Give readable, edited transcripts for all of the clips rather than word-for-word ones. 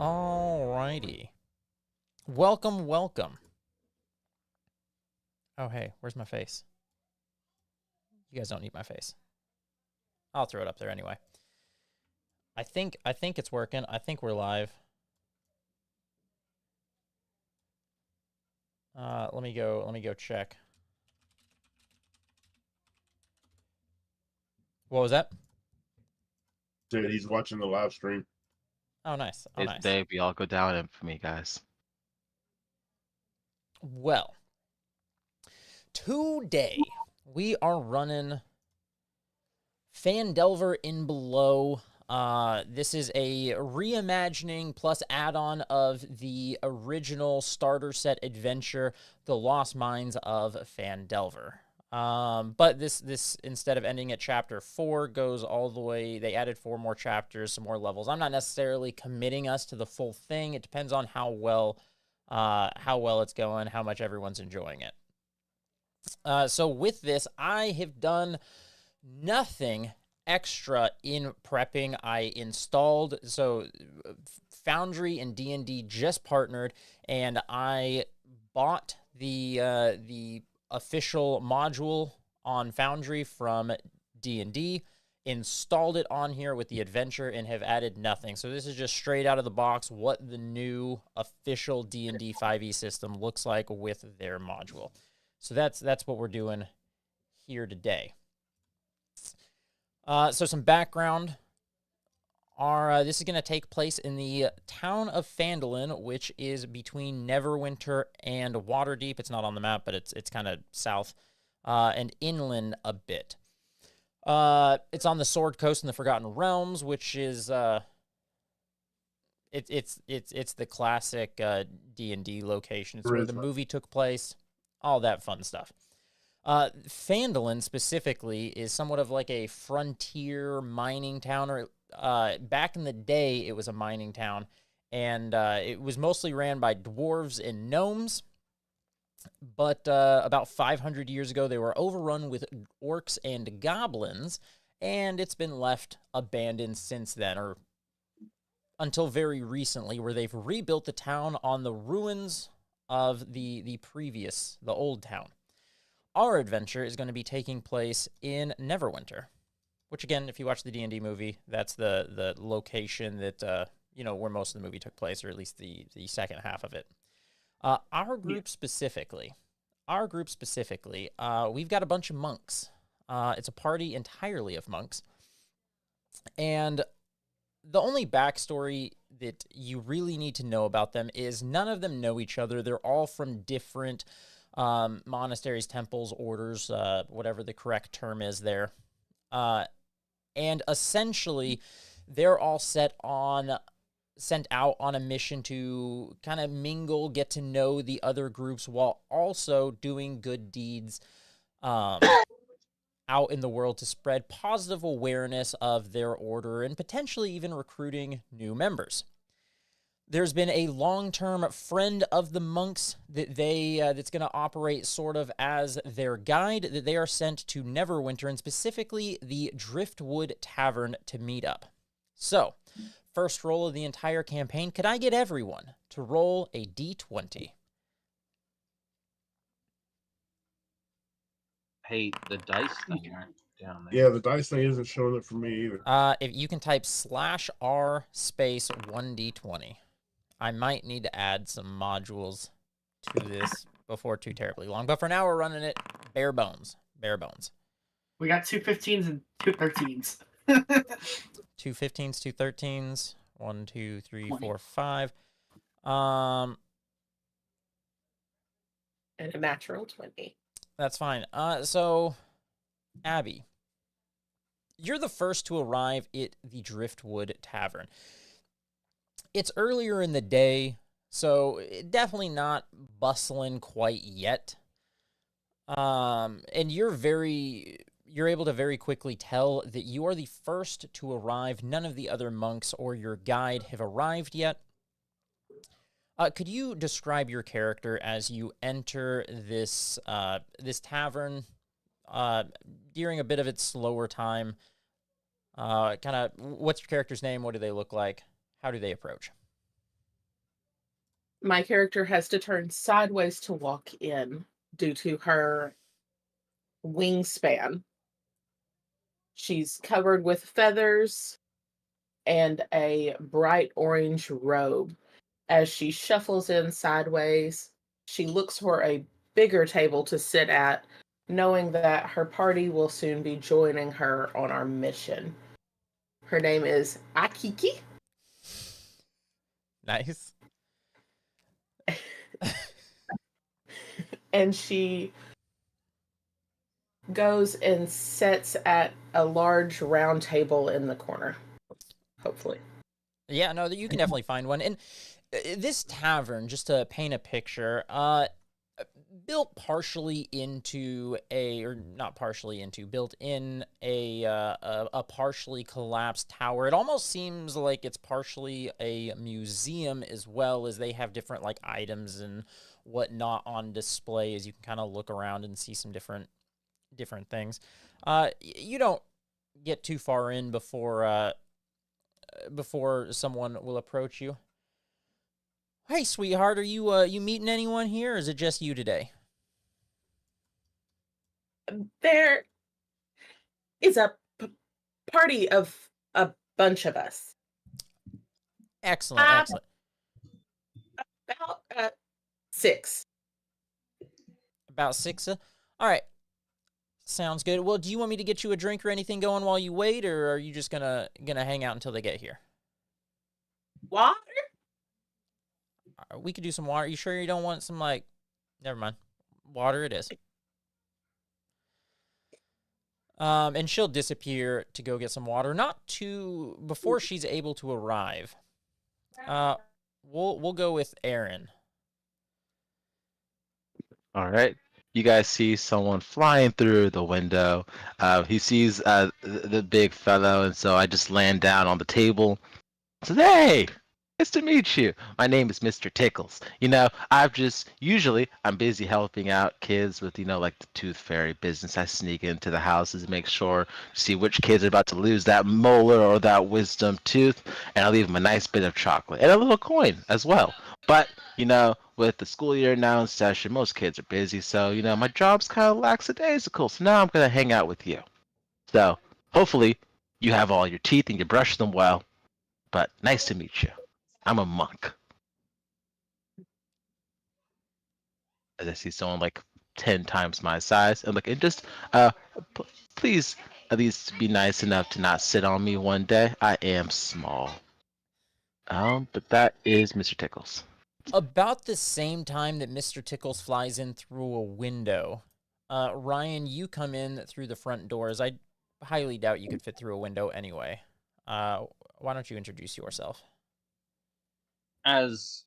Alrighty. Welcome, welcome. Oh, hey, where's my face? You guys don't need my face. I'll throw it up there anyway. I think it's working. I think we're live. Let me go check. What was that? Dude, he's watching the live stream. Oh, nice. Oh, nice. Today we all go down infamy, guys. Well, today we are running Phandelver and Below. This is a reimagining plus add-on of the original starter set adventure, The Lost Mines of Phandelver. But this instead of ending at chapter 4 goes all the way. They added 4 more chapters, some more levels. I'm not necessarily committing us to the full thing. It depends on how well it's going, how much everyone's enjoying it. So with this, I have done nothing extra in prepping. I installed, so Foundry and D&D just partnered, and I bought the official module on Foundry from D&D, installed it on here with the adventure, and have added nothing. So this is just straight out of the box what the new official D&D 5e system looks like with their module. So that's what we're doing here today. So some background. This is going to take place in the town of Phandelver, which is between Neverwinter and Waterdeep. It's not on the map, but it's kind of south and inland a bit. It's on the Sword Coast in the Forgotten Realms, which is it's the classic D&D location. It's where the movie took place, all that fun stuff. Phandelver specifically is somewhat of like a frontier mining town, or back in the day it was a mining town, and it was mostly ran by dwarves and gnomes. But about 500 years ago, they were overrun with orcs and goblins, and it's been left abandoned since then, or until very recently, where they've rebuilt the town on the ruins of the old town. Our adventure is going to be taking place in Neverwinter, which, again, if you watch the D&D movie, that's the location that, where most of the movie took place, or at least the second half of it. Our group specifically, we've got a bunch of monks. It's a party entirely of monks. And the only backstory that you really need to know about them is none of them know each other. They're all from different monasteries, temples, orders, whatever the correct term is there. And essentially, they're all sent out on a mission to kind of mingle, get to know the other groups, while also doing good deeds out in the world to spread positive awareness of their order and potentially even recruiting new members. There's been a long-term friend of the monks that that's going to operate sort of as their guide, that they are sent to Neverwinter, and specifically the Driftwood Tavern to meet up. So, first roll of the entire campaign, could I get everyone to roll a d20? Hey, the dice thing aren't down there. Yeah, the dice thing isn't showing it for me either. If you can type /r space 1d20. I might need to add some modules to this before too terribly long. But for now, we're running it bare bones. Bare bones. We got 2 15s and 2 13s. 2 15s, 2 13s. 1, 2, 3, 20. 4, 5. And a natural 20. That's fine. So, Abby, you're the first to arrive at the Driftwood Tavern. It's earlier in the day, so definitely not bustling quite yet. And you're able to very quickly tell that you are the first to arrive. None of the other monks or your guide have arrived yet. Could you describe your character as you enter this tavern during a bit of its slower time? Kind of, what's your character's name? What do they look like? How do they approach? my character has to turn sideways to walk in due to her wingspan. She's covered with feathers and a bright orange robe. As she shuffles in sideways, she looks for a bigger table to sit at, knowing that her party will soon be joining her on our mission. Her name is Akiki. Nice. And she goes and sits at a large round table in the corner, hopefully. Yeah, no, you can definitely find one. And this tavern, just to paint a picture, built partially into a, or not partially into, built in a partially collapsed tower. It almost seems like it's partially a museum as well, as they have different like items and whatnot on display, as you can kind of look around and see some different things. You don't get too far in before someone will approach you. Hey, sweetheart, are you meeting anyone here, or is it just you today? There is a party of a bunch of us. Excellent, excellent. About 6. About 6? All right. Sounds good. Well, do you want me to get you a drink or anything going while you wait, or are you just gonna hang out until they get here? Water? We could do some water. You sure you don't want some, like... Never mind. Water it is. And she'll disappear to go get some water. Not too... Before she's able to arrive. We'll go with Aaron. All right. You guys see someone flying through the window. He sees the big fellow, and so I just land down on the table. So, hey, nice to meet you. My name is Mr. Tickles. I'm busy helping out kids with, like the tooth fairy business. I sneak into the houses and make sure to see which kids are about to lose that molar or that wisdom tooth, and I leave them a nice bit of chocolate and a little coin as well. But, with the school year now in session, most kids are busy, so, my job's kind of lackadaisical, so now I'm going to hang out with you. So, hopefully, you have all your teeth and you brush them well, but nice to meet you. I'm a monk. As I see someone like 10 times my size, and please at least be nice enough to not sit on me one day. I am small. But that is Mr. Tickles. About the same time that Mr. Tickles flies in through a window, Ryan, you come in through the front doors. I highly doubt you could fit through a window anyway. Why don't you introduce yourself? As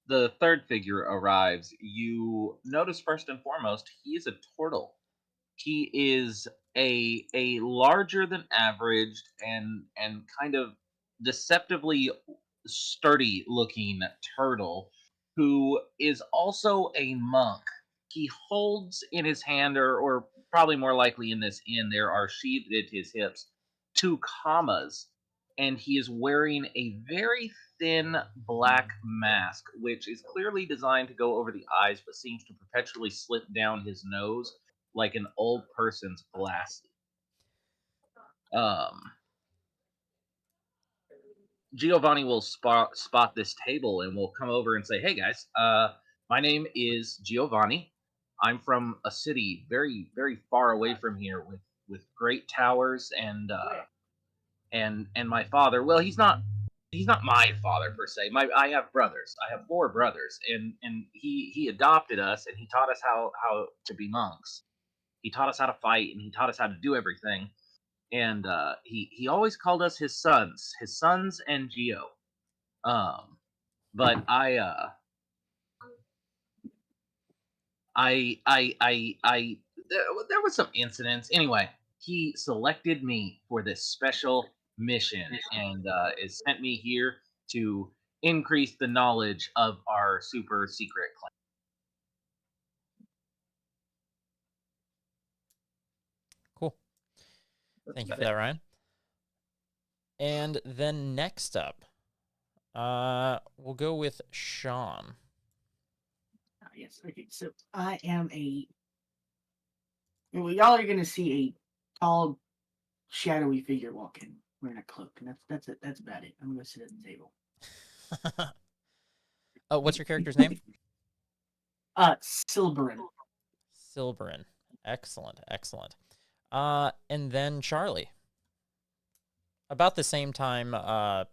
the third figure arrives, you notice first and foremost he is a turtle. He is a larger than average and kind of deceptively sturdy looking turtle who is also a monk. He holds in his hand, or probably more likely in this inn, there are sheathed at his hips 2 commas, and he is wearing a very thin black mask, which is clearly designed to go over the eyes, but seems to perpetually slip down his nose like an old person's glasses. Giovanni will spot this table and will come over and say, "Hey guys, my name is Giovanni. I'm from a city very, very far away from here, with great towers and my father. Well, he's not my father per se. I have brothers. I have 4 brothers, and he adopted us, and he taught us how to be monks. He taught us how to fight, and he taught us how to do everything. And he always called us his sons and Geo. But there was some incidents. Anyway, he selected me for this special mission and is sent me here to increase the knowledge of our super secret clan." Cool. Thank you for that, Ryan. And then next up, we'll go with Sean. Yes. Okay. So I am a. Well, y'all are gonna see a tall, shadowy figure walk in wearing a cloak, and that's it. That's about it. I'm gonna sit at the table. Oh, what's your character's name? Silberin. Silberin. Excellent, excellent. And then Charlie. About the same time that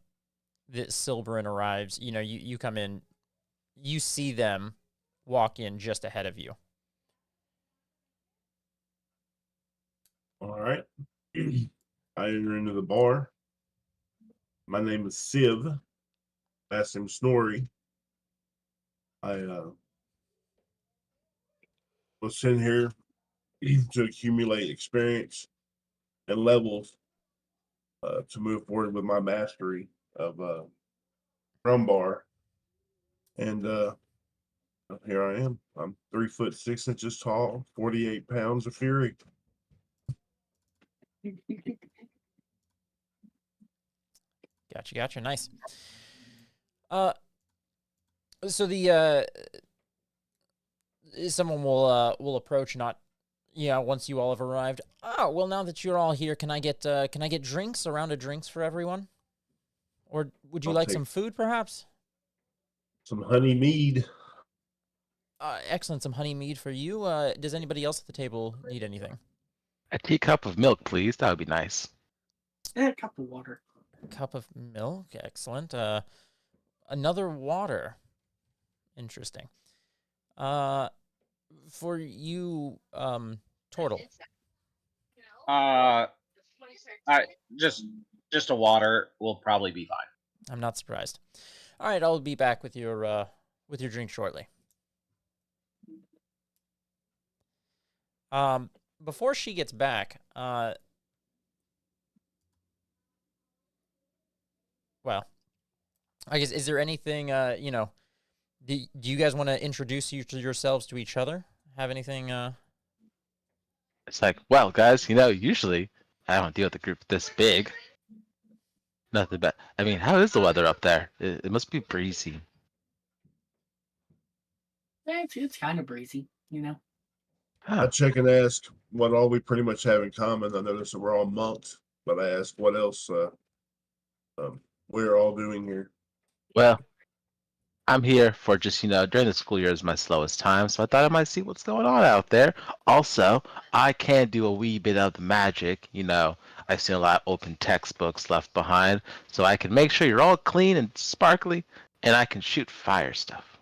Silberin arrives, you come in, you see them walk in just ahead of you. All right. I enter into the bar. My name is Civ. Last name Snorri. I was sent here to accumulate experience and levels to move forward with my mastery of drum bar. And here I am. I'm 3'6" tall, 48 pounds of fury. Gotcha. Nice. So the someone will approach, not once you all have arrived. Oh, well, now that you're all here, can I get drinks, a round of drinks for everyone? Or would you I'll like take- some food, perhaps? Some honey mead. Excellent, some honey mead for you. Does anybody else at the table need anything? A teacup of milk, please. That would be nice. And a cup of water. Cup of milk, excellent. Another water. Interesting. For you, Tortle. I just a water will probably be fine. I'm not surprised. All right, I'll be back with your drink shortly. Before she gets back, well, I guess, is there anything, do you guys want to introduce yourselves to each other? Have anything, It's like, well, guys, usually I don't deal with a group this big. Nothing but, I mean, how is the weather up there? It must be breezy. It's kind of breezy, Huh. I check and ask what all we pretty much have in common. I notice that we're all monks, but I ask what else we're all doing here. Well, I'm here for just, during the school year is my slowest time, so I thought I might see what's going on out there. Also, I can do a wee bit of the magic, I've seen a lot of open textbooks left behind, so I can make sure you're all clean and sparkly, and I can shoot fire stuff.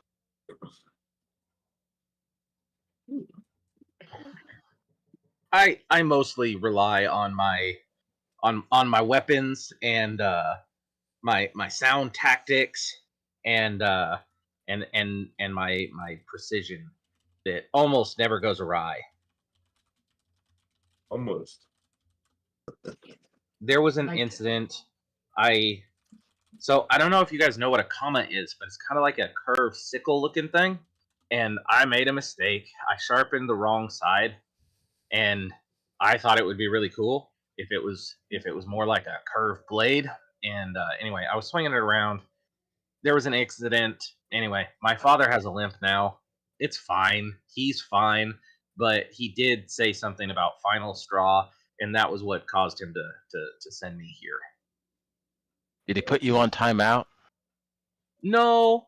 I mostly rely on my weapons and my sound tactics and my precision that almost never goes awry. Almost. There was an Like- incident. So I don't know if you guys know what a comma is, but it's kind of like a curved sickle looking thing. And I made a mistake. I sharpened the wrong side, and I thought it would be really cool if it was more like a curved blade. And anyway, I was swinging it around. There was an accident. Anyway, my father has a limp now. It's fine. He's fine. But he did say something about final straw, and that was what caused him to send me here. Did he put you on timeout? No,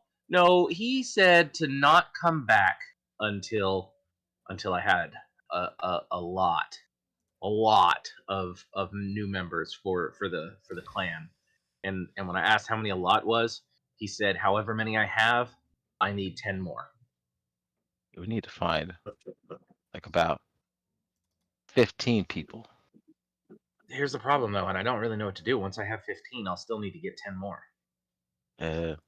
he said to not come back until I had a lot of new members for the clan. And when I asked how many a lot was, he said, however many I have, I need 10 more. We need to find like about 15 people. Here's the problem though, and I don't really know what to do. Once I have 15, I'll still need to get 10 more. That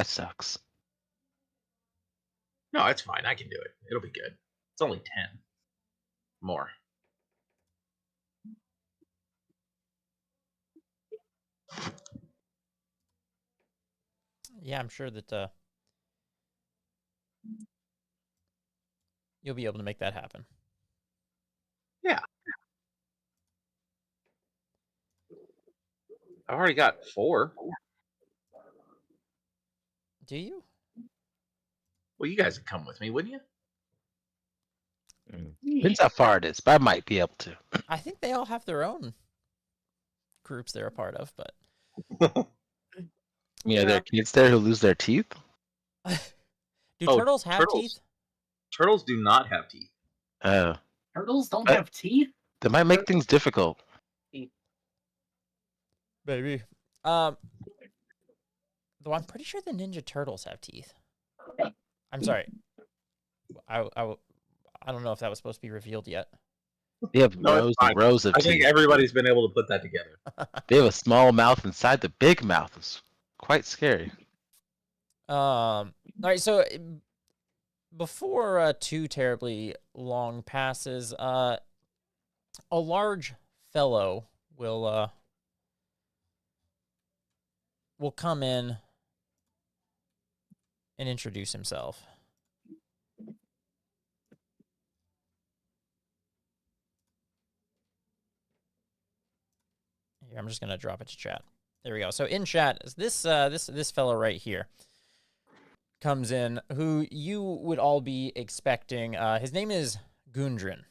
sucks. No, it's fine. I can do it. It'll be good. It's only 10 more. yeah, I'm sure that you'll be able to make that happen. Yeah. I've already got 4. Do you? Well, you guys would come with me, wouldn't you? Depends how far it is, but I might be able to. I think they all have their own groups they're a part of, but You know, there Yeah. are kids there who lose their teeth. do Oh, turtles have turtles. teeth? Turtles do not have teeth. Oh, Turtles don't Uh, have teeth. that might make things difficult. Maybe. Though I'm pretty sure the Ninja Turtles have teeth. I'm sorry. I don't know if that was supposed to be revealed yet. They have No, it's rows fine. and rows of I think teeth. everybody's been able to put that together. They have a small mouth inside the big mouth. It's quite scary. All right, so before too terribly long passes, a large fellow will come in and introduce himself. Here, I'm just gonna drop it to chat. There we go. So in chat, this fellow right here comes in, who you would all be expecting. His name is Gundren.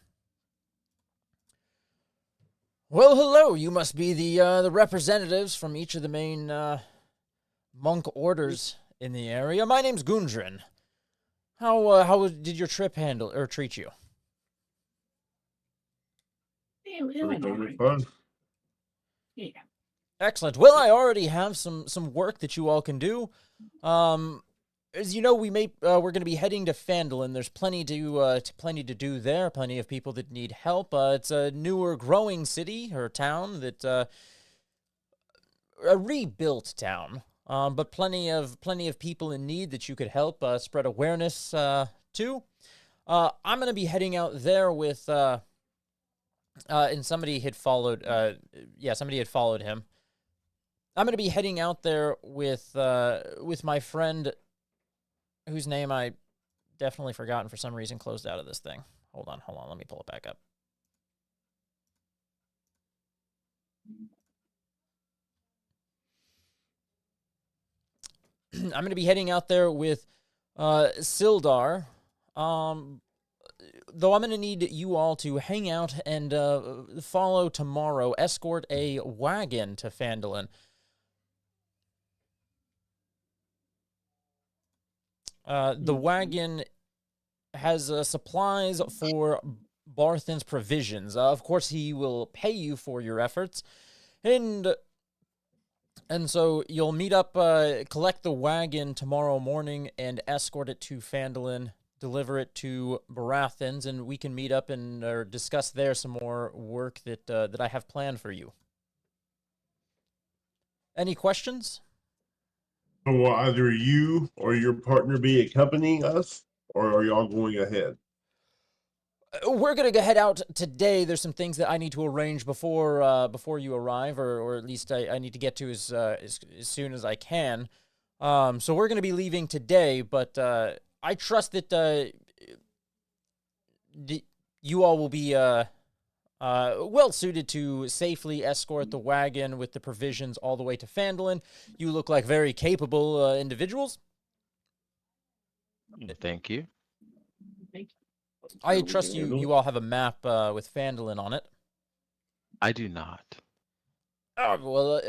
Well, hello. You must be the representatives from each of the main monk orders in the area. My name's Gundren. How did your trip handle or treat you? Yeah, it went Everything all was right. fun. Yeah. Excellent. Well, I already have some work that you all can do. As you know, we're going to be heading to Phandelver. There's plenty to do there. Plenty of people that need help. It's a newer, growing city or town that a rebuilt town. But plenty of people in need that you could help spread awareness to. I'm going to be heading out there with and somebody had followed. Somebody had followed him. I'm going to be heading out there with my friend, whose name I definitely forgotten for some reason, closed out of this thing. Hold on. Let me pull it back up. I'm going to be heading out there with Sildar. Though I'm going to need you all to hang out and follow tomorrow, escort a wagon to Phandelver. The wagon has supplies for Barthen's provisions. Of course, he will pay you for your efforts, and so you'll meet up, collect the wagon tomorrow morning, and escort it to Phandelver, deliver it to Baratheon's, and we can meet up and discuss there some more work that I have planned for you. Any questions? So will either you or your partner be accompanying us, or are y'all going ahead? We're gonna go head out today. There's some things that I need to arrange before you arrive, or at least I need to get to as soon as I can. So we're gonna be leaving today, but I trust that you all will be well suited to safely escort the wagon with the provisions all the way to Phandelver. You look like very capable individuals. Thank you. I trust you all have a map with Phandelver on it. I do not. Oh, well,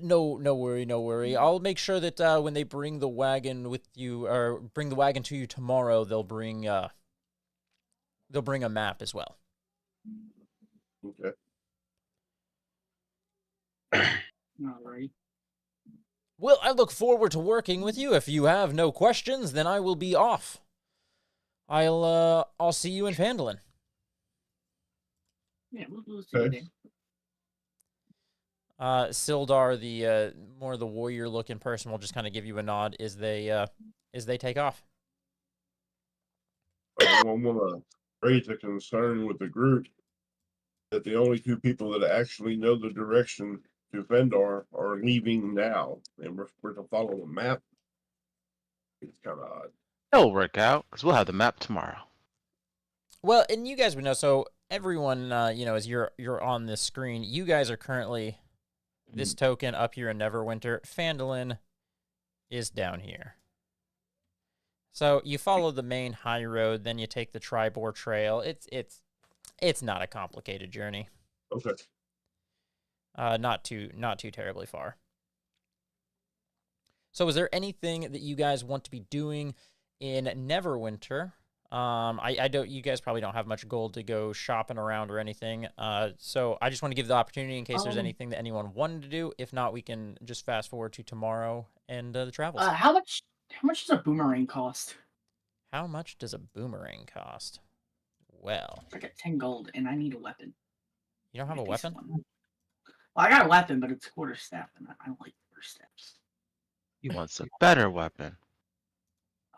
no worry. I'll make sure that when they bring the wagon with you, or bring the wagon to you tomorrow, they'll bring a map as well. Okay. All right. Well, I look forward to working with you. If you have no questions, then I will be off. I'll see you in Phandelver. Yeah, we'll see you Okay. then. Sildar, the more the warrior-looking person, will just kind of give you a nod as they take off. I want to raise a concern with the group that the only two people that actually know the direction to Vendar are leaving now, and we're to follow a map. It's kind of odd. It'll work out because we'll have the map tomorrow. Well, and you guys would know. So everyone, as you're on this screen, you guys are currently this token up here in Neverwinter. Phandelver is down here. So you follow the main high road, then you take the Tribor Trail. It's not a complicated journey. Okay. Not too terribly far. So is there anything that you guys want to be doing in Neverwinter? I don't. You guys probably don't have much gold to go shopping around or anything. So I just want to give the opportunity in case there's anything that anyone wanted to do. If not, we can just fast forward to tomorrow and the travels. How much does a boomerang cost? How much does a boomerang cost? Well, I got 10 gold, and I need a weapon. you don't have a decent weapon? one. Well, I got a weapon, but it's quarterstaff, and I don't like quarterstaffs. He wants a better weapon.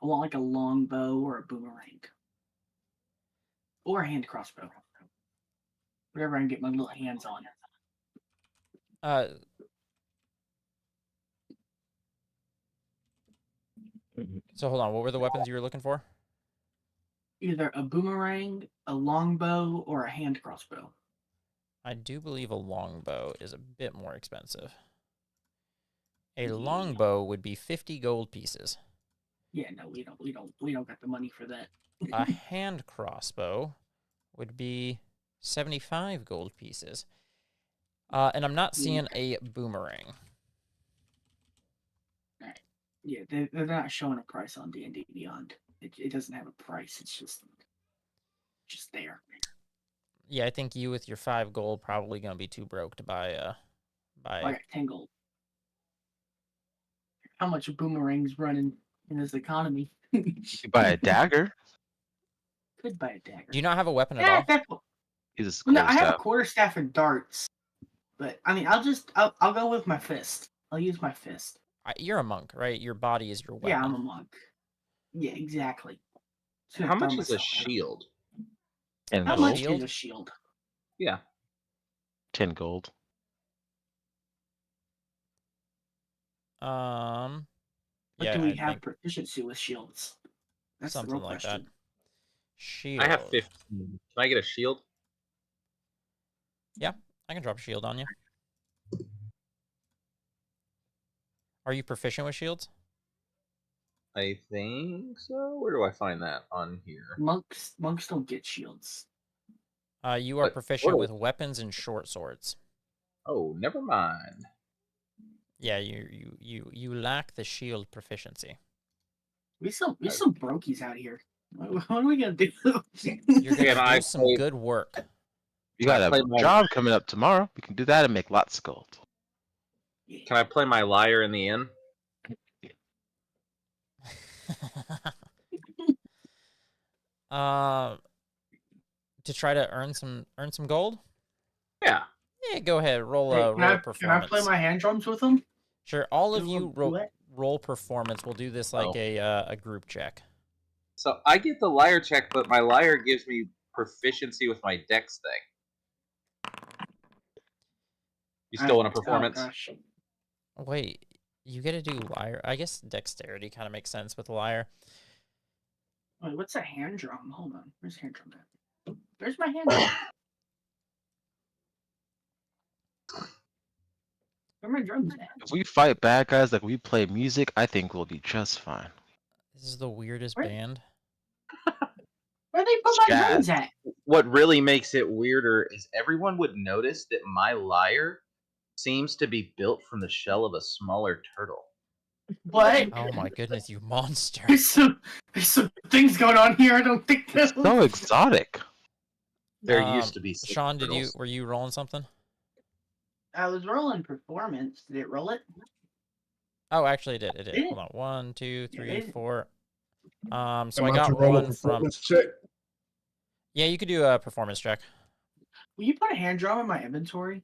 I want like a long bow or a boomerang. Or a hand crossbow. Whatever I can get my little hands on. So hold on. What were the weapons you were looking for? Either a boomerang, a longbow, or a hand crossbow. I do believe a longbow is a bit more expensive. A longbow would be 50 gold pieces. Yeah, no, we don't got the money for that. A hand crossbow would be 75 gold pieces. And I'm not seeing a boomerang. Alright. Yeah, they're not showing a price on D&D Beyond. It doesn't have a price. It's just there. Yeah, I think you with your 5 gold probably gonna be too broke to buy I got 10 gold. How much boomerangs running in this economy? You buy a dagger. Could buy a dagger. Do you not have a weapon at Yeah, all? that's He's a no, I have a quarterstaff. quarterstaff and darts. But I mean, I'll go with my fist. I'll use my fist. You're a monk, right? Your body is your weapon. Yeah, I'm a monk. Yeah, exactly. So How much throw is a myself out. shield? And How gold. much Shield? is a shield? Yeah. 10 gold. But Yeah, do we I have think proficiency with shields? That's the something real like that. question. Shield. I have 15. Can I get a shield? I can drop a shield on you. Are you proficient with shields? I think so. Where do I find that on here? Monks don't get shields. You are But proficient what- with weapons and short swords. Oh, never mind. Yeah, you lack the shield proficiency. We some brokies out here. What are we gonna do? You're Can gonna I do some play- good work. You got I play a my- job coming up tomorrow. We can do that and make lots of gold. Can I play my liar in the inn? To try to earn some gold. Yeah. Yeah, go ahead. Roll Hey, roll can I performance. play my hand drums with them? Sure, all of Do you what? roll performance. We'll do this like Oh. a group check. So I get the liar check, but my liar gives me proficiency with my dex thing. You still want a performance? Oh, gosh. Wait, you get to do liar. I guess dexterity kind of makes sense with liar. Wait, what's a hand drum? Hold on. Where's hand drum at? Where's my hand drum? Where are my drums at? If we fight bad guys like we play music, I think we'll be just fine. This is the weirdest Where- band. Where they put my Jazz. drums at? What really makes it weirder is everyone would notice that my lyre seems to be built from the shell of a smaller turtle. What? Oh my goodness, you monster! There's some things going on here. I don't think It's so exotic. There used to be six Sean, turtles. were you rolling something? I was rolling performance. Did it roll it? Oh, actually, it did. It did. Did it? Hold on. 1, 2, 3, did. 4. So Am I to got roll a one from. performance check? Yeah, you could do a performance check. Will you put a hand drum in my inventory?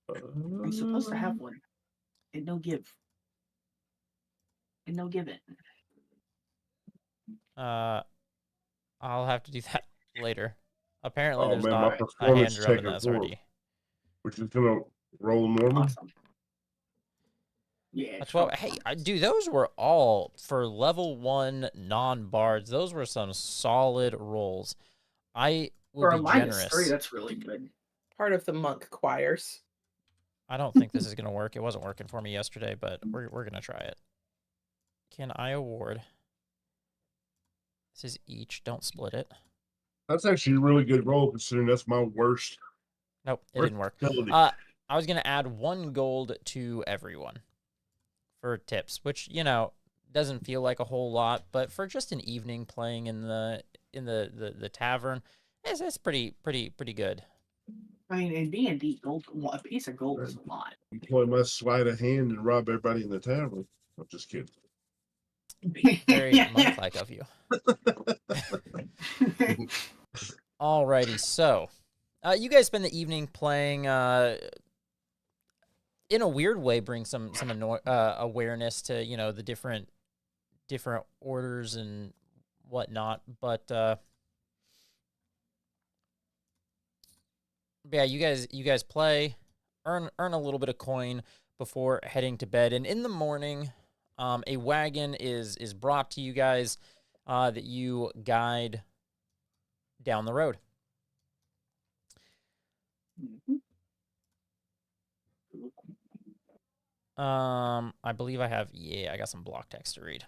I'm supposed to have one. And no give. And no give it. I'll have to do that later. Apparently, Oh, there's man, my not a hand performance drum check in is that horrible. already. Which is gonna roll normal. Awesome. Yeah. That's what. Hey, dude, those were all for level 1 non-bards. Those were some solid rolls. I For will a be -3, generous. that's really good. Part of the monk choirs. I don't think this is gonna work. It wasn't working for me yesterday, but we're gonna try it. can I award? This is each. Don't split it. That's actually a really good roll considering that's my worst. Nope, it worst didn't work. ability. I was gonna add 1 gold to everyone for tips, which doesn't feel like a whole lot, but for just an evening playing in the tavern, it's pretty good. I mean, in D&D, a piece of gold is a lot. Employ my sleight of hand and rob everybody in the tavern. I'm just kidding. Very monk-like of you. Alrighty, so you guys spend the evening playing. In a weird way, bring some awareness to the different orders and whatnot. But yeah, you guys play, earn a little bit of coin before heading to bed, and in the morning, a wagon is brought to you guys that you guide down the road. I believe I got some block text to read.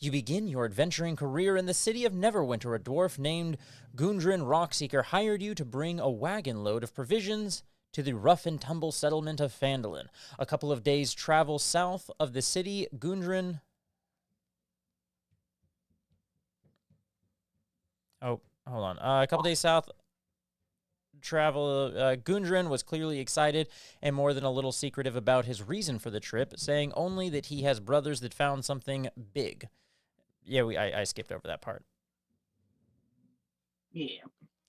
You begin your adventuring career in the city of Neverwinter. A dwarf named Gundren Rockseeker hired you to bring a wagon load of provisions to the rough-and-tumble settlement of Phandelver. A couple of days' travel south of the city, Gundren... Oh, hold on. A couple days south... Gundren was clearly excited and more than a little secretive about his reason for the trip, saying only that he has brothers that found something big. Yeah, I skipped over that part. Yeah.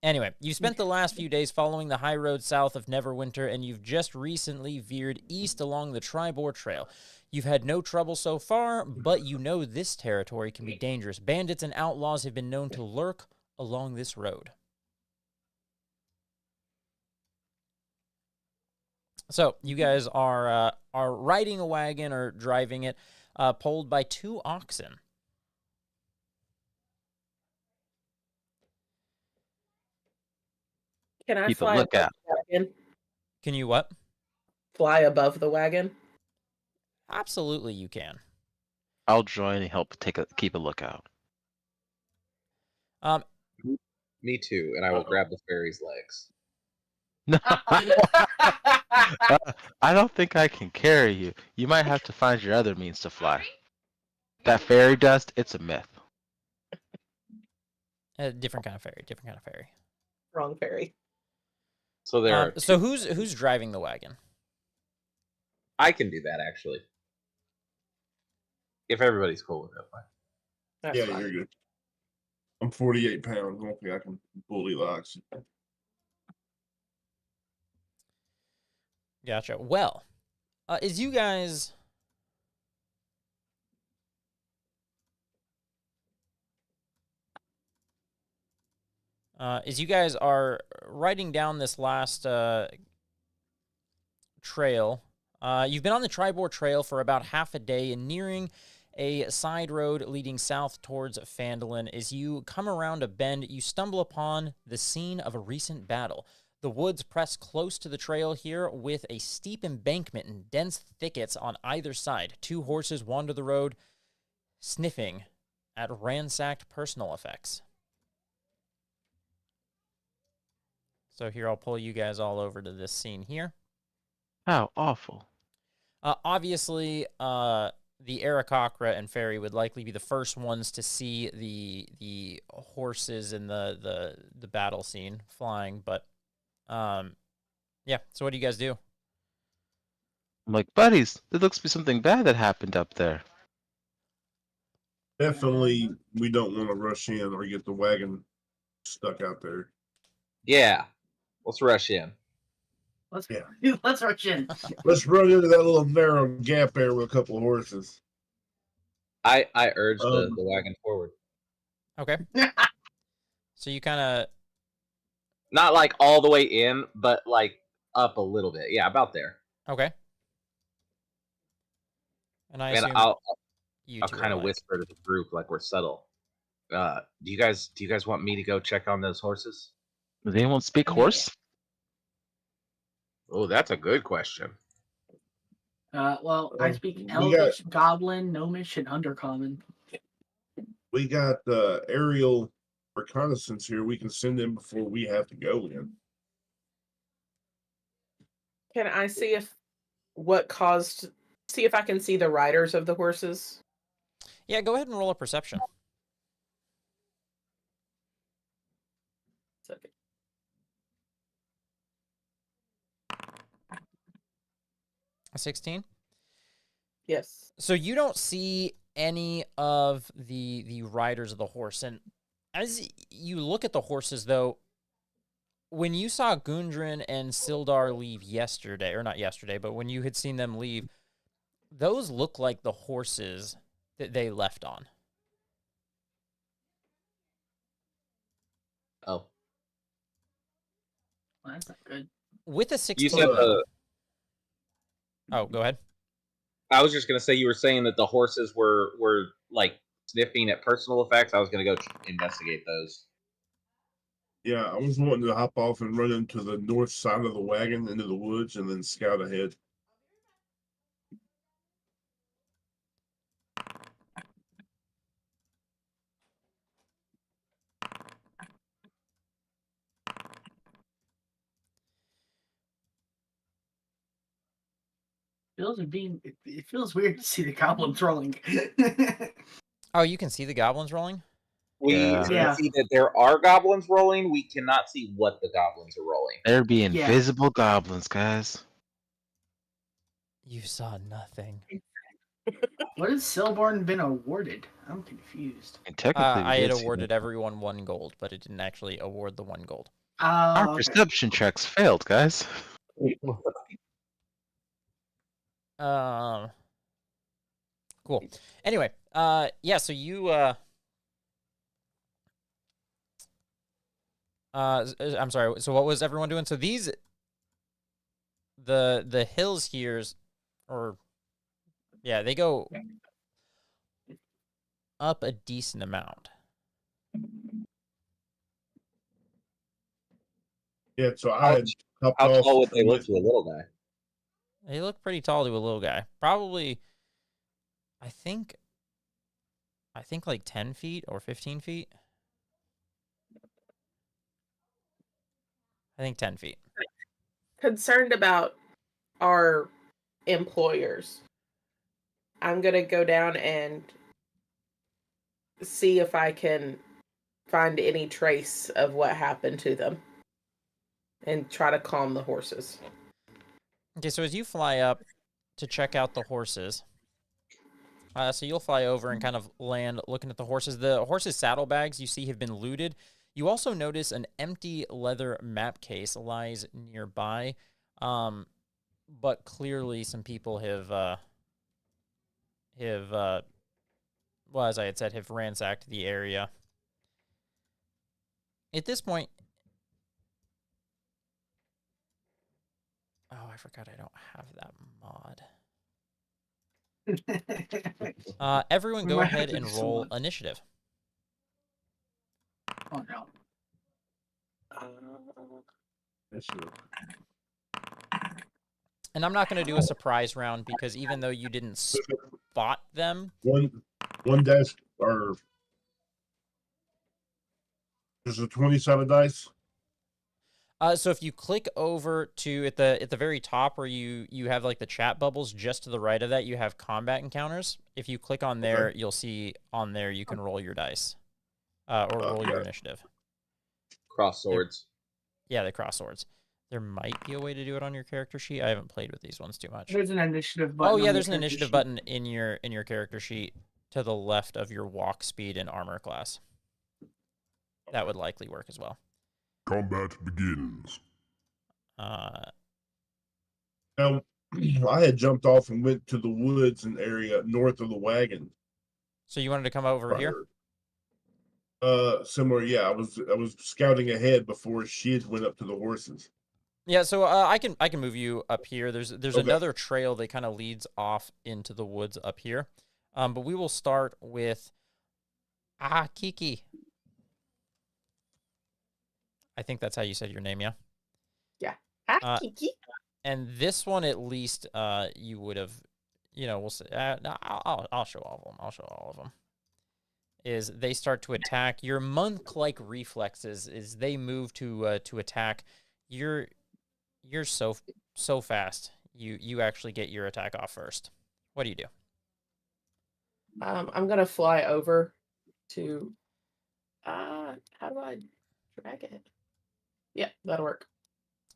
Anyway, you spent the last few days following the high road south of Neverwinter, and you've just recently veered east along the Tribor Trail. You've had no trouble so far, but you know this territory can be dangerous. Bandits and outlaws have been known to lurk along this road. So you guys are riding a wagon or driving it, pulled by 2 oxen. Can I Keep a fly above lookout. the wagon? Can you what? Fly above the wagon? Absolutely, you can. I'll join and help keep a lookout. Me too, and I will grab the fairy's legs. No, I don't think I can carry you. You might have to find your other means to fly. That fairy dust, it's a myth. Different kind of fairy. Wrong fairy. So there are So who's driving the wagon? I can do that actually. If everybody's cool with it. That's Yeah, fine. you're good. I'm 48 pounds. I don't think I can bully locks. Gotcha. Well, as you guys... as you guys are riding down this last trail, you've been on the Tribor Trail for about half a day and nearing a side road leading south towards Phandelver. As you come around a bend, you stumble upon the scene of a recent battle. The woods press close to the trail here with a steep embankment and dense thickets on either side. 2 horses wander the road, sniffing at ransacked personal effects. So here, I'll pull you guys all over to this scene here. How awful. Obviously, the Aarakocra and Fairy would likely be the first ones to see the horses in the battle scene flying, but yeah. So what do you guys do? I'm like, buddies, there looks to be something bad that happened up there. Definitely, we don't want to rush in or get the wagon stuck out there. Yeah. Let's rush in. Let's Yeah. let's rush in. Let's run into that little narrow gap there with a couple of horses. I urge the wagon forward. Okay. So you kind of... Not like all the way in, but like up a little bit. Yeah, about there. Okay. And I And assume I'll you two kind are of whisper to the group like we're subtle. Do you guys want me to go check on those horses? Does anyone speak horse? Oh, that's a good question. Well, I speak we Elvish, Goblin, Gnomish, and Undercommon. We got aerial reconnaissance here. We can send in before we have to go in. Can I see if see if I can see the riders of the horses? Yeah, go ahead and roll a perception. Second. A 16? Yes. So you don't see any of the riders of the horse. And as you look at the horses, though, when you saw Gundren and Sildar leave yesterday, or not yesterday, but when you had seen them leave, those look like the horses that they left on. Oh, Well, that's not good. With a you 16, said though. Oh, go ahead. I was just gonna say you were saying that the horses were like sniffing at personal effects. I was gonna go investigate those. Yeah, I was wanting to hop off and run into the north side of the wagon into the woods and then scout ahead. It feels weird to see the goblins rolling. Oh, you can see the goblins rolling? We Yeah. can Yeah. see that there are goblins rolling. We cannot see what the goblins are rolling. There'd be invisible goblins, guys. You saw nothing. What has Silborn been awarded? I'm confused. And technically, we I had did see awarded them. everyone 1 gold, but it didn't actually award the 1 gold. Our Okay. perception checks failed, guys. Cool. Anyway, yeah, so you, I'm sorry, so what was everyone doing? So these, the hills here's, or, yeah, they go up a decent amount. Yeah, so I had hopped How off. tall would they and look went- to a little guy? They look pretty tall to a little guy. Probably, I think like 10 feet or 15 feet. I think 10 feet. Concerned about our employers. I'm gonna go down and see if I can find any trace of what happened to them and try to calm the horses. Okay, so as you fly up to check out the horses, so you'll fly over and kind of land looking at the horses. The horses' saddlebags you see have been looted. You also notice an empty leather map case lies nearby, but clearly some people have well, as I had said, have ransacked the area. At this point, oh, I forgot I don't have that mod. Everyone We go might have ahead to and do some roll mods. initiative. Oh no. And I'm not going to do a surprise round because even though you didn't spot them, one desk or there's a 20-sided dice. so if you click over to at the very top where you have like the chat bubbles, just to the right of that you have combat encounters. If you click on there, you'll see on there you can roll your dice, or roll your initiative. Cross swords. Yeah, the cross swords. There might be a way to do it on your character sheet. I haven't played with these ones too much. There's an initiative button. Oh on yeah, your there's an character initiative sheet. button in your character sheet to the left of your walk speed and armor class. That would likely work as well. Combat begins. Now, I had jumped off and went to the woods and area north of the wagon. So you wanted to come over here? Similar, yeah. I was scouting ahead before she had went up to the horses. Yeah, so I can move you up here. There's Okay. another trail that kind of leads off into the woods up here. But we will start with Kiki. I think that's how you said your name, yeah? Hi, Kiki. And this one, at least, you would have, we'll say, I'll show all of them. I'll show all of them. Is they start to attack your monk-like reflexes? Is they move to attack? You're so fast. You actually get your attack off first. What do you do? I'm gonna fly over to. How do I drag it? Yeah, that'll work.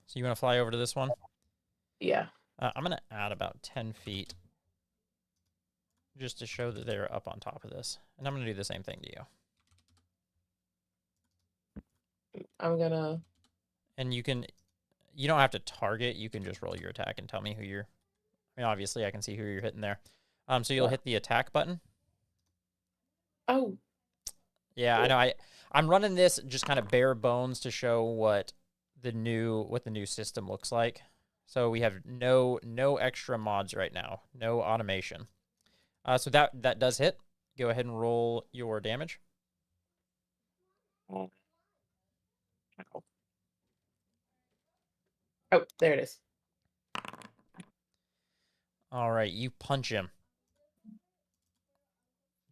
So you want to fly over to this one? Yeah. I'm gonna add about 10 feet. Just to show that they're up on top of this. And I'm going to do the same thing to you. I'm going to... And you don't have to target. You can just roll your attack and tell me who you're... I mean, obviously, I can see who you're hitting there. So you'll hit the attack button. Oh. Yeah, cool. I know. I'm running this just kind of bare bones to show what the new system looks like. So we have no extra mods right now. No automation. So that does hit. Go ahead and roll your damage. Oh, there it is. All right, you punch him.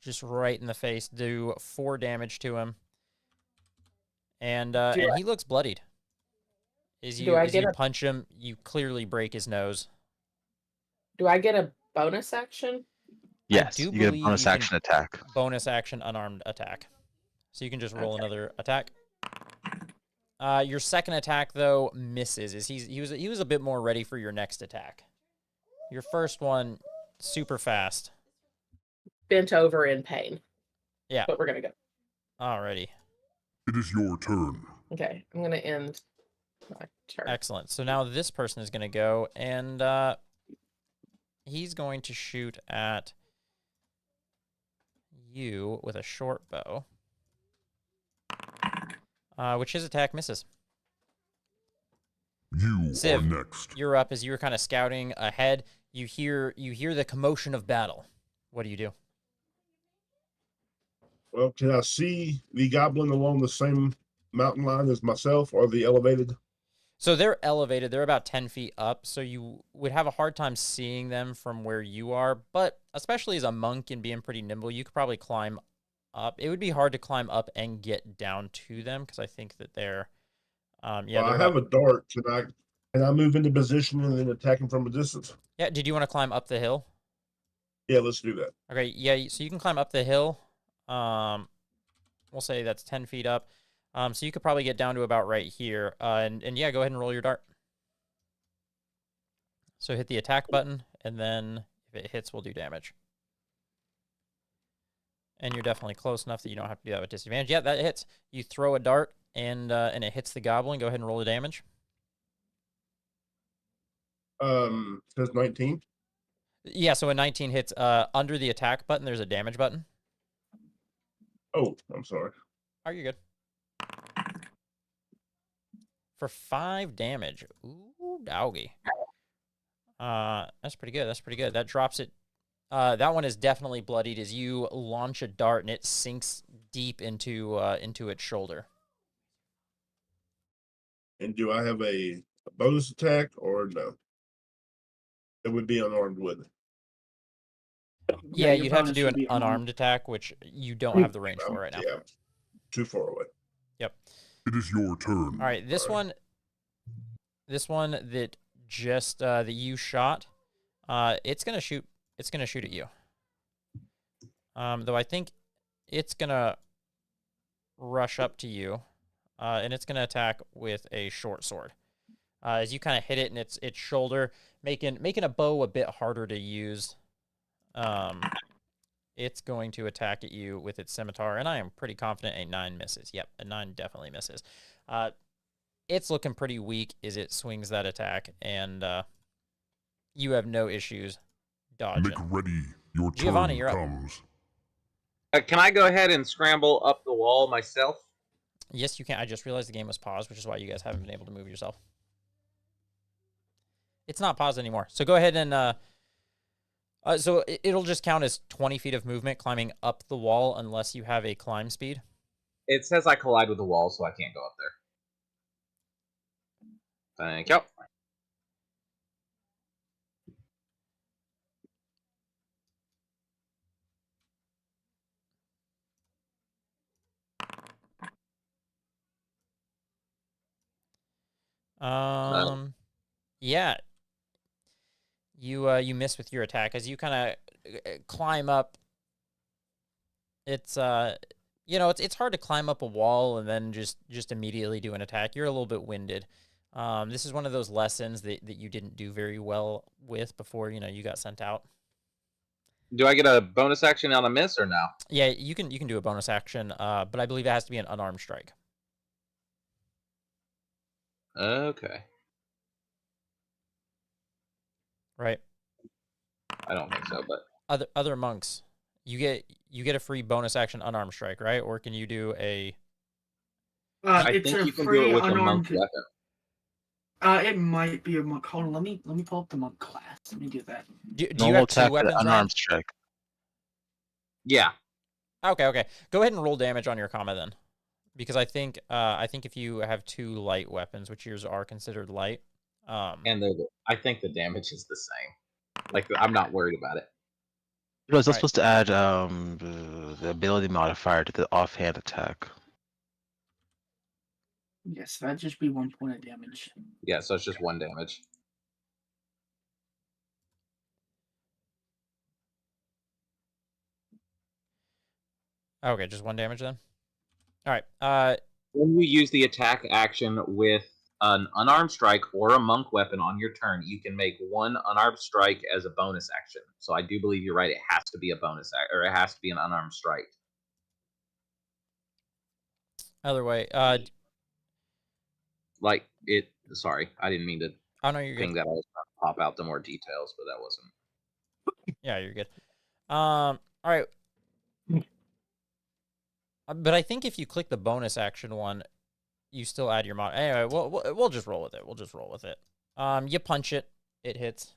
Just right in the face. Do 4 damage to him. And he looks bloodied. As you punch him, you clearly break his nose. Do I get a bonus action? Yes, you get a bonus action attack. Bonus action unarmed attack. So you can just roll another attack. Your second attack though misses. He was a bit more ready for your next attack. Your first one, super fast. Bent over in pain. Yeah. But we're gonna go. Alrighty. It is your turn. Okay, I'm gonna end my turn. Excellent. So now this person is gonna go and he's going to shoot at you with a short bow, which his attack misses. You Civ, are next. You're up. As you were kind of scouting ahead, you hear the commotion of battle. What do you do? Well, can I see the goblin along the same mountain line as myself, or the elevated? So they're elevated. They're about 10 feet up, so you would have a hard time seeing them from where you are, but especially as a monk and being pretty nimble, you could probably climb up. It would be hard to climb up and get down to them, because I think that they're... Well, I have a dart. Can I move into position and then attack him from a distance? Yeah, did you want to climb up the hill? Yeah, let's do that. Okay, yeah, so you can climb up the hill. We'll say that's 10 feet up. So you could probably get down to about right here. And yeah, go ahead and roll your dart. So hit the attack button, and then if it hits, we'll do damage. And you're definitely close enough that you don't have to do that with disadvantage. Yeah, that hits. You throw a dart, and it hits the goblin. Go ahead and roll the damage. Says 19. Yeah, so a 19 hits. Under the attack button, there's a damage button. Oh, I'm sorry. Oh, you're good. For 5 damage. Ooh, doggy. That's pretty good. That's pretty good. That drops it. That one is definitely bloodied as you launch a dart and it sinks deep into its shoulder. And do I have a bonus attack or no? It would be unarmed with it. Yeah, you'd have to do an unarmed attack, which you don't have the range for right now. Yeah, too far away. Yep. It is your turn. All right, this one that just that you shot, it's gonna shoot. It's gonna shoot at you. Though I think it's gonna rush up to you, and it's gonna attack with a short sword. As you kind of hit it in its shoulder, making a bow a bit harder to use. It's going to attack at you with its scimitar, and I am pretty confident a 9 misses. Yep, a 9 definitely misses. It's looking pretty weak as it swings that attack, and you have no issues dodging. Make ready. Your turn Giovanni, you're comes. Can I go ahead and scramble up the wall myself? Yes, you can. I just realized the game was paused, which is why you guys haven't been able to move yourself. It's not paused anymore. So go ahead and... so it'll just count as 20 feet of movement climbing up the wall unless you have a climb speed. It says I collide with the wall, so I can't go up there. Thank you. Yeah. You miss with your attack as you kind of climb up. It's it's hard to climb up a wall and then just immediately do an attack. You're a little bit winded. This is one of those lessons that you didn't do very well with before you got sent out. Do I get a bonus action on a miss or no? Yeah, you can do a bonus action, but I believe it has to be an unarmed strike. Okay. Right. I don't think so, but Other monks, you get a free bonus action unarmed strike, right? Or can you do a? I It's think a you can do free it with a unarmed. monk weapon. It might be a monk. Hold on, let me pull up the monk class. Let me do that. Do you Normal have two attack, weapons, Ryan? unarmed strike. Yeah. Okay. Go ahead and roll damage on your comma then, because I think if you have two light weapons, which yours are considered light, And I think the damage is the same. Like, I'm not worried about it. Was I Right. supposed to add the ability modifier to the offhand attack? Yes, that'd just be 1 point of damage. Yeah, so it's just 1 damage. okay, just 1 damage then. All right. When you use the attack action with an unarmed strike or a monk weapon on your turn, you can make 1 unarmed strike as a bonus action. So I do believe you're right. It has to be a bonus or it has to be an unarmed strike. Other way. Like it. Sorry, I didn't mean to Oh no, you're ping good. that. I was trying to pop out the more details, but that wasn't. Yeah, you're good. All right. But I think if you click the bonus action one, you still add your mod. Anyway, we'll just roll with it. We'll just roll with it. You punch it, it hits.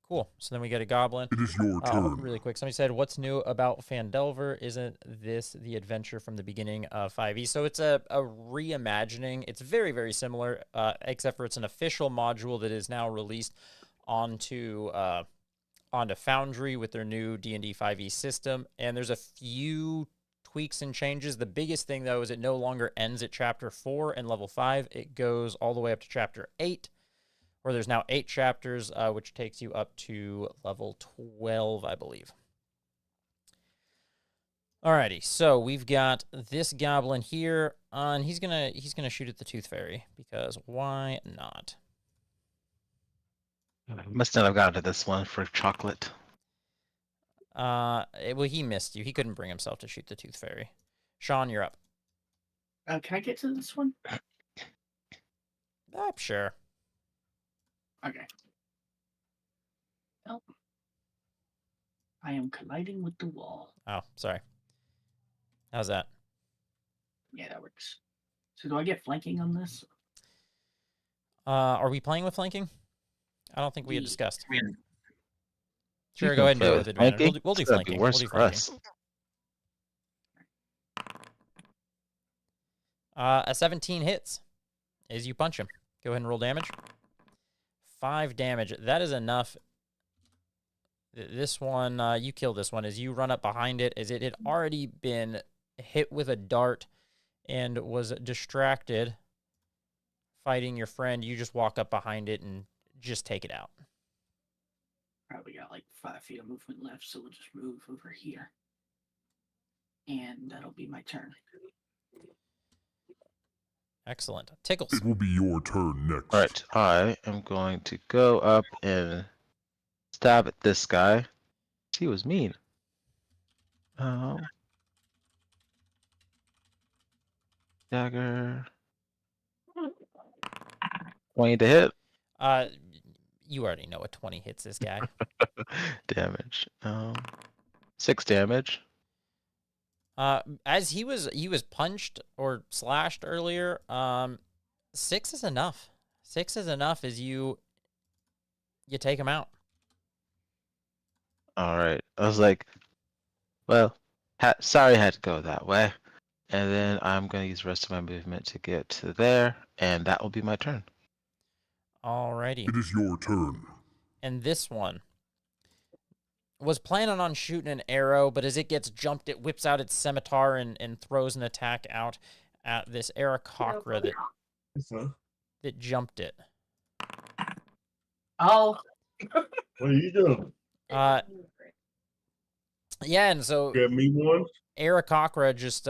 Cool. So then we get a goblin. It is your turn. Really quick, somebody said, "What's new about Phandelver? Isn't this the adventure from the beginning of 5e?" So it's a reimagining. It's very, very similar, except for it's an official module that is now released onto Foundry with their new D&D 5e system. And there's a few tweaks and changes. The biggest thing, though, is it no longer ends at Chapter 4 and Level 5. It goes all the way up to Chapter 8, where there's now 8 chapters, which takes you up to Level 12, I believe. Alrighty, so we've got this goblin here, and he's gonna shoot at the Tooth Fairy, because why not? Must not have gotten to this one for chocolate. Well, he missed you. He couldn't bring himself to shoot the Tooth Fairy. Sean, you're up. Can I get to this one? Sure. Okay. Well, I am colliding with the wall. Oh, sorry. How's that? Yeah, that works. So do I get flanking on this? Are we playing with flanking? I don't think we had discussed. Sure, You go can ahead and do it play with with advantage. flanking. We'll do It's gonna be flanking. worse We'll do for flanking. us. A 17 hits as you punch him. Go ahead and roll damage. 5 damage. That is enough. This one, you kill this one as you run up behind it, as it had already been hit with a dart and was distracted fighting your friend. You just walk up behind it and just take it out. Probably got like 5 feet of movement left, so we'll just move over here. And that'll be my turn. Excellent. Tickles. It will be your turn next. Alright, I am going to go up and stab at this guy. He was mean. 'Dagger. 20 to hit. You already know a 20 hits this guy. Damage. 6 damage. As he was punched or slashed earlier, 6 is enough. 6 is enough as you take him out. Alright. I was like, well, sorry I had to go that way. And then I'm going to use the rest of my movement to get to there, and that will be my turn. Alrighty. It is your turn. And this one was planning on shooting an arrow, but as it gets jumped, it whips out its scimitar and throws an attack out at this Aarakocra that jumped it. Oh, What are you doing? Yeah, and so Grab me one. Aarakocra just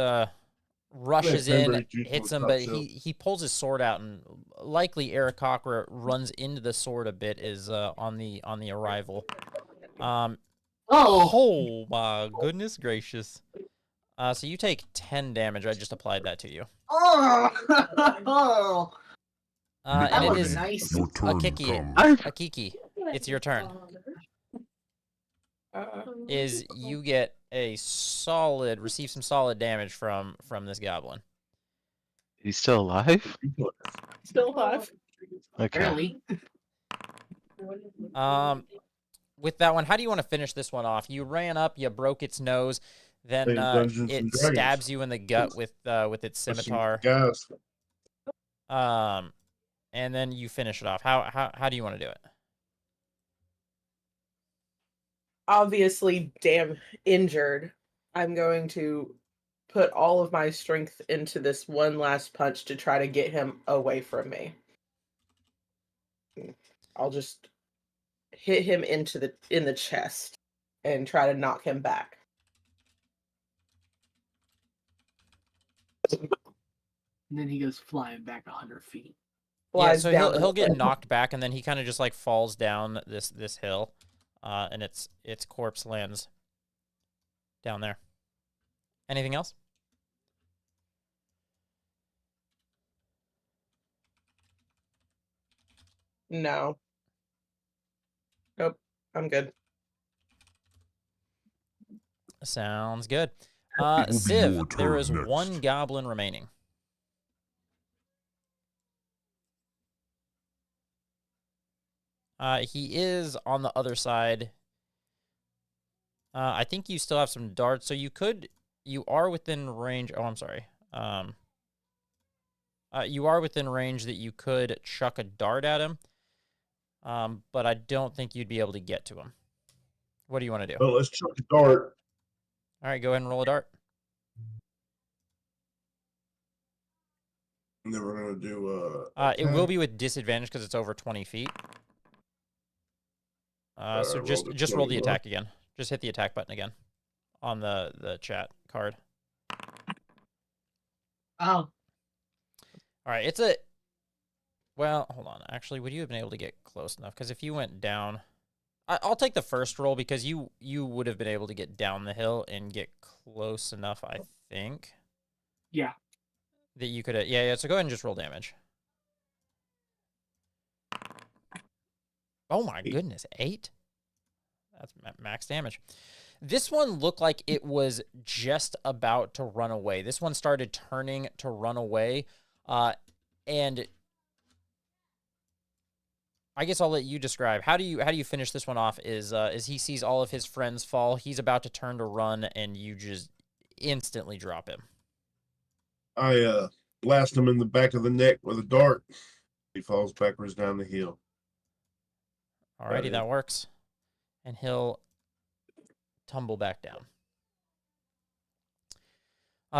rushes cranberry in, juice on hits the him, top but shelf. he pulls his sword out, and likely Aarakocra runs into the sword a bit is on the arrival. oh, Oh my goodness gracious. So you take 10 damage. I just applied that to you. oh. And That it was is nice. Your turn Akiki. comes. Akiki, it's your turn. Um, Is you get a receive some solid damage from this goblin. He's still alive? Still alive. Okay. Barely. With that one, how do you want to finish this one off? You ran up, you broke its nose, then Play Dungeons and it Dragons. stabs you in the gut with its scimitar. Guys, And then you finish it off. How do you want to do it? Obviously, damn injured. I'm going to put all of my strength into this one last punch to try to get him away from me. I'll just hit him in the chest and try to knock him back. And then he goes flying back 100 feet. Yeah, Flies so down he'll the get cliff. knocked back, and then he kind of just like falls down this hill, and its corpse lands down there. Anything else? No. Nope. I'm good. Sounds good. will be Civ, your there turn is next. one goblin remaining. He is on the other side. I think you still have some darts, so you are within range. Oh, I'm sorry. You are within range that you could chuck a dart at him, but I don't think you'd be able to get to him. What do you want to do? well, let's chuck a dart. All right, go ahead and roll a dart. And then we're gonna do It will be with disadvantage because it's over 20 feet. So rolled a just roll the 21. attack again. Just hit the attack button again on the chat card. Oh, All right, it's a... Well, hold on. Actually, would you have been able to get close enough? Because if you went down... I'll take the first roll because you would have been able to get down the hill and get close enough, I think. yeah. That you could... Yeah, so go ahead and just roll damage. Oh my goodness, 8? That's max damage. This one looked like it was just about to run away. This one started turning to run away, and I guess I'll let you describe. How do you finish this one off? Is he sees all of his friends fall, he's about to turn to run, and you just instantly drop him. I blast him in the back of the neck with a dart. He falls backwards down the hill. Alrighty, it. that works, and he'll tumble back down.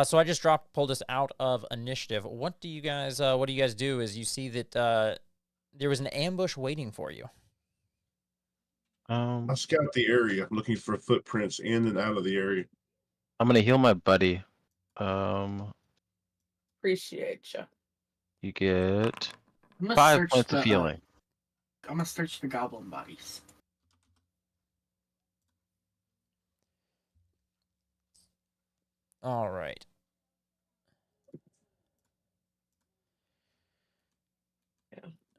So I just pulled us out of initiative. What do you guys do? Is you see that there was an ambush waiting for you. I scout the area, looking for footprints in and out of the area. I'm gonna heal my buddy. Appreciate you. You get I'm gonna 5 search points the, of healing. I'm gonna search the goblin bodies. All right.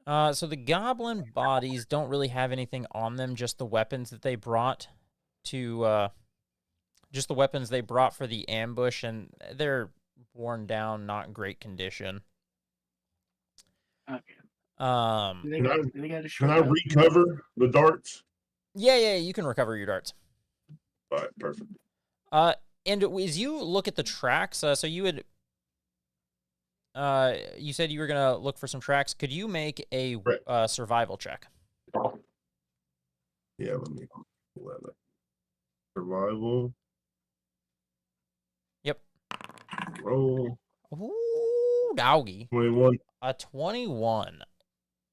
So the goblin bodies don't really have anything on them, just the weapons that they brought to, just the weapons they brought for the ambush, and they're worn down, not great condition. Okay. Um, Do they Can got, I- do they got a Can short I bow? recover the darts? yeah, you can recover your darts. All right, perfect. And as you look at the tracks, so you would, you said you were gonna look for some tracks. Could you make a Right. survival check? Yeah, let me pull that up. Survival. Yep. Roll. Ooh, doggy. 21. A 21.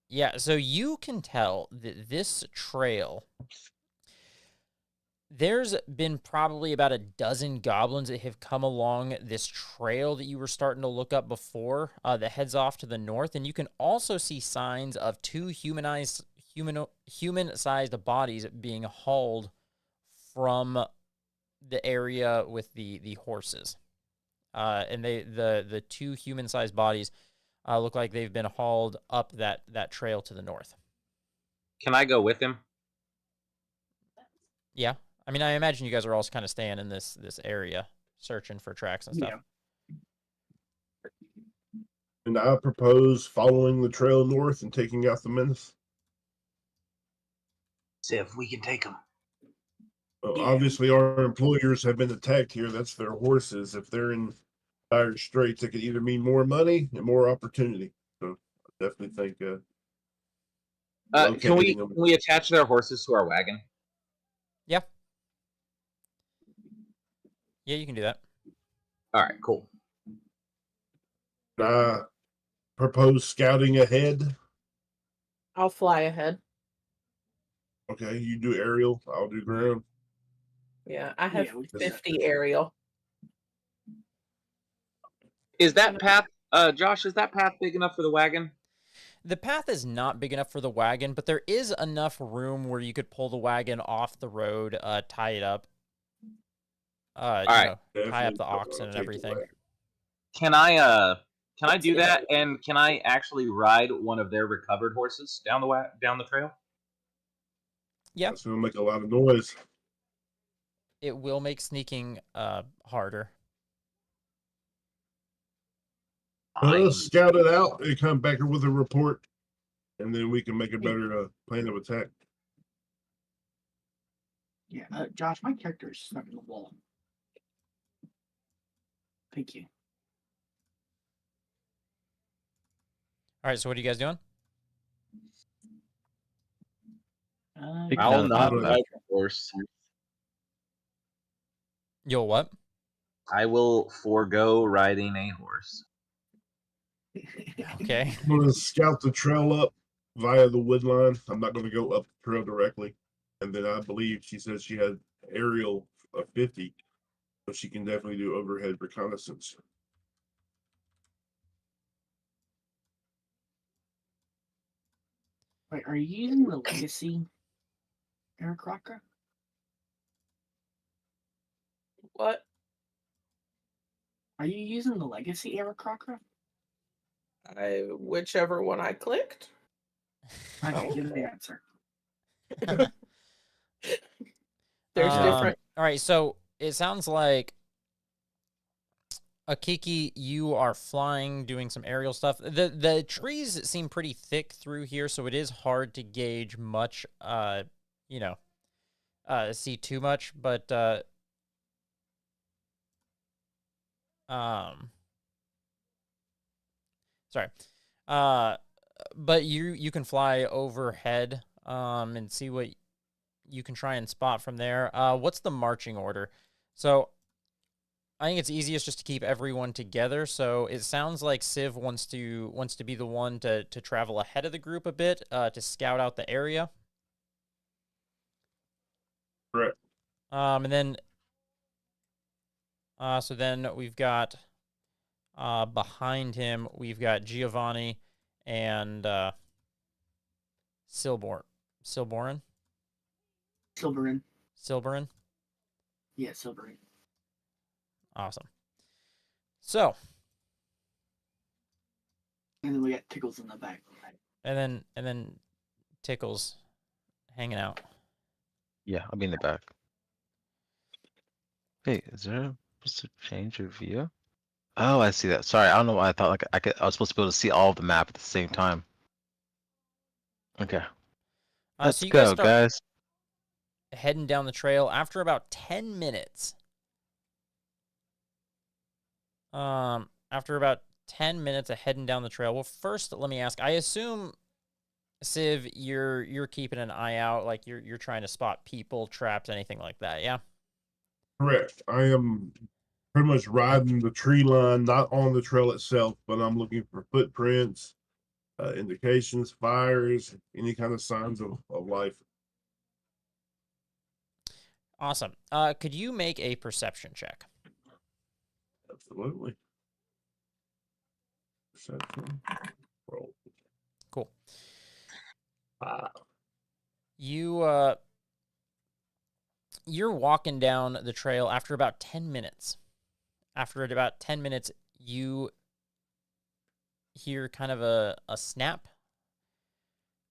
Yeah, so you can tell that this trail, there's been probably about a dozen goblins that have come along this trail that you were starting to look up before, that heads off to the north, and you can also see signs of two human-sized bodies being hauled from the area with the horses. And the two human-sized bodies look like they've been hauled up that trail to the north. Can I go with him? Yeah. I mean, I imagine you guys are all kind of staying in this area, searching for tracks and stuff. Yeah. And I propose following the trail north and taking out the menace. See if we can take him. Well, Yeah. obviously, our employers have been attacked here. That's their horses. If they're in dire straits, it could either mean more money and more opportunity. So I definitely think Can locating them. we attach their horses to our wagon? Yeah. Yeah, you can do that. All right, cool. I propose scouting ahead. I'll fly ahead. Okay, you do aerial, I'll do ground. Yeah, I have Yeah, we can do that. 50 aerial. Is that path, Josh? Is that path big enough for the wagon? The path is not big enough for the wagon, but there is enough room where you could pull the wagon off the road, tie it up. right. Tie up Definitely the I'll oxen and take the everything. wagon. Can I do that? And can I actually ride one of their recovered horses down the trail? Yeah, That's gonna make a lot of noise. it will make sneaking harder. Let's scout it out and come back with a report, and then we can make a better plan of attack. Yeah, Josh, my character is stuck in the wall. Thank you. All right, so what are you guys doing? Take I'll down the not other. ride the horse. You'll what? I will forego riding a horse. Okay. I'm gonna scout the trail up via the wood line. I'm not gonna go up the trail directly. And then I believe she said she had aerial of 50, so she can definitely do overhead reconnaissance. Wait, are you using the legacy Aircrocker? What? Are you using the legacy Aircrocker? Whichever one I clicked. Okay, give me the answer. There's different. All right, so it sounds like Akiki, you are flying, doing some aerial stuff. The trees seem pretty thick through here, so it is hard to gauge much. See too much, but sorry. But you can fly overhead and see what you can try and spot from there. What's the marching order? So I think it's easiest just to keep everyone together. So it sounds like Civ wants to be the one to travel ahead of the group a bit, to scout out the area. Correct. And then so then we've got behind him we've got Giovanni and Silborin. Silverin. Silberin. Yeah, Silverin. Awesome. So, And then we got Tickles in the back. and then Tickles hanging out. Yeah, I'll be in the back. Hey, is there supposed to change your view? Oh, I see that. Sorry, I don't know why I thought like I was supposed to be able to see all of the map at the same time. Okay, let's So you go, guys start guys. heading down the trail after about 10 minutes. After about 10 minutes of heading down the trail. Well, first, let me ask. I assume, Civ, you're keeping an eye out, like you're trying to spot people, traps, anything like that. Yeah. Correct. I am pretty much riding the tree line, not on the trail itself, but I'm looking for footprints, indications, fires, any kind of signs of life. Awesome. Could you make a perception check? Absolutely. Perception. Roll. Cool. Ah. You're walking down the trail after about 10 minutes. After about 10 minutes, you hear kind of a snap.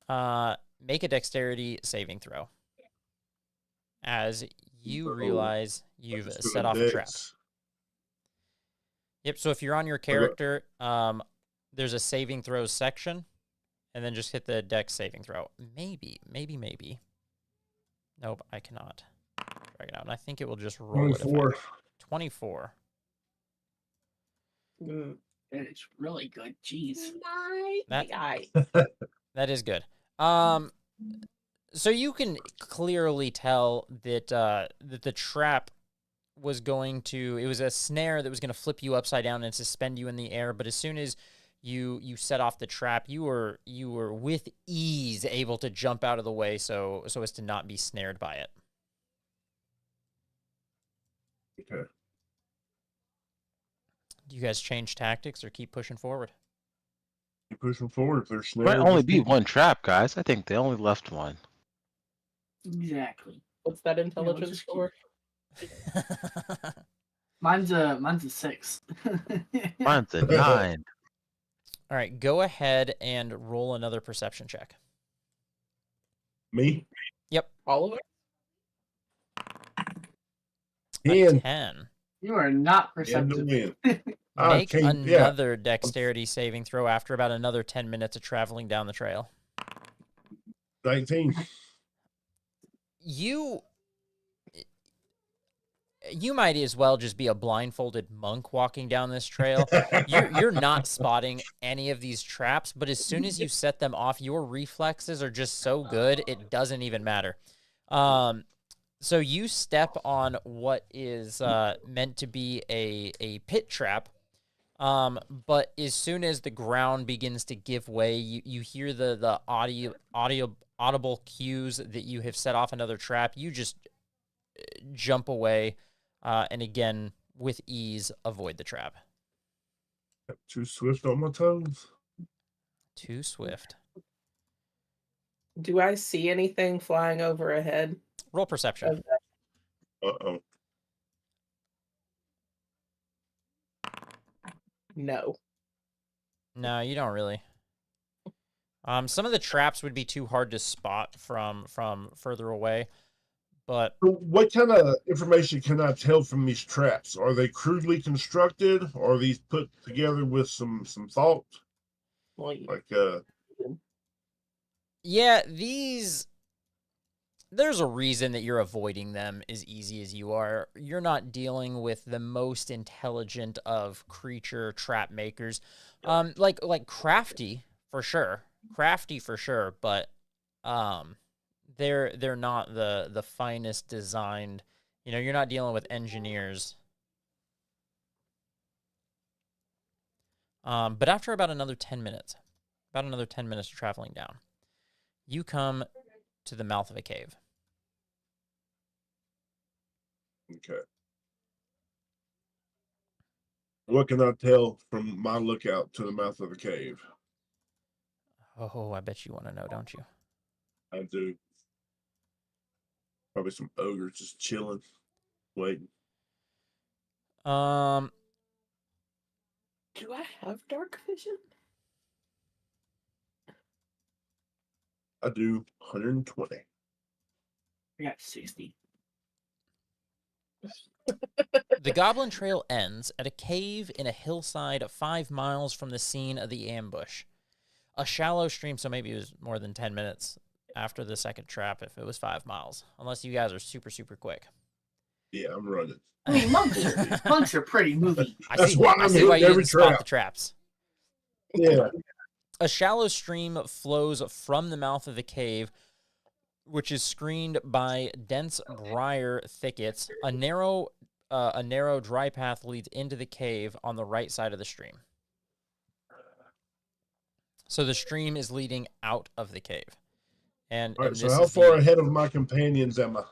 Make a dexterity saving throw. As you realize you've set off a trap. Yep, so if you're on your character, there's a saving throws section, and then just hit the dex saving throw. Maybe. Nope, I cannot drag it out. And I think it will just roll 24. it. 24. It's really good. Jeez. That is good. So you can clearly tell that that the trap was going to, it was a snare that was going to flip you upside down and suspend you in the air. But as soon as you set off the trap, you were with ease able to jump out of the way so as to not be snared by it. Okay. Do you guys change tactics or keep pushing forward? Keep pushing forward. There's snares. Might only be one trap, guys. I think they only left one. Exactly. What's that intelligence just score? Mine's a 6. Mine's a 9. All right, go ahead and roll another perception check. Me? All of it? A 10. 10. You are not And the perceptive. win. Make another dexterity saving throw after about another 10 minutes of traveling down the trail. 19. You might as well just be a blindfolded monk walking down this trail. You're not spotting any of these traps, but as soon as you set them off, your reflexes are just so good, it doesn't even matter. So you step on what is meant to be a pit trap, but as soon as the ground begins to give way, you hear the audible cues that you have set off another trap. You just jump away, and again, with ease, avoid the trap. Too swift on my toes. Too swift. Do I see anything flying over ahead? Roll perception. Uh-oh. No. No, you don't really. Some of the traps would be too hard to spot from further away, but So what kind of information can I tell from these traps? Are they crudely constructed, or are these put together with some thought? Well, Like yeah, there's a reason that you're avoiding them as easy as you are. You're not dealing with the most intelligent of creature trap makers. Like crafty for sure. But they're not the finest designed. You know, you're not dealing with engineers. But after about another 10 minutes of traveling down, you come to the mouth of a cave. okay. What can I tell from my lookout to the mouth of the cave? Oh, I bet you want to know, don't you? I do. Probably some ogres just chilling, waiting. do I have dark vision? I do 120. I got 60. The Goblin Trail ends at a cave in a hillside 5 miles from the scene of the ambush. A shallow stream, so maybe it was more than 10 minutes after the second trap if it was 5 miles, unless you guys are super, super quick. Yeah, I'm running. I mean, monks are pretty movie. That's why I'm hitting why you every didn't spot trap. the traps. Yeah. A shallow stream flows from the mouth of the cave, which is screened by dense briar thickets. A narrow a narrow, dry path leads into the cave on the right side of the stream. So the stream is leading out of the cave. And, All right, and so this how is far the, ahead of my companions am I?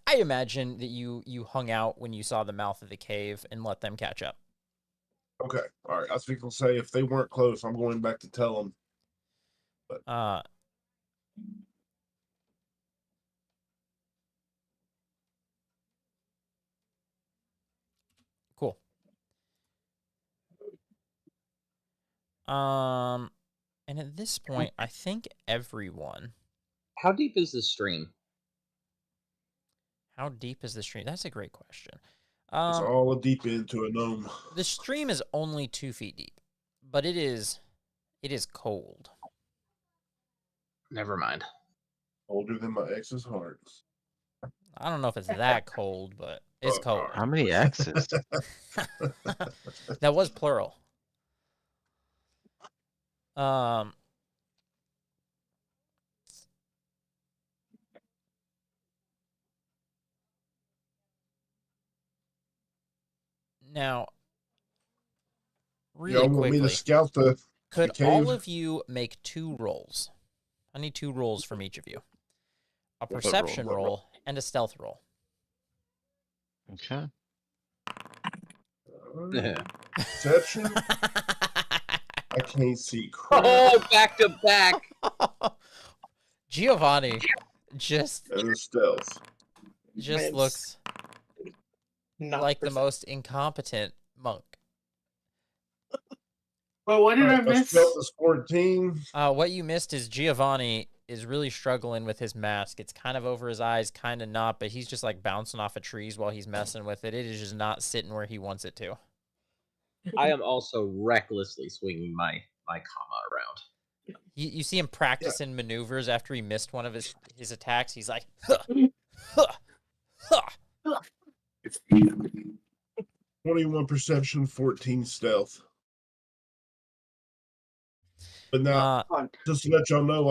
I imagine that you hung out when you saw the mouth of the cave and let them catch up. Okay, all right. I was going to say if they weren't close, I'm going back to tell them. But Cool. And at this point, I think everyone. How deep is the stream? How deep is the stream? That's a great question. it's all deep into a gnome. The stream is only 2 feet deep, but it is cold. Never mind. Older than my ex's heart. I don't know if it's that cold, but it's Oh, cold. How many X's? That was plural. Now, really Y'all want me to quickly, scout the could cave? all of you make 2 rolls? I need 2 rolls from each of you. A roll? perception What roll and a stealth roll. Okay. Perception? I can't see crap. Oh, back to back. Giovanni just And the stealth. It's looks not like the percent- most incompetent monk. Well, what did I Alright, my miss? stealth is 14. What you missed is Giovanni is really struggling with his mask. It's kind of over his eyes, kind of not, but he's just like bouncing off of trees while he's messing with it. It is just not sitting where he wants it to. I am also recklessly swinging my comma around. You see him practicing maneuvers after he missed one of his attacks. He's like, huh, huh, huh. 21 perception, 14 stealth. But now, just to let y'all know,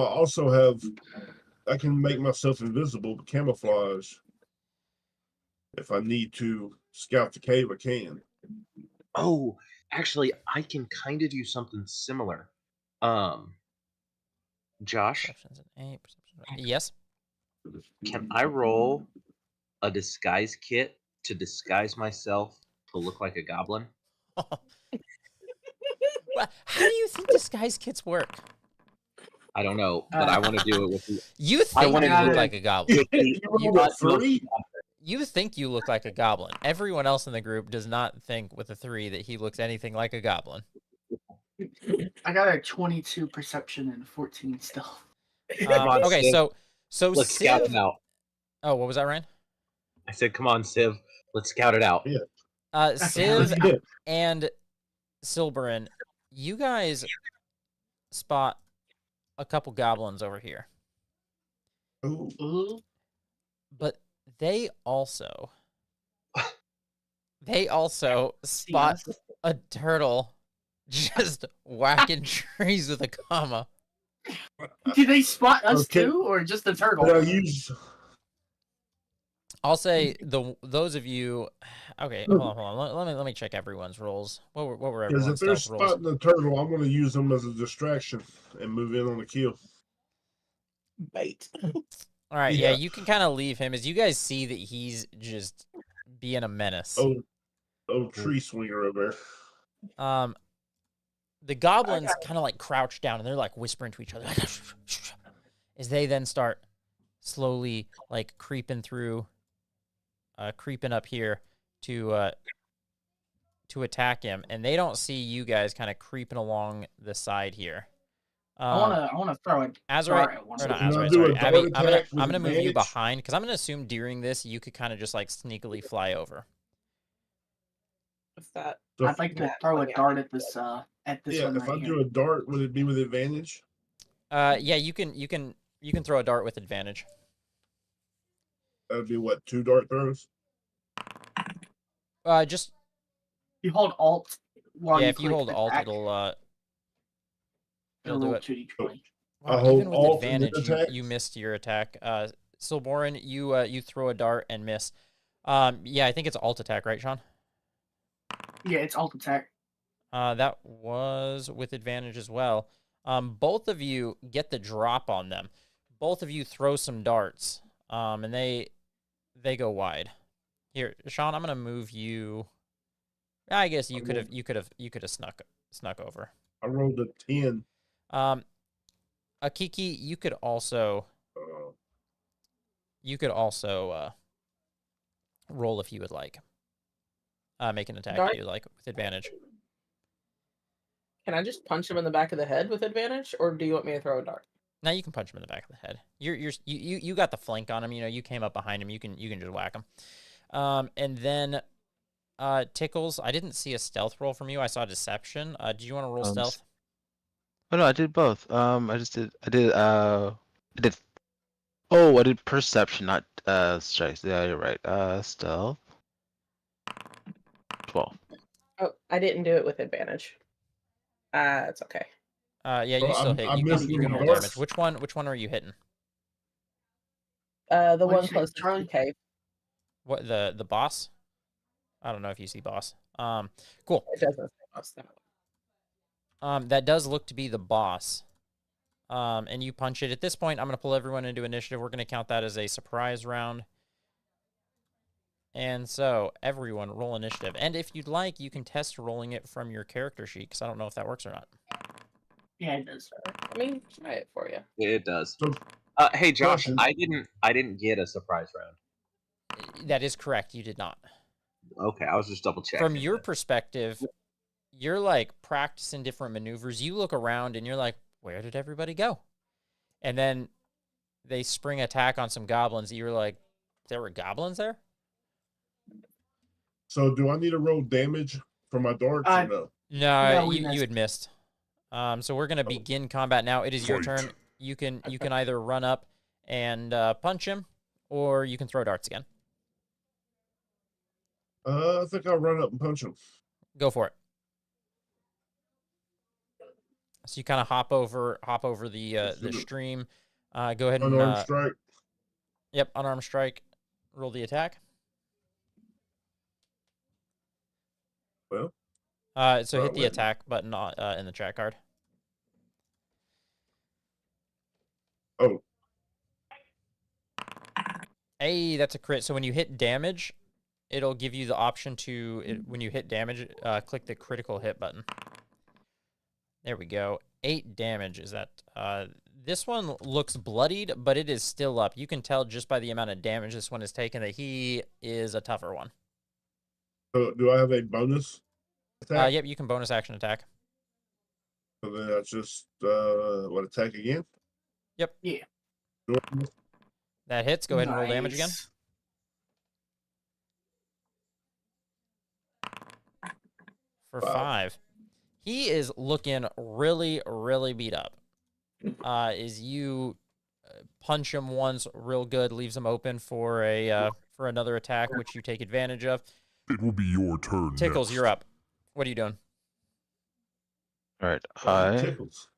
I can make myself invisible, camouflage. If I need to scout the cave, I can. Oh, actually, I can kind of do something similar. Josh, Perception's an 8. Yes. can I roll a disguise kit to disguise myself to look like a goblin? Well, how do you think disguise kits work? I don't know, but I want to do it with the, You think wanna you do look it. like a goblin. with the You rolled a 3? You think you look like a goblin. Everyone else in the group does not think with a 3 that he looks anything like a goblin. I got a 22 perception and 14 stealth. Come on, Okay, Civ. so Let's scout Civ. it out. Oh, what was that, Ryan? I said, come on, Civ. Let's scout it out. Yeah. Civ Yeah. and Silberin, you guys spot a couple goblins over here, Ooh. but they also spot Yes. a turtle just whacking trees with a comma. Did they spot us Okay. too, or just the turtle? But I use I'll say those of you. Okay, hold on. Let me check everyone's rolls. What were because if everyone's they're stealth rolls? spotting the turtle, I'm going to use them as a distraction and move in on the kill. bait. All right, yeah, Yeah. you can kind of leave him as you guys see that he's just being a menace. Oh, tree swinger over there. The goblins kind of like crouch down and they're like whispering to each other as they then start slowly like creeping up here to attack him, and they don't see you guys kind of creeping along the side here. I wanna throw it. Azurite, at one or of not them. Can I Azurite, do a sorry, dart Abby, attack I'm with gonna move you advantage? behind because I'm gonna assume during this you could kind of just like sneakily fly over. What's that? So I'd like to throw a dart at this one if right I here. do a dart, would it be with advantage? Yeah, you can throw a dart with advantage. That would be what, 2 dart throws? Just You hold Alt while yeah, you if you click hold Alt, attack, it'll do roll it. 2d20. Wow, hold even with Alt and then advantage, attack? you missed your attack. Silborin, you throw a dart and miss. Yeah, I think it's alt attack, right, Sean? Yeah, it's alt attack. That was with advantage as well. Both of you get the drop on them. Both of you throw some darts, and they go wide. Here, Sean, I'm gonna move you. I guess you could have snuck over. I rolled a 10. Akiki, you could also roll if you would like. Make an attack if you like with advantage. Can I just punch him in the back of the head with advantage, or do you want me to throw a dart? Now you can punch him in the back of the head. You got the flank on him. You know, you came up behind him. You can just whack him. And then Tickles, I didn't see a stealth roll from you. I saw deception. Do you want to roll stealth? Oh no, I did both. I did perception, not strikes. Yeah, you're right. Stealth. 12. Oh, I didn't do it with advantage. It's okay. Yeah, you Well, still I'm- hit. I'm You missing can roll darts. damage. Which one are you hitting? The What'd one you say, close to Charlie? the cave. What the boss? I don't know if you see boss. Cool. It doesn't say boss though. That does look to be the boss. And you punch it. At this point, I'm gonna pull everyone into initiative. We're gonna count that as a surprise round. And so, everyone, roll initiative. And if you'd like, you can test rolling it from your character sheet, because I don't know if that works or not. Yeah, it does. I mean, try it for you. It does. So, Hey Josh, question. I didn't get a surprise round. That is correct. You did not. Okay, I was just double checking. From your perspective, you're like practicing different maneuvers. You look around and you're like, where did everybody go? And then they spring attack on some goblins. You're like, there were goblins there? So do I need to roll damage for my darts or no? No, No, we you missed. had missed. So we're gonna begin combat now. It is your Fight. turn. You can either run up and punch him, or you can throw darts again. I think I'll run up and punch him. Go for it. So you kind of hop over the stream. Go ahead and Unarmed strike. Yep, unarmed strike. Roll the attack. Well, So hit the wait. attack button in the chat card. Oh, Hey, that's a crit. So when you hit damage, it'll give you the option to, when you hit damage, click the critical hit button. There we go. 8 damage is that. This one looks bloodied, but it is still up. You can tell just by the amount of damage this one has taken that he is a tougher one. so do I have a bonus attack? Yep, you can bonus action attack. So then that's just attack again? Yep. Yeah. That hits. Go ahead and roll damage again. Nice. For Wow. 5. He is looking really, really beat up. Is you punch him once real good, leaves him open for another attack, which you take advantage of. It will be your turn. Tickles, next. you're up. What are you doing? All right, Tickles.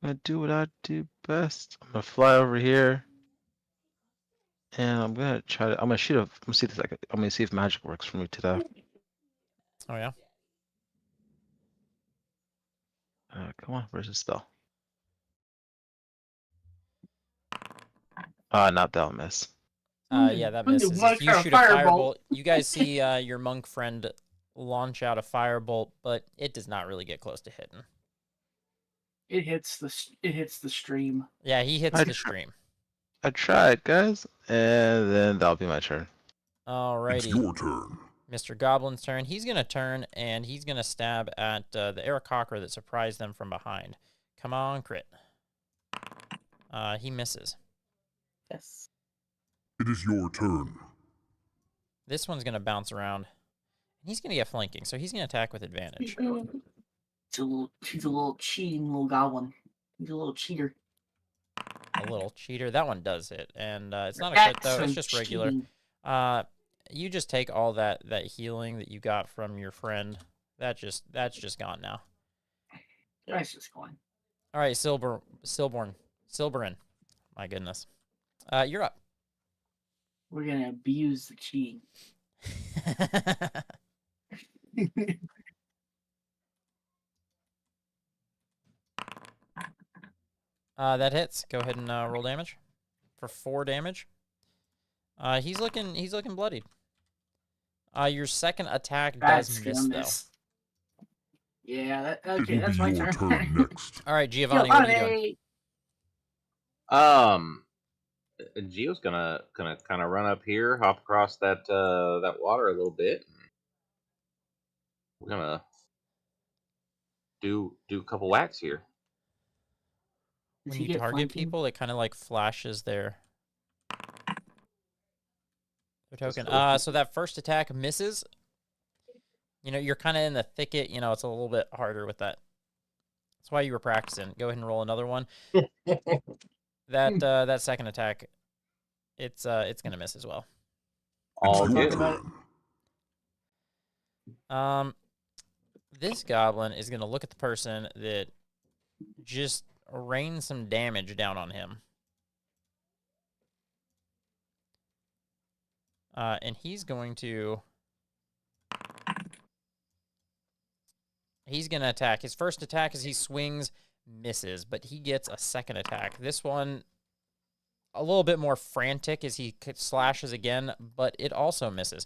I'm gonna do what I do best. I'm gonna fly over here, and I'm gonna try to. I'm gonna shoot a. I'm gonna see this. I'm gonna see if magic works for me today. Oh yeah. Come on, where's the spell? Not that'll miss. Yeah, that misses. If you shoot a firebolt, you guys see your monk friend launch out a firebolt, but it does not really get close to hitting. It hits the stream. Yeah, he hits the stream. I tried, guys, and then that'll be my turn. It's Alrighty. your turn. Mr. Goblin's turn. He's going to turn, and he's going to stab at the Aarakocra that surprised them from behind. Come on, crit. He misses. Yes. It is your turn. This one's going to bounce around. He's going to get flanking, so he's going to attack with advantage. He's a little cheating little goblin. He's a little cheater. A little cheater. That one does hit, and it's not a That's crit, though. It's some just regular. cheating. You just take all that healing that you got from your friend. That's just gone now. That's just going. All right, Silberin. My goodness. You're up. We're gonna abuse the cheating. That hits. Go ahead and roll damage for 4 damage. He's looking bloodied. Your second attack That's does gonna miss though. miss. Yeah, that, It okay, will that's be my your turn. turn next. All right, Giovanni, what are you doing? Giovanni! Gio's gonna kind of run up here, hop across that that water a little bit. We're gonna do a couple whacks here. Does When he you get target flanking? people, it kind of like flashes their token. cool. So that first attack misses. You know, you're kind of in the thicket. You know, it's a little bit harder with that. That's why you were practicing. Go ahead and roll another one. That second attack, it's gonna miss as well. All It's your good. turn. This goblin is gonna look at the person that just rained some damage down on him. And he's going to attack. His first attack as he swings misses, but he gets a second attack. This one a little bit more frantic as he slashes again, but it also misses.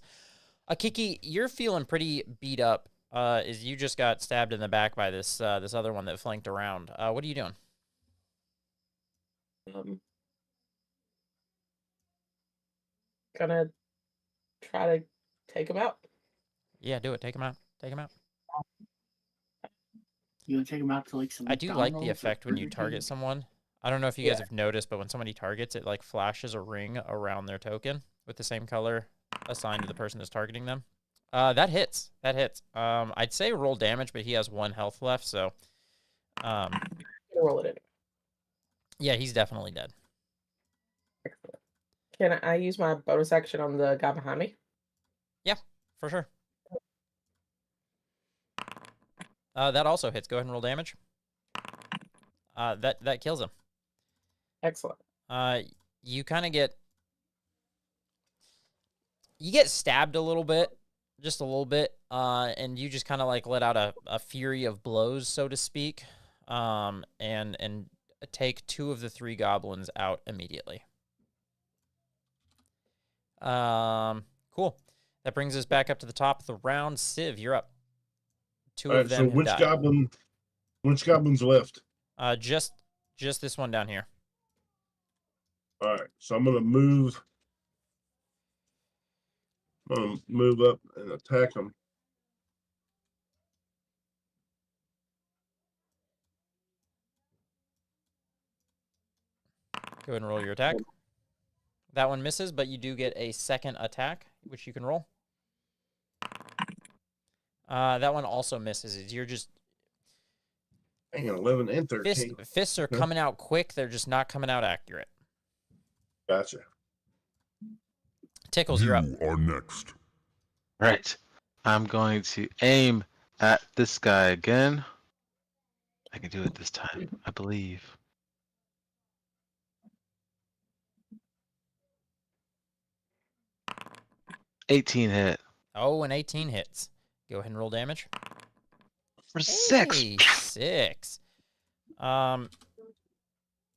Kiki, you're feeling pretty beat up as you just got stabbed in the back by this other one that flanked around. What are you doing? Gonna try to take him out. Yeah, do it. Take him out. Take him out. You want to take him out to like some I do like the McDonald's or effect when you Burger target King? someone. I don't know if you guys have noticed, but when somebody targets, it like flashes a ring around their token with the same color assigned to the person that's targeting them. That hits. That hits. I'd say roll damage, but he has 1 health left, so Roll it in. yeah, he's definitely dead. Excellent. Can I use my bonus action on the guy behind me? Yeah, for sure. That also hits. Go ahead and roll damage. That kills him. Excellent. You kind of get stabbed a little bit, just a little bit, and you just kind of like let out a fury of blows, so to speak, and take 2 of the 3 goblins out immediately. Cool. That brings us back up to the top of the round. Civ, you're up. 2 of them so have died. which goblin's left? Just this one down here. All right, so I'm gonna move up and attack him. Go ahead and roll your attack. That one misses, but you do get a second attack, which you can roll. That one also misses. You're just... Hang on, 11 and 13. Fists are coming out quick. They're just not coming out accurate. Gotcha. Tickles, you're up. You are next. Right. I'm going to aim at this guy again. I can do it this time, I believe. $18 hit. Oh, an 18 hits. Go ahead and roll damage. For 6. Hey, 6. Yeah,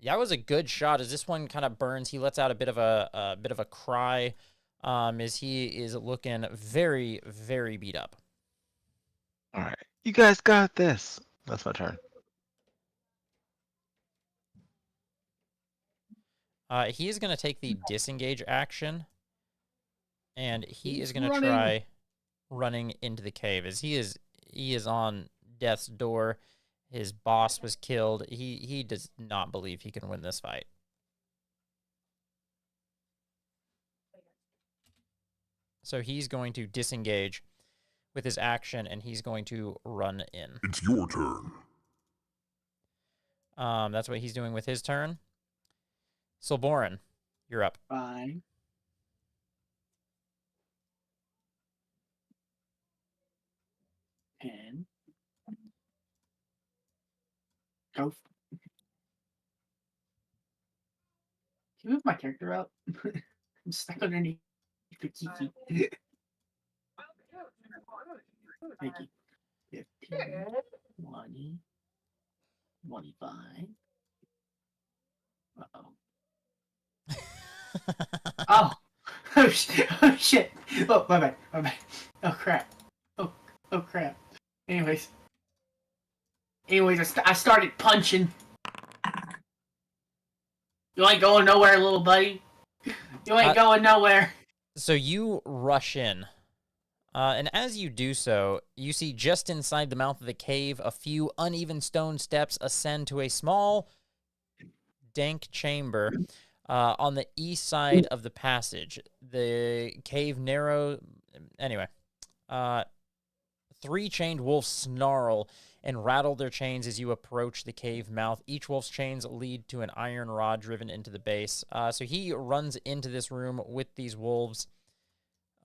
that was a good shot. As this one kind of burns, he lets out a bit of a cry, as he is looking very, very beat up. All right, you guys got this. That's my turn. He is going to take the disengage action, and he is going to running. try running into the cave. As he is on death's door. His boss was killed. He does not believe he can win this fight. So he's going to disengage with his action, and he's going to run in. It's your turn. That's what he's doing with his turn. Silborin, you're up. Fine. And go. Can you move my character up? I'm stuck underneath the kiki. Thank you. 15, 20, 25. Uh-oh. Oh. Oh shit. Oh shit. Oh, my bad. My bad. Oh crap. Oh crap. Anyways, I started punching. You ain't going nowhere, little buddy. You ain't going nowhere. So you rush in. And as you do so, you see just inside the mouth of the cave, a few uneven stone steps ascend to a small, dank chamber on the east side of the passage. The cave Anyway, 3 chained wolves snarl and rattle their chains as you approach the cave mouth. Each wolf's chains lead to an iron rod driven into the base. So he runs into this room with these wolves.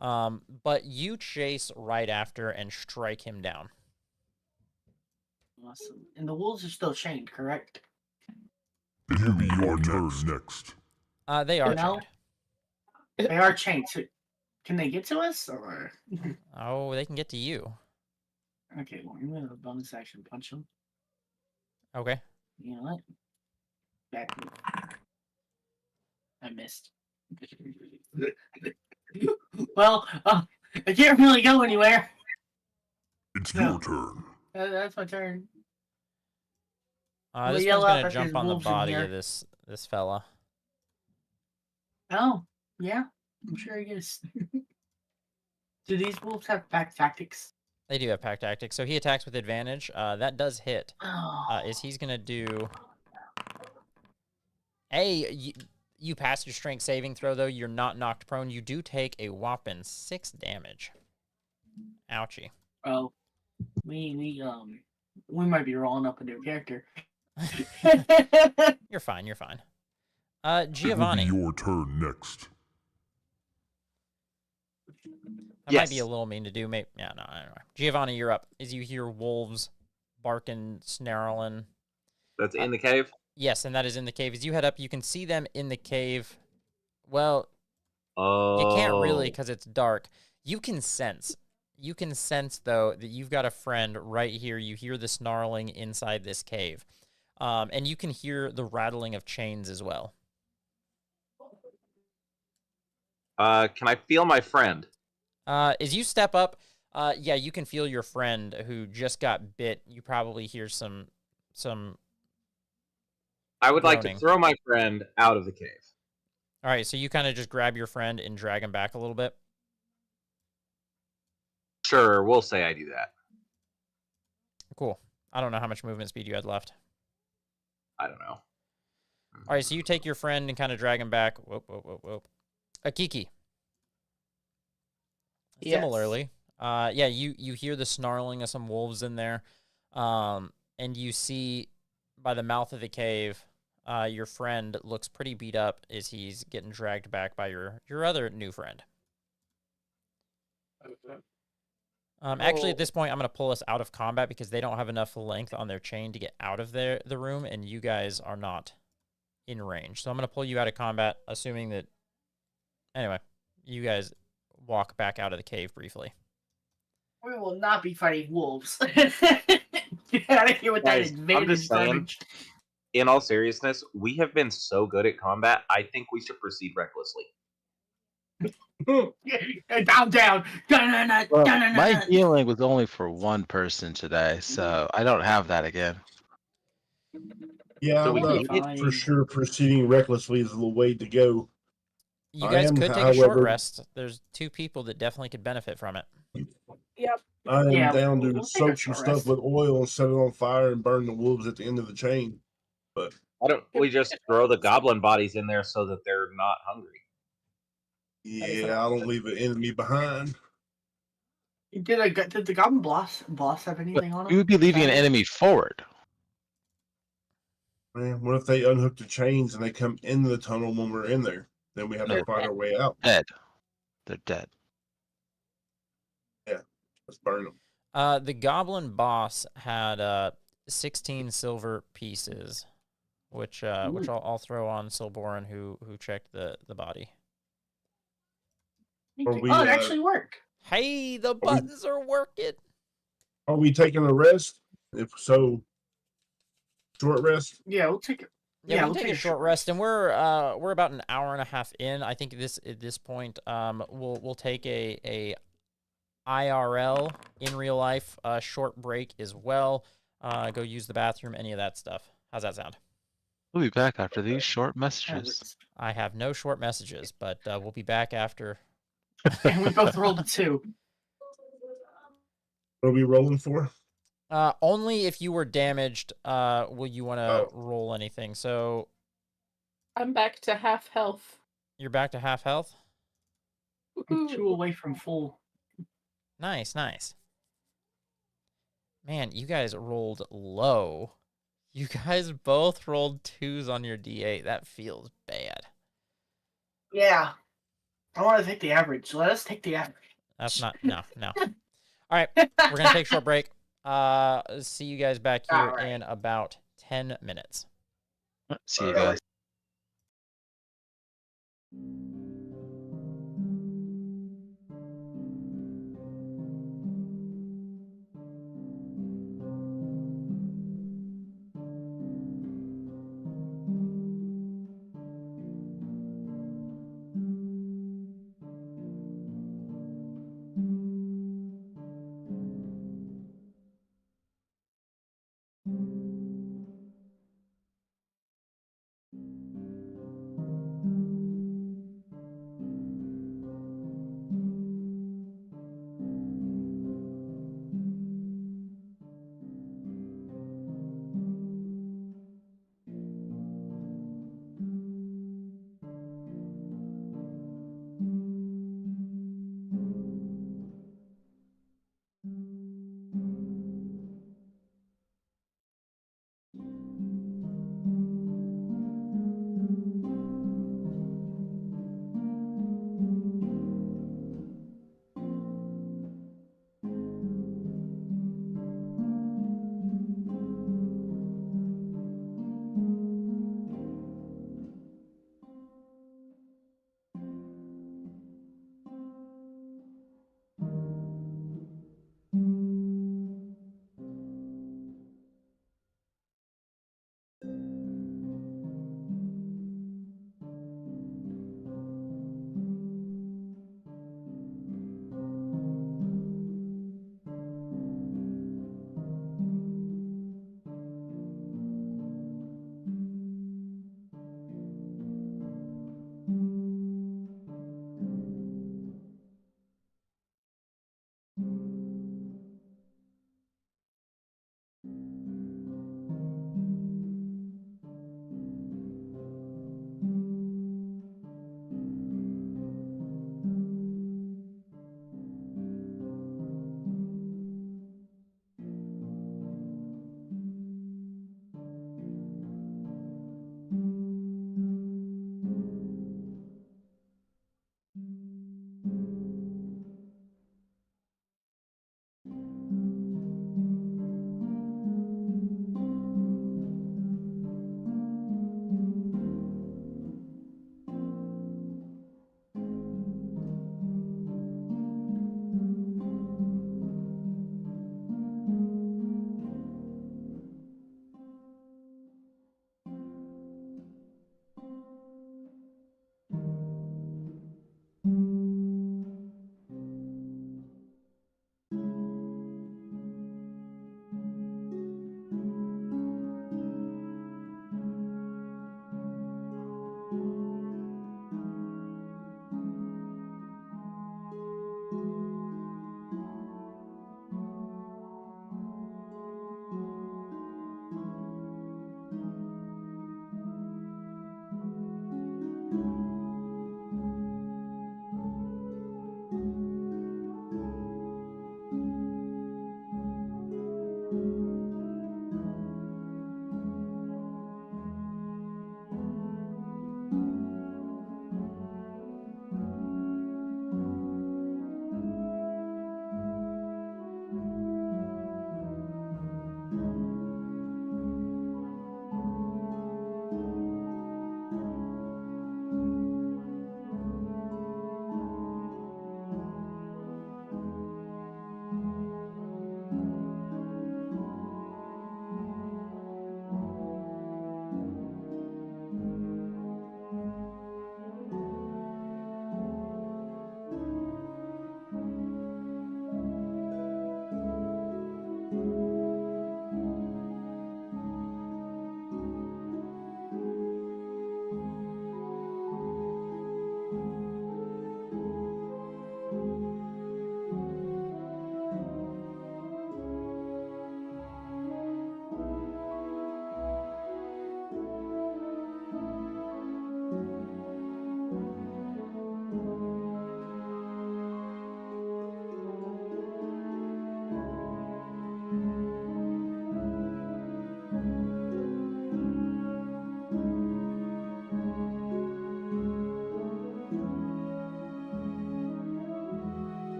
But you chase right after and strike him down. Awesome. And the wolves are still chained, correct? It will be your turn next. They are No? chained. They are chained. So can they get to us, or? Oh, they can get to you. Okay, well, I'm gonna bonus action punch them. Okay. You know what? Back move. I missed. Well, I can't really go anywhere. It's No. your turn. That's my turn. This yell one's out gonna that jump there's on the wolves in body here. of this fella. Oh, yeah. I'm sure he is. Do these wolves have pack tactics? They do have pack tactics, so he attacks with advantage. That does hit. Oh. He's gonna do? You pass your strength saving throw, though. You're not knocked prone. You do take a whopping 6 damage. Ouchie. Oh. We might be rolling up a new character. You're fine. You're fine. It will Giovanni. be your turn next. That might be a little mean to do. Maybe, yeah, no, I don't know. Giovanni, you're up. As you hear wolves barking, snarling. That's in the cave? Yes, and that is in the cave. As you head up, you can see them in the cave. Well, Oh. you can't really because it's dark. You can sense. You can sense, though, that you've got a friend right here. You hear the snarling inside this cave. And you can hear the rattling of chains as well. Can I feel my friend? As you step up, yeah, you can feel your friend who just got bit. You probably hear some I would like to groaning. throw my friend out of the cave. All right, so you kind of just grab your friend and drag him back a little bit. Sure, we'll say I do that. Cool. I don't know how much movement speed you had left. I don't know. All right, so you take your friend and kind of drag him back. Whoop. Akiki. Yes. Similarly, yeah, you hear the snarling of some wolves in there, and you see by the mouth of the cave, your friend looks pretty beat up as he's getting dragged back by your other new friend. Actually, at this point, I'm going to pull us out of combat because they don't have enough length on their chain to get out of the room, and you guys are not in range. So I'm going to pull you out of combat, assuming that... Anyway, you guys walk back out of the cave briefly. We will not be fighting wolves. Get out of here with Guys, that I'm advantage just saying, garbage. in all seriousness, we have been so good at combat, I think we should proceed recklessly. Down. Well, my healing was only for one person today, so I don't have that again. Yeah, So I'm we not need it. for sure proceeding recklessly is the way to go. You I guys am, could take a short however- rest. There's 2 people that definitely could benefit from it. Yep. I am Yeah, down we'll to take a soak some short stuff rest. with oil and set it on fire and burn the wolves at the end of the chain. But Why don't we just throw the goblin bodies in there so that they're not hungry? yeah, I don't leave an enemy behind. Did the goblin boss have But anything on him? we would be leaving an enemy forward. Man, what if they unhook the chains and they come into the tunnel when we're in there? Then we have to No. find our way out. Dead. They're dead. Let's burn them. The goblin boss had 16 silver pieces, which I'll throw on Silborin, who checked the body. Are we, Oh, it actually worked. Hey, the buttons are working. Are we taking a rest? If so, short rest. Yeah, we'll take it. Yeah, we can take a short rest, and we're about an hour and a half in. I think at this point, we'll take a IRL in real life short break as well. Go use the bathroom, any of that stuff. How's that sound? We'll be back after these short messages. I have no short messages, but we'll be back after. And we both rolled a 2. What are we rolling for? Only if you were damaged, will you want to roll anything. So I'm back to half health. you're back to half health? I'm 2 away from full. Nice, nice. Man, you guys rolled low. You guys both rolled 2s on your D8. That feels bad. Yeah. I want to take the average. Let us take the average. That's not, no. All right, we're going to take a short break. See you guys back here in about 10 minutes. See you guys.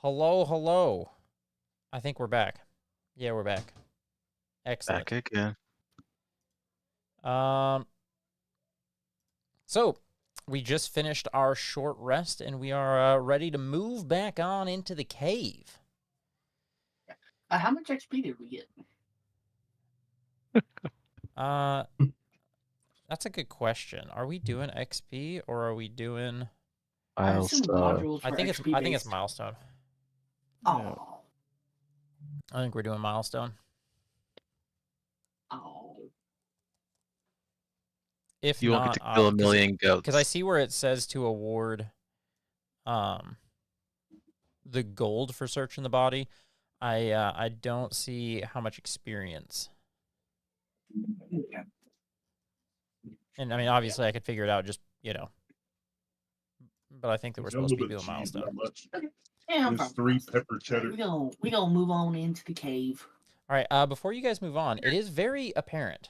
Hello, hello. I think we're back. Yeah, we're back. Excellent. Back again. So we just finished our short rest, and we are ready to move back on into the cave. How much XP did we get? That's a good question. Are we doing XP or are we doing? I assume modules I for think XP it's based. milestone. Oh. I think we're doing milestone. Oh. If You won't not, get to kill a million goats. because I see where it says to award, the gold for searching the body. I don't see how much experience. Yeah. And I mean, obviously, I could figure it out. Just but I think that we're It's a supposed to be little doing bit cheese, milestone. not much. Yeah, I'm Just fine. 3 pepper cheddar. We gonna move on into the cave. All right. Before you guys move on, it is very apparent.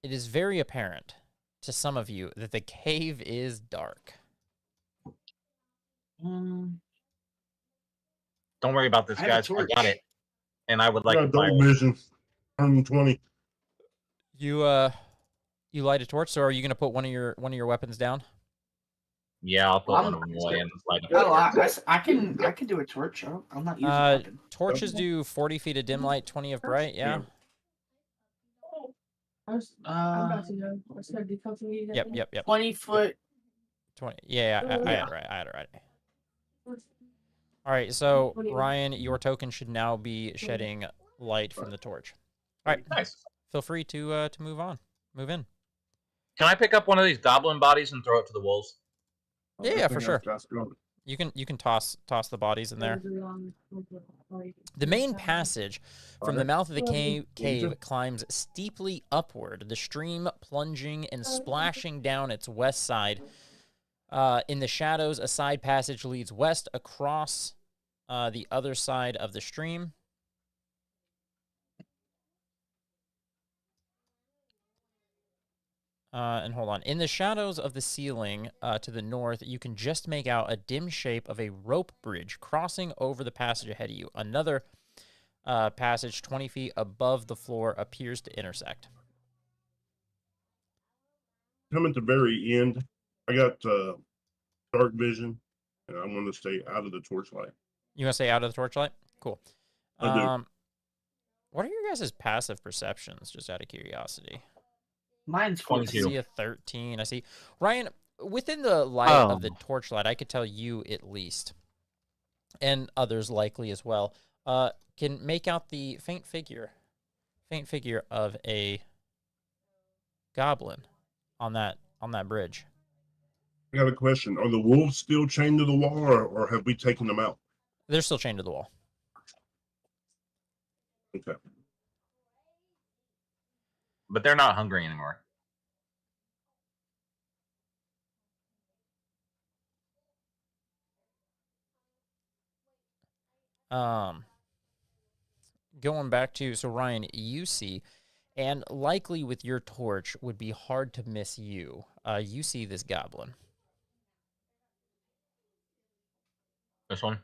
It is very apparent to some of you that the cave is dark. Don't worry about this, I have a guys. I got torch. it. And I would like Got to double fire. vision. 120. You light a torch. So are you gonna put one of your weapons down? Yeah, I'll put Well, one of them away and light up. Oh, I can do a torch. I'm not using a weapon. Torches do 40 feet of dim light, 20 of bright. Yeah. I'm about to go. What's gonna be coming to me? Yep. 20-foot. 20. Yeah. I had it right. All right. So Ryan, your token should now be shedding light from the torch. All right. Nice. Feel free to move on. Move in. Can I pick up one of these goblin bodies and throw it to the wolves? Yeah, for sure. That's good. You can toss the bodies in there. The main passage from the mouth of the cave climbs steeply upward, the stream plunging and splashing down its west side. In the shadows, a side passage leads west across the other side of the stream. And hold on. In the shadows of the ceiling to the north, you can just make out a dim shape of a rope bridge crossing over the passage ahead of you. Another passage 20 feet above the floor appears to intersect. Come at the very end. I got dark vision, and I'm going to stay out of the torchlight. You want to stay out of the torchlight? Cool. I do. What are your guys' passive perceptions, just out of curiosity? Mine's 22. I see a 13. I see. Ryan, within the light of the torchlight, I could tell you at least, and others likely as well, can make out the faint figure of a goblin on that bridge. I got a question. Are the wolves still chained to the wall, or have we taken them out? They're still chained to the wall. Okay. But they're not hungry anymore. Going back to, so Ryan, you see, and likely with your torch would be hard to miss you. You see this goblin. This one?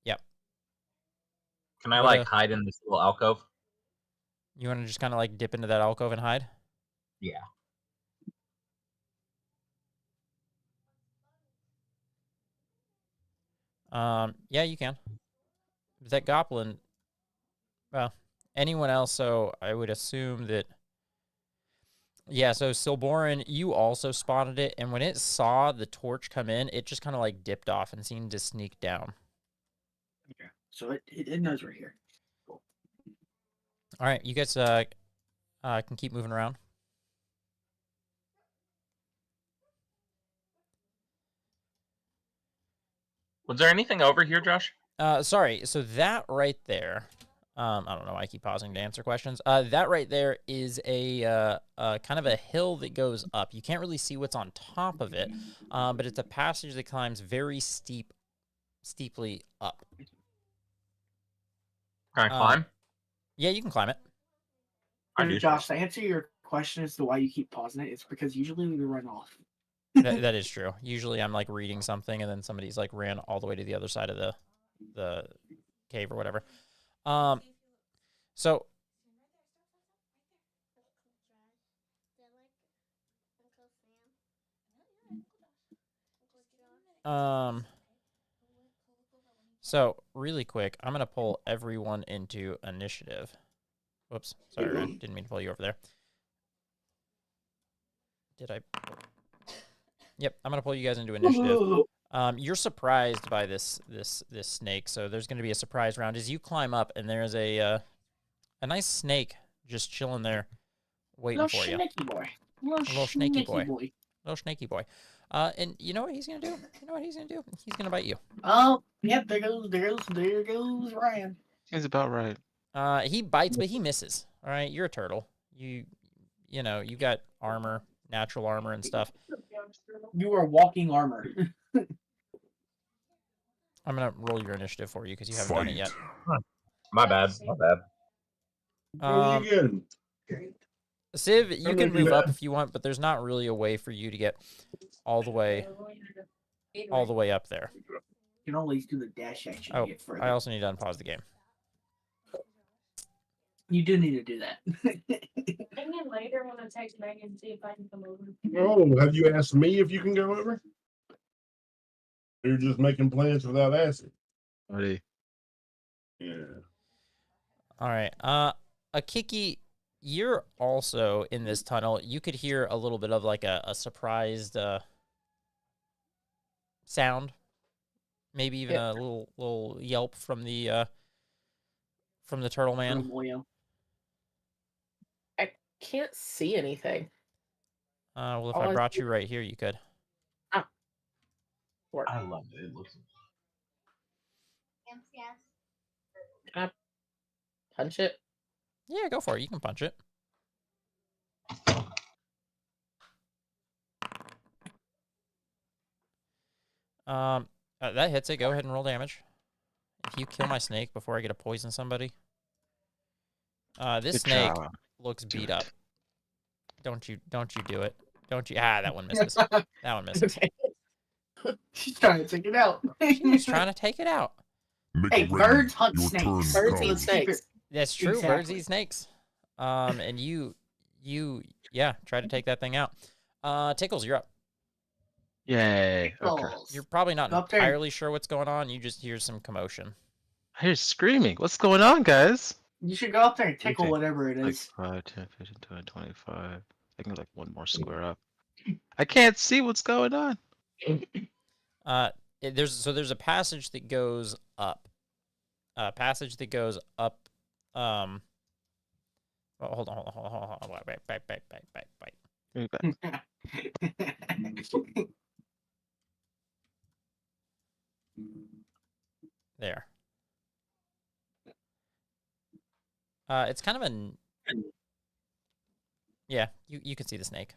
Yep. Can I hide in this little alcove? You want to just kind of like dip into that alcove and hide? Yeah. Yeah, you can. That goblin, well, anyone else, so I would assume that, yeah, so Silborin, you also spotted it, and when it saw the torch come in, it just kind of like dipped off and seemed to sneak down. Okay. So it knows we're here. Cool. All right, you guys can keep moving around. Was there anything over here, Josh? Sorry, so that right there, I don't know why I keep pausing to answer questions. That right there is a kind of a hill that goes up. You can't really see what's on top of it, but it's a passage that climbs very steeply up. Can I climb? Yeah, you can climb it. I do. Josh, to answer your question as to why you keep pausing it, it's because usually we run off. That is true. Usually I'm like reading something and then somebody's like ran all the way to the other side of the cave or whatever. So so really quick, I'm gonna pull everyone into initiative. Whoops, sorry, Ren. Didn't mean to pull you over there. Did I? Yep, I'm gonna pull you guys into initiative. You're surprised by this snake, so there's gonna be a surprise round as you climb up, and there's a nice snake just chilling there, waiting for you. Little snaky boy. Little snaky boy. And you know what he's gonna do? You know what he's gonna do? He's gonna bite you. Oh, yep. There goes Ryan. Seems about right. He bites, but he misses. All right, you're a turtle. You know, you got armor, natural armor and stuff. You are walking armor. I'm gonna roll your initiative for you because you haven't done it yet. My bad. Again. Civ, you can move up if you want, but there's not really a way for you to get all the way up there. You can always do the dash action to Oh, get further. I also need to unpause the game. You do need to do that. And then later when I text Megan and see if I can come over. Oh, have you asked me if you can go over? You're just making plans without asking. Ready? Yeah. All right. Akiki, you're also in this tunnel. You could hear a little bit of like a surprised sound. Maybe even a little yelp from the turtle man. I can't see anything. Well, if I brought you right here, you could. I love it. It looks. Can I punch it? Yeah, go for it. You can punch it. That hits it. Go ahead and roll damage. If you kill my snake before I get to poison somebody. This Good snake job. looks beat up. Don't you do it. Don't you? Ah, that one misses. That one misses. Okay. She's trying to take it out. She's trying to take it out. Make Hey, it rain. birds hunt Your snakes. turn Birds comes. eat snakes. That's true. Birds Exactly. eat snakes. And you try to take that thing out. Tickles, you're up. Yay. Okay. You're probably not Go up there. entirely sure what's going on. You just hear some commotion. I hear screaming. What's going on, guys? You should go up there and tickle Okay. whatever it Like is. 5, 10, 15, 20, 25. I can go like one more square up. I can't see what's going on. There's a passage that goes up. A passage that goes up. Oh, hold on. Wait. Give me back. There. It's kind of an. Yeah, you can see the snake.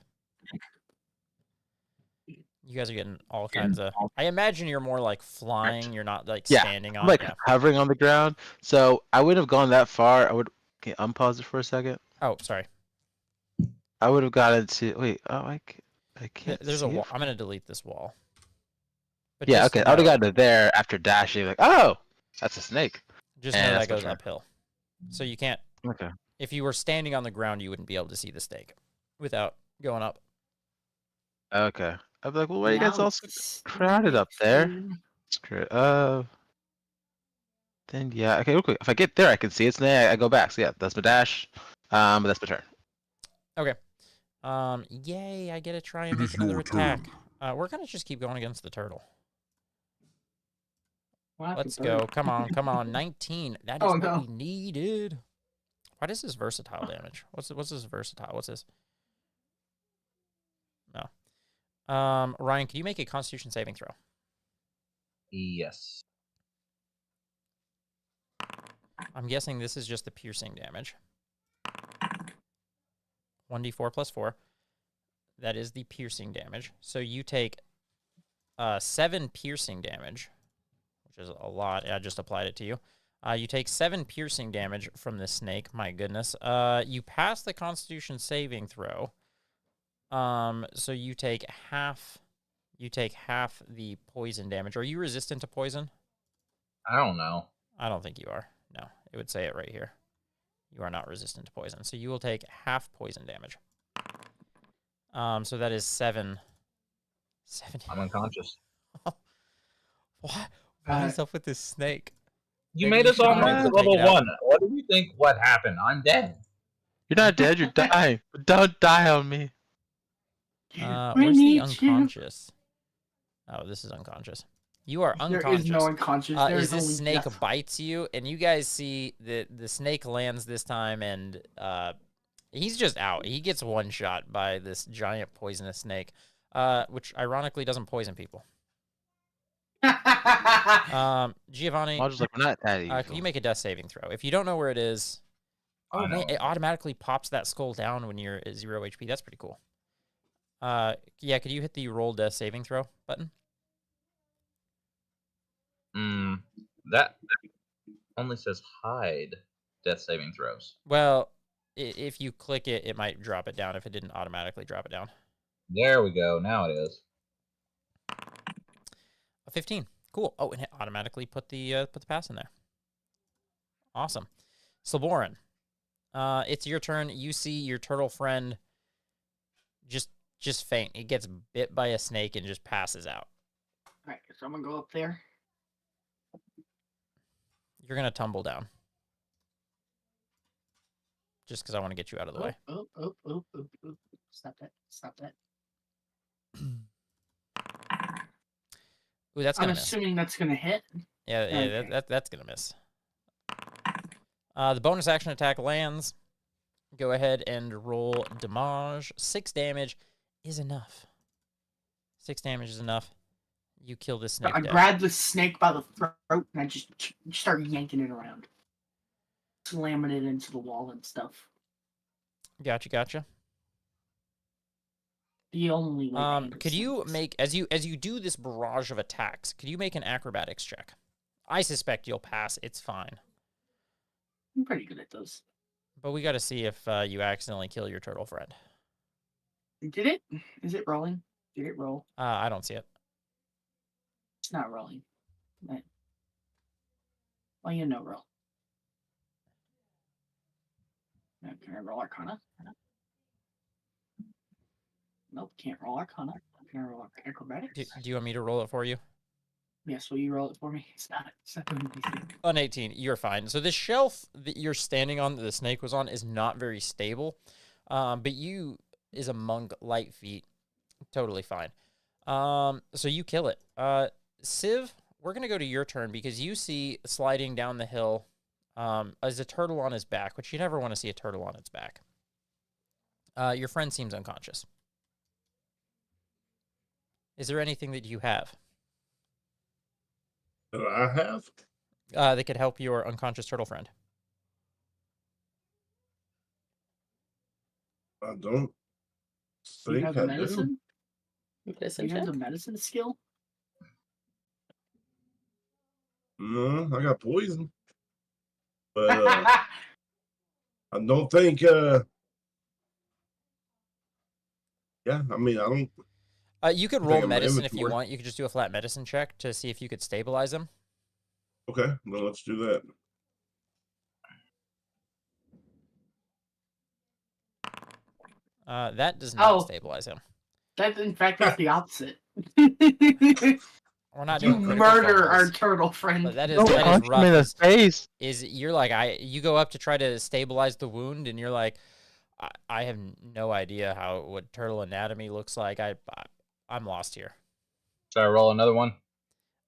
You guys are getting all kinds of. I imagine you're more like flying. You're not like Yeah, standing on. I'm like Yeah. hovering on the ground. So I wouldn't have gone that far. I would. Can you unpause it for a second? Oh, sorry. I would have gotten to. Wait. Oh, I can't. There's see a it wall. from- I'm gonna delete this wall. But Yeah. just Okay. I would have know- gotten to there after dashing. Like, oh, that's a snake. Just And know that that's my goes turn. uphill. So you can't. Okay. If you were standing on the ground, you wouldn't be able to see the snake without going up. Okay. I'd be like, well, why are you guys Now all it's crowded up there? turn. Screw it. Then yeah. Okay. Real quick. If I get there, I can see it. So then I go back. So yeah, that's my dash. But that's my turn. Okay. Yay! I get to try and It make is another your attack. turn. We're gonna just keep going against the turtle. Wow, Let's the go. bird. Come on. 19. That is Oh, what no. we needed. What is this versatile damage? What's this versatile? What's this? No. Ryan, can you make a Constitution saving throw? Yes. I'm guessing this is just the piercing damage. 1d4 plus 4. That is the piercing damage. So you take 7 piercing damage, which is a lot. I just applied it to you. You take 7 piercing damage from this snake. My goodness. You pass the Constitution saving throw. So you take half You take half the poison damage. Are you resistant to poison? I don't know. I don't think you are. No, it would say it right here. You are not resistant to poison. So you will take half poison damage. So that is 7. 7. I'm unconscious. What? What is up with this snake? You Maybe made you us should all be able max to at take it level out. 1. What do you think? What happened? I'm dead. You're not dead. You're dying. But don't die on me. We Where's the need you. unconscious? Oh, this is unconscious. You are There unconscious. is no unconscious. There Is is this only snake death. bites you, and you guys see that the snake lands this time, and he's just out. He gets one shot by this giant poisonous snake, which ironically doesn't poison people. Giovanni, I was just like, we're not that evil. can you make a death saving throw? If you don't know where it is, oh I man, know. it automatically pops that skull down when you're at 0 HP. That's pretty cool. Yeah, could you hit the roll death saving throw button? That only says hide death saving throws. Well, if you click it, it might drop it down if it didn't automatically drop it down. There we go. Now it is. A 15. Cool. Oh, and it automatically put the pass in there. Awesome. Sloboran, it's your turn. You see your turtle friend just faint. He gets bit by a snake and just passes out. Alright, so I'm gonna go up there. You're gonna tumble down. Just because I want to get you out of the way. Oh. Stop that. Stop that. Ooh, that's I'm gonna miss. assuming that's gonna hit. Yeah, Okay. that's gonna miss. The bonus action attack lands. Go ahead and roll damage. 6 damage is enough. 6 damage is enough. You kill this snake. I dead. grab the snake by the throat and I just start yanking it around, slamming it into the wall and stuff. Gotcha. The only way. to handle Could you snakes. make as you do this barrage of attacks? Could you make an acrobatics check? I suspect you'll pass. It's fine. I'm pretty good at those. But we got to see if you accidentally kill your turtle friend. Did it? Is it rolling? Did it roll? I don't see it. It's not rolling. Right. Well, you know, roll. Now, can I roll Arcana? Nope, can't roll Arcana. Can I roll Acrobatics? Do you want me to roll it for you? Yes, will you roll it for me? It's not doing anything. On 18, you're fine. So the shelf that you're standing on that the snake was on is not very stable. But you is among light feet. Totally fine. So you kill it. Civ, we're going to go to your turn because you see sliding down the hill as a turtle on his back, which you never want to see a turtle on its back. Your friend seems unconscious. Is there anything that you have That I have? that could help your unconscious turtle friend? I don't Do you think have I do. medicine? Do Medicine you have check? the medicine skill? No, I got poison. But I don't think yeah, I mean I don't You could I think roll I'm medicine if you inventory. want. You could just do a flat medicine check to see if you could stabilize him. okay, well let's do that. That does not Oh. stabilize him. That, in fact, is the opposite. We're not You doing critical murder our fumbles, turtle friend. but that is Don't that is punch him rough. in the face. You're like you go up to try to stabilize the wound, and you're like, I have no idea what turtle anatomy looks like. I'm lost here. Should I roll another one?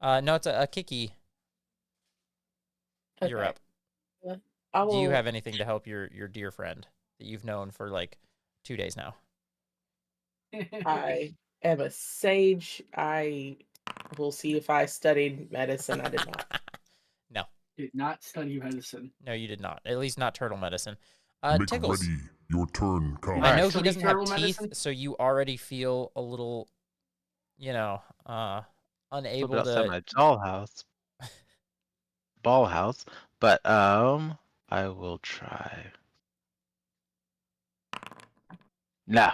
No, it's a Kiki. You're Okay. up. I will, Do you have anything to help your dear friend that you've known for like 2 days now? I am a sage. I will see if I studied medicine. I did not. No, Did not study medicine. no, you did not. At least not turtle medicine. Make Tickles. ready. Your turn comes. I know he Study doesn't have turtle teeth, medicine? so you already feel a little, unable Outside to. my dollhouse. Ball house. But I will try. No.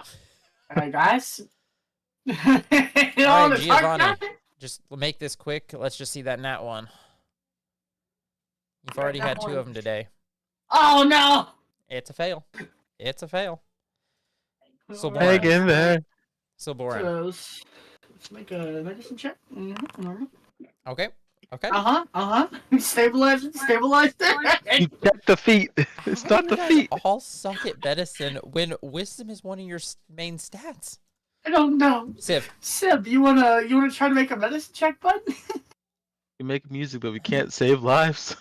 Alright, guys. All All right, Giovanni, just make this quick. Let's just see that nat one. You've already had 2 of them today. Oh no! It's a fail. It's a fail. So Hang boring. in there. So boring. So, let's make a medicine check. Okay. Okay. Stabilize it. You check the feet. It's How not do the you feet. guys all suck at medicine when wisdom is one of your main stats? I don't know. Civ. Sib, you wanna try to make a medicine check, bud? We make music, but we can't save lives.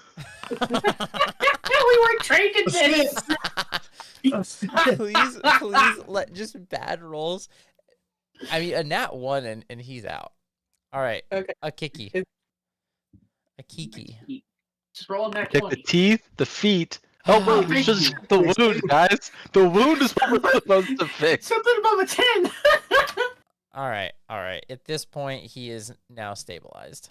We weren't trained in this. please let just bad rolls. I mean, a nat 1 and he's out. All right. Okay. A kiki. A kiki. Just roll that Check the 20. teeth, the feet. Oh wait, we thank should you. check the wound, guys. The wound is what we're supposed to fix. Something above a 10. All right. At this point, he is now stabilized.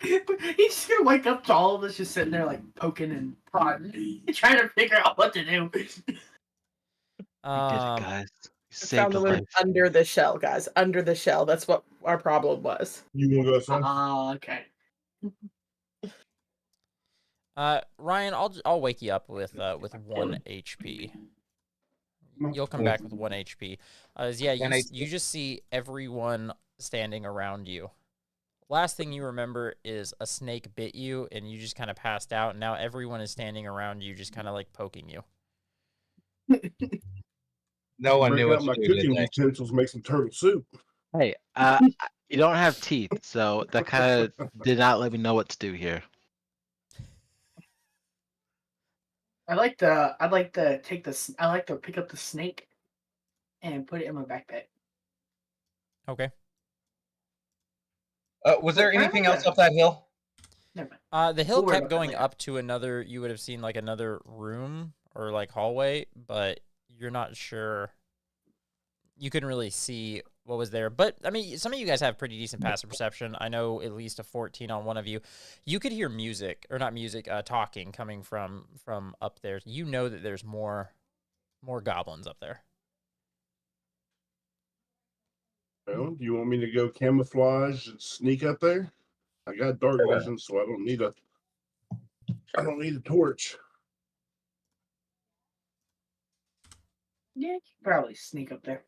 He's just gonna wake up to all of us just sitting there like poking and prodding, trying to figure out what to do. We did it, guys. We I found saved the a wound life. under the shell, guys. Under the shell. That's what our problem was. You want to go outside? Okay. Ryan, I'll wake you up with 1 HP. You'll come back with 1 HP. You just see everyone standing around you. Last thing you remember is a snake bit you, and you just kind of passed out. And now everyone is standing around you, just kind of like poking you. No one Break knew out what my to do cooking today. utensils, make some turtle soup. Hey, you don't have teeth, so that kind of did not let me know what to do here. I'd like to pick up the snake and put it in my backpack. Okay. Was there Kind of anything like else a- up that hill? Never mind. The hill We'll worry kept about that going later. up to another. You would have seen like another room or like hallway, but you're not sure. You couldn't really see what was there. But I mean, some of you guys have pretty decent passive perception. I know at least a 14 on one of you. You could hear music, or not music, talking coming from up there. You know that there's more goblins up there. Well, do you want me to go camouflage and sneak up there? I got dark vision, so I don't need a torch. Yeah, you can probably sneak up there.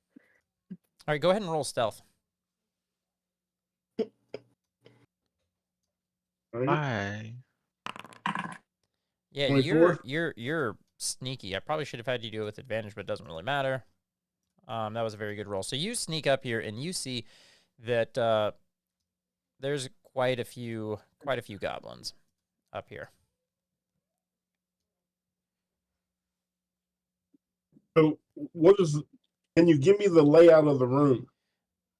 All right, go ahead and roll stealth. All right. Why? Yeah, 24? you're sneaky. I probably should have had you do it with advantage, but it doesn't really matter. That was a very good roll. So you sneak up here and you see that there's quite a few goblins up here. So, can you give me the layout of the room?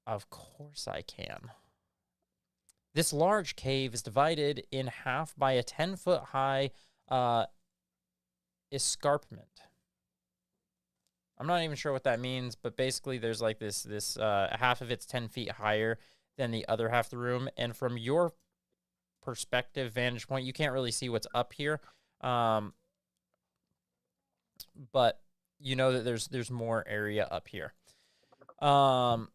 Of course I can. This large cave is divided in half by a 10-foot high escarpment. I'm not even sure what that means, but basically there's like this half of it's 10 feet higher than the other half of the room, and from your perspective, vantage point, you can't really see what's up here, but you know that there's more area up here. A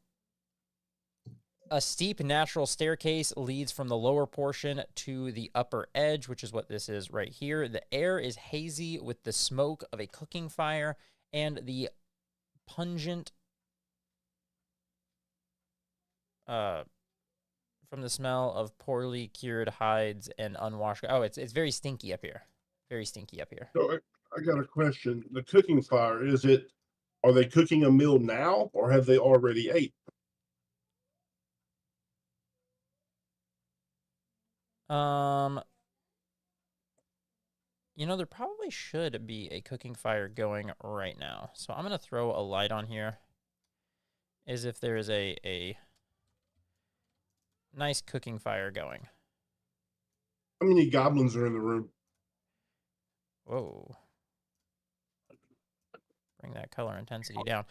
steep natural staircase leads from the lower portion to the upper edge, which is what this is right here. The air is hazy with the smoke of a cooking fire and the pungent from the smell of poorly cured hides and unwashed. Oh, it's very stinky up here. Very stinky up here. So I got a question. The cooking fire, are they cooking a meal now or have they already ate? You know, there probably should be a cooking fire going right now. So I'm going to throw a light on here as if there is a nice cooking fire going. How many goblins are in the room? Whoa. Bring that color intensity down.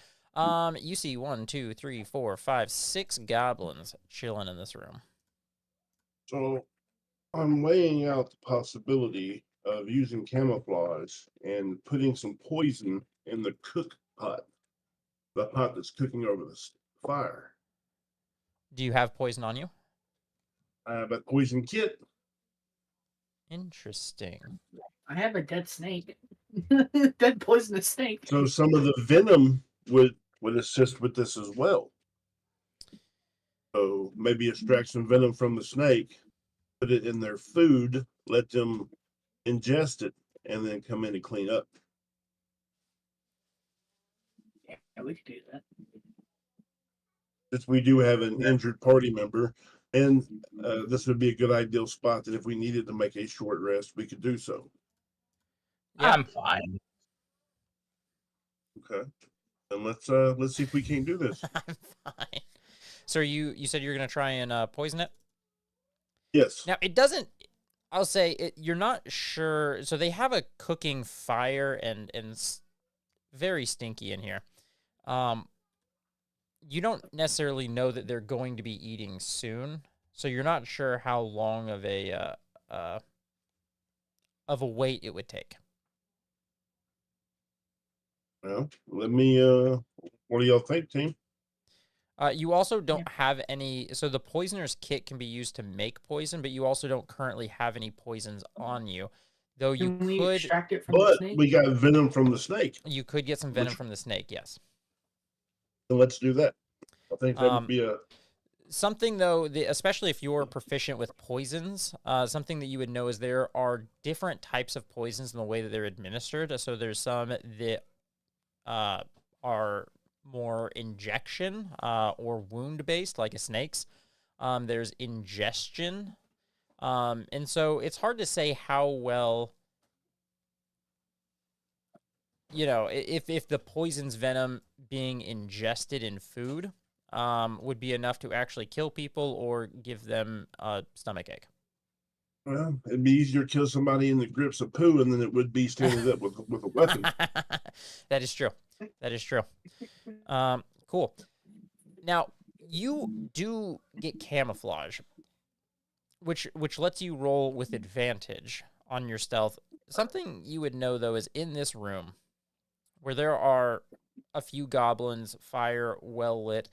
You see 1, 2, 3, 4, 5, 6 goblins chilling in this room. So I'm weighing out the possibility of using camouflage and putting some poison in the cook pot, the pot that's cooking over the fire. Do you have poison on you? But poison kit. Interesting. I have a dead snake. Dead poisonous snake. So some of the venom would assist with this as well. So maybe extract some venom from the snake, put it in their food, let them ingest it, and then come in and clean up. Yeah, we could do that. Since we do have an injured party member, and this would be a good ideal spot that if we needed to make a short rest, we could do so. Yeah. I'm fine. Okay. And let's see if we can't do this. I'm fine. So you said you're gonna try and poison it? Yes. Now it doesn't. I'll say you're not sure. So they have a cooking fire and it's very stinky in here. You don't necessarily know that they're going to be eating soon, so you're not sure how long of a wait it would take. Well, let me. What do y'all think, team? You also don't have any. So the poisoner's kit can be used to make poison, but you also don't currently have any poisons on you. Though you Can we could, extract it from the But snake? we got venom from the snake. you could get some venom from the snake. Yes. So let's do that. I think that would be a. Something though, especially if you're proficient with poisons, something that you would know is there are different types of poisons in the way that they're administered. So there's some that are more injection or wound based, like a snake's. There's ingestion, and so it's hard to say how well. If the poison's venom being ingested in food would be enough to actually kill people or give them a stomachache. Well, it'd be easier to kill somebody in the grips of poo than it would be standing up with a weapon. That is true. That is true. Cool. Now, you do get camouflage, which lets you roll with advantage on your stealth. Something you would know, though, is in this room, where there are a few goblins, fire well lit,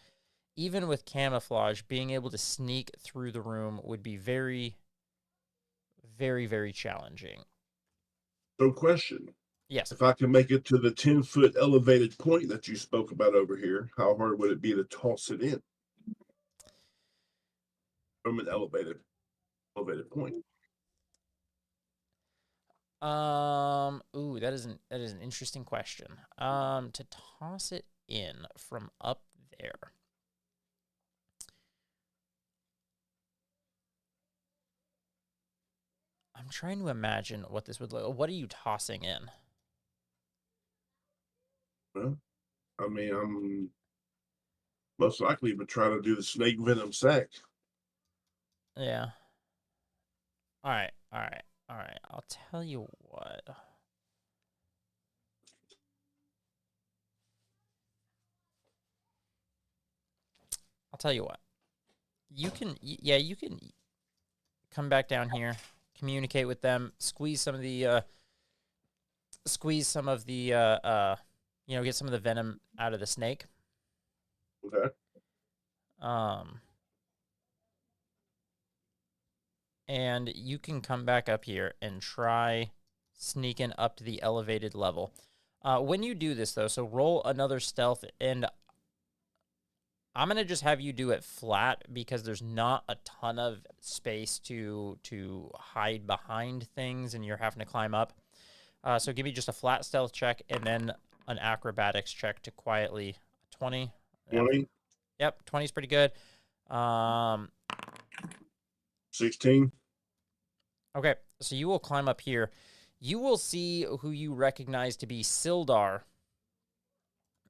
even with camouflage, being able to sneak through the room would be very, very, very challenging. So, question. Yes. If I can make it to the 10-foot elevated point that you spoke about over here, how hard would it be to toss it in from an elevated point? Ooh, that is an interesting question. To toss it in from up there. I'm trying to imagine what this would look like. What are you tossing in? Well, I mean, I'm most likely would try to do the snake venom sack. Yeah. All right. I'll tell you what. You can come back down here, communicate with them, squeeze some of the, get some of the venom out of the snake. Okay. And you can come back up here and try sneaking up to the elevated level. When you do this, though, so roll another stealth, and I'm going to just have you do it flat because there's not a ton of space to hide behind things, and you're having to climb up. So give me just a flat stealth check and then an acrobatics check to quietly 20. 20. Yep, 20 is pretty good. 16. Okay, so you will climb up here. You will see who you recognize to be Sildar,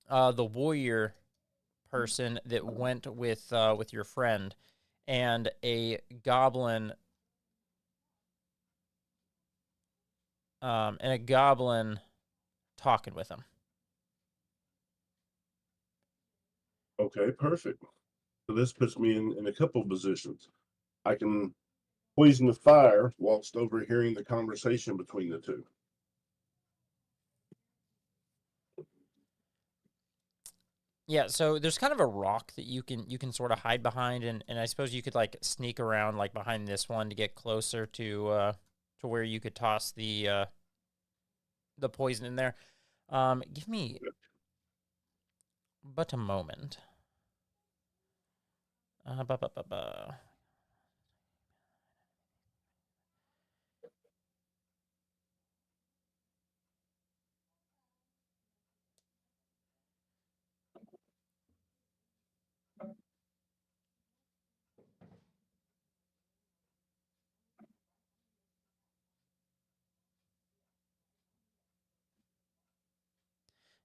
the warrior person that went with your friend, and a goblin. Talking with him. Okay, perfect. So this puts me in a couple of positions. I can poison the fire whilst overhearing the conversation between the two. Yeah, so there's kind of a rock that you can sort of hide behind, and I suppose you could like sneak around like behind this one to get closer to where you could toss the poison in there. Give me but a moment. Ba, ba, ba, ba.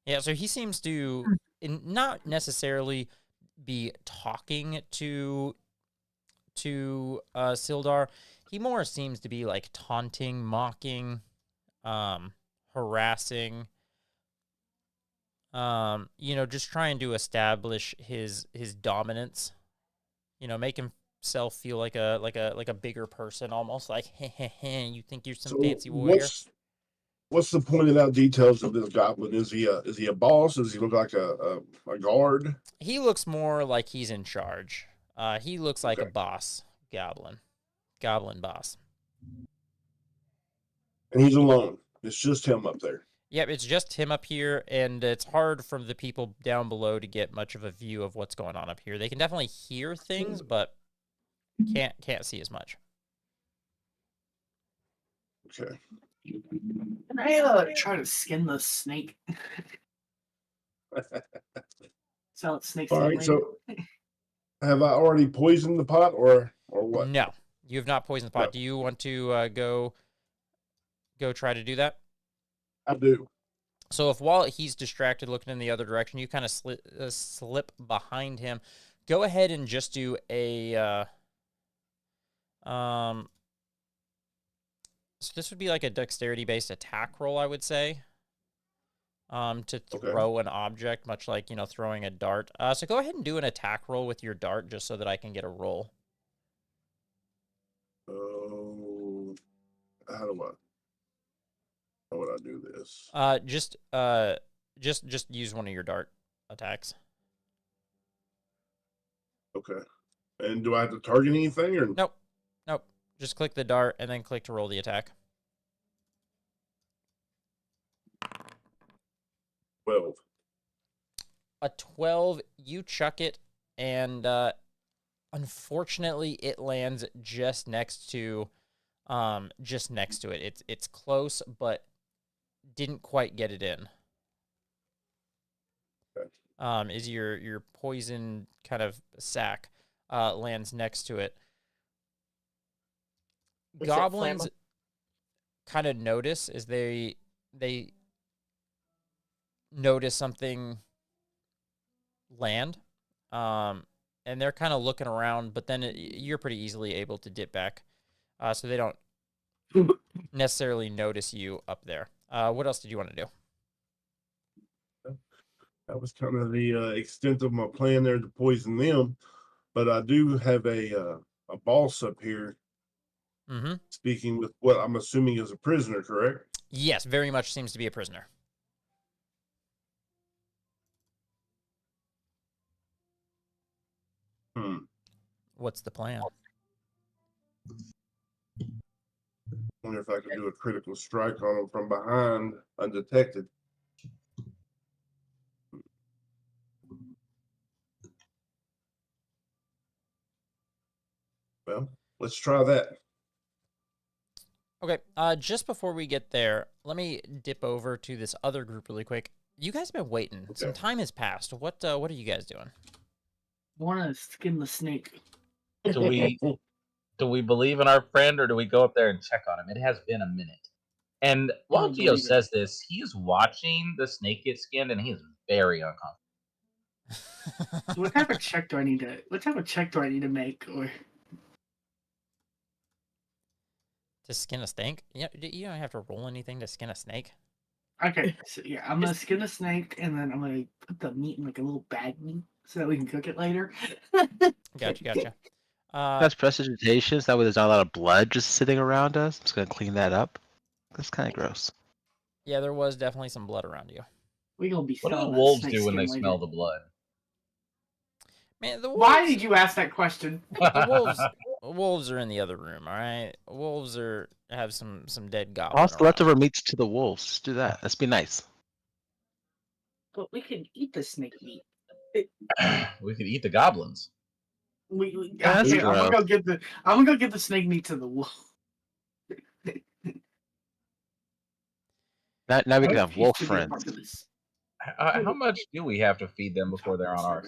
Yeah, so he seems to not necessarily be talking to Sildar. He more seems to be like taunting, mocking, harassing, just trying to establish his dominance. Make himself feel like a bigger person, almost like you think you're some So fancy warrior. what's the pointed out details of this goblin? Is he a boss? Does he look like a guard? He looks more like he's in charge. He looks like a Okay. boss goblin boss. And he's alone. It's just him up there. Yep, it's just him up here, and it's hard for the people down below to get much of a view of what's going on up here. They can definitely hear things, but can't see as much. Okay. Can I try to skin the snake? Sell it snake All skin right. later? So have I already poisoned the pot or what? No, you have not poisoned the pot. No. Do you want to go try to do that? I do. So if while he's distracted looking in the other direction, you kind of slip behind him, go ahead and just do a so this would be like a dexterity-based attack roll, I would say. To throw an object, much like, throwing a dart. So go ahead and do an attack roll with your dart just so that I can get a roll. Oh, how would I do this? Just use one of your dart attacks. Okay. And do I have to target anything or Nope. Just click the dart and then click to roll the attack. 12? A 12, you chuck it, and unfortunately, it lands just next to it. It's close, but didn't quite get it in. Okay. Is your poison kind of sack lands next to it. Goblins kind of notice as they notice something land, and they're kind of looking around, but then you're pretty easily able to dip back, so they don't necessarily notice you up there. What else did you want to do? That was kind of the extent of my plan there to poison them, but I do have a boss up here. Mm-hmm. Speaking with what I'm assuming is a prisoner, correct? Yes, very much seems to be a prisoner. What's the plan? Wonder if I could do a critical strike on him from behind, undetected. Well, let's try that. Okay, just before we get there, let me dip over to this other group really quick. You guys have been waiting. Okay. Some time has passed. What are you guys doing? Want to skin the snake? Do we believe in our friend, or do we go up there and check on him? It has been a minute. And while Gio believe it. says this, he is watching the snake get skinned, and he is very uncomfortable. So what type of check do I need to make? Or To skin a snake? Yeah, you don't have to roll anything to skin a snake. okay, so yeah, I'm gonna skin a snake and then I'm gonna put the meat in like a little bag so that we can cook it later. Gotcha. That's prestidigitation, so that way there's not a lot of blood just sitting around us. I'm just gonna clean that up. That's kind of gross. Yeah, there was definitely some blood around you. We gonna be What do the selling that wolves snake do when skin they later. smell the blood? Man, the wolves. Why did you ask that question? The wolves are in the other room. All right, wolves have some dead goblins. Toss leftover meats to the wolves. Just do that. Let's be nice. But we could eat the snake meat. We could eat the goblins. That's I'm gonna gross. go get the snake meat to the wolf. Now we can have Used wolf to be a friends. part of this. How much do we have to feed them before they're on our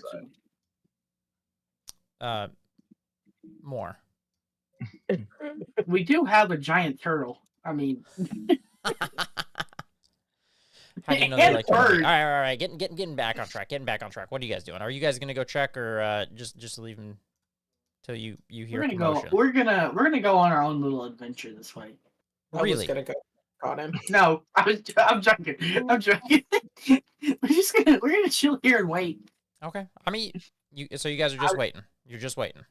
side? More. We do have a giant turtle. I mean, How do you know And they like to eat? bird. All right. Getting back on track. Getting back on track. What are you guys doing? Are you guys gonna go check or just leave them till you hear we're gonna commotion? go. We're gonna go on our own little adventure this way. I was Really? gonna go caught him. No, I'm joking. I'm joking. we're gonna chill here and wait. Okay. I mean, so you guys are just waiting. You're just waiting.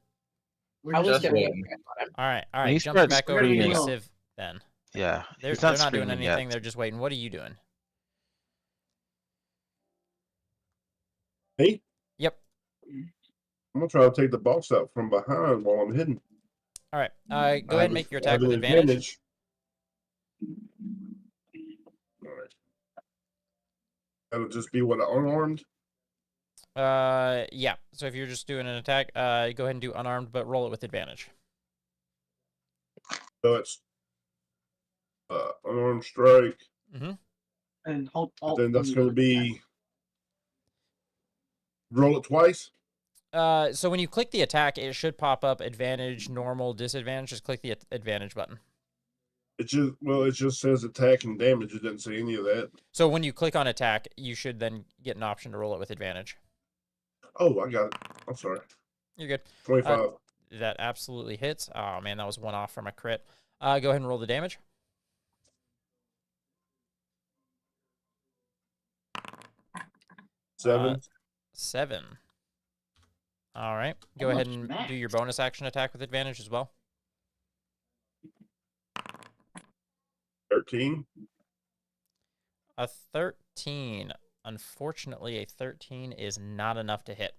We're I was just gonna go waiting. caught him. All right. When he Jumping starts back over screaming- to Civ then. Yeah, They're he's not not doing screaming anything. yet. They're just waiting. What are you doing? Hey, Yep. I'm gonna try to take the boss out from behind while I'm hidden. All right. Go ahead and make your I have attack with an advantage. All right. That'll just be what, unarmed? Yeah. So if you're just doing an attack, go ahead and do unarmed, but roll it with advantage. So it's unarmed strike. Mm-hmm. And hold. Then that's gonna be roll it twice. So when you click the attack, it should pop up advantage, normal, disadvantage. Just click the advantage button. It just says attack and damage. It doesn't say any of that. So when you click on attack, you should then get an option to roll it with advantage. Oh, I got it. I'm sorry. You're good. 25. That absolutely hits. Oh man, that was one off from a crit. Go ahead and roll the damage. Seven. 7. All right. Go How ahead much and max? do your bonus action attack with advantage as well. 13. A 13. Unfortunately, a 13 is not enough to hit.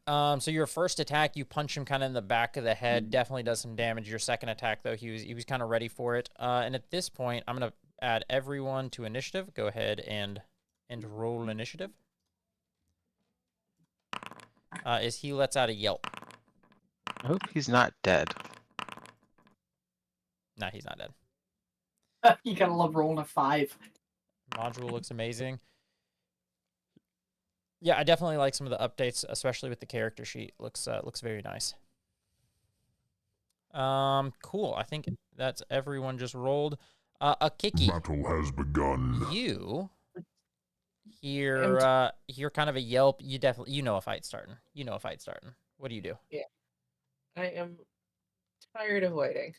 So your first attack, you punch him kind of in the back of the head, definitely does some damage. Your second attack, though, he was kind of ready for it. And at this point, I'm gonna add everyone to initiative. Go ahead and roll initiative. As he lets out a yelp. I hope he's not dead. Nah, he's not dead. You gotta love rolling a 5. Module looks amazing. Yeah, I definitely like some of the updates, especially with the character sheet. Looks very nice. Cool. I think that's everyone just rolled. A Kiki. Battle has begun. You hear kind of a yelp. You know a fight's starting. What do you do? I am tired of waiting.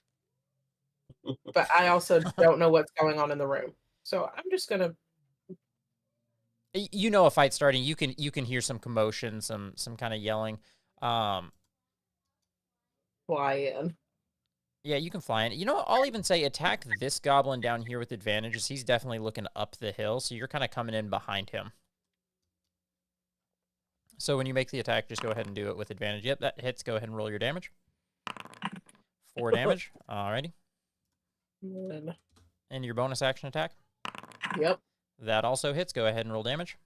But I also don't know what's going on in the room. So I'm just gonna You know a fight's starting. You can hear some commotion, some kind of yelling. fly in. Yeah, you can fly in. You know what? I'll even say attack this goblin down here with advantages. He's definitely looking up the hill, so you're kind of coming in behind him. So when you make the attack, just go ahead and do it with advantage. Yep, that hits. Go ahead and roll your damage. 4 damage. Alrighty. And your bonus action attack. Yep. That also hits. Go ahead and roll damage.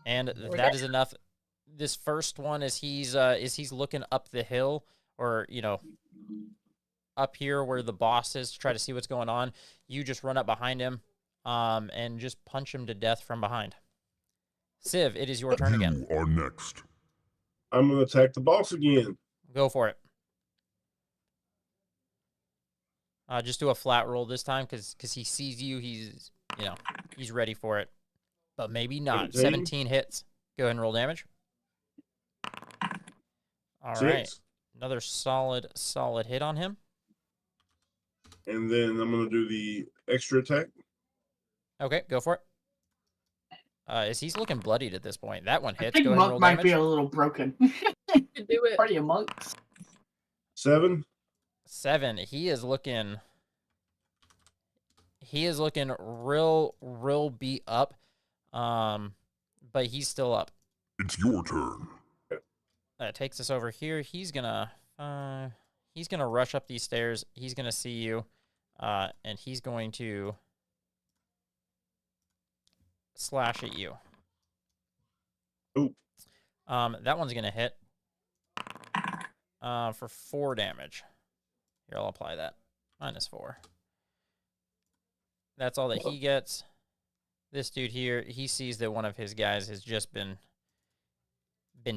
And that is enough. This first one is he's looking up the hill, or up here where the boss is, to try to see what's going on. You just run up behind him, and just punch him to death from behind. Civ, it is your turn again. You are next. I'm gonna attack the boss again. Go for it. Just do a flat roll this time, because he sees you. He's ready for it, but maybe not. 17 hits. Go ahead and roll damage. All right, 6. another solid hit on him. And then I'm gonna do the extra attack. Okay, go for it. Is he's looking bloodied at this point? That one I hits. think Go ahead and Monk roll might damage. be a little broken. Do it. Party of monks. 7. 7. He is looking real beat up. But he's still up. It's your turn. That takes us over here. He's gonna rush up these stairs. He's gonna see you, and he's going to slash at you. Ooh. That one's gonna hit. For 4 damage. Here, I'll apply that. -4. That's all that he gets. This dude here, he sees that one of his guys has just been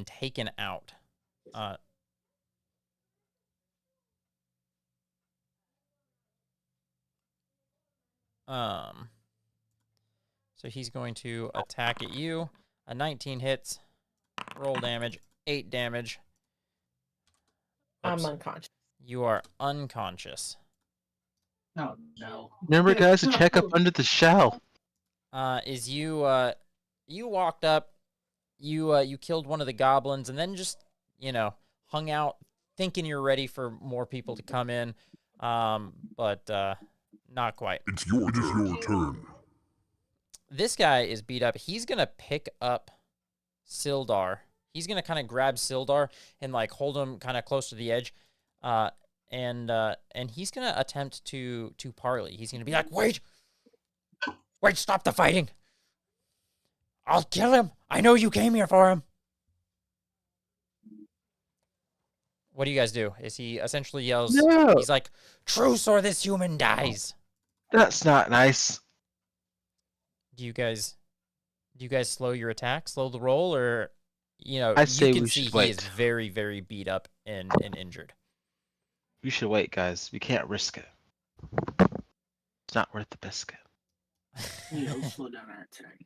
taken out. So he's going to attack at you. A 19 hits. Roll damage. 8 damage. I'm Oops. unconscious. You are unconscious. Oh no. Remember, guys, to check up under the shell. Is you walked up, you killed one of the goblins, and then just hung out, thinking you're ready for more people to come in, but not quite. It's your turn. This guy is beat up. He's gonna pick up Sildar. He's gonna kind of grab Sildar and like hold him kind of close to the edge, and he's gonna attempt to parley. He's gonna be like, wait, stop the fighting. I'll kill him. I know you came here for him. What do you guys do? Is he essentially yells? No. He's like, truce or this human dies. That's not nice. Do you guys slow your attack, slow the roll, or I say you can we see should he wait. is very, very beat up and injured. We should wait, guys. We can't risk it. It's not worth the biscuit. Slow down our attack.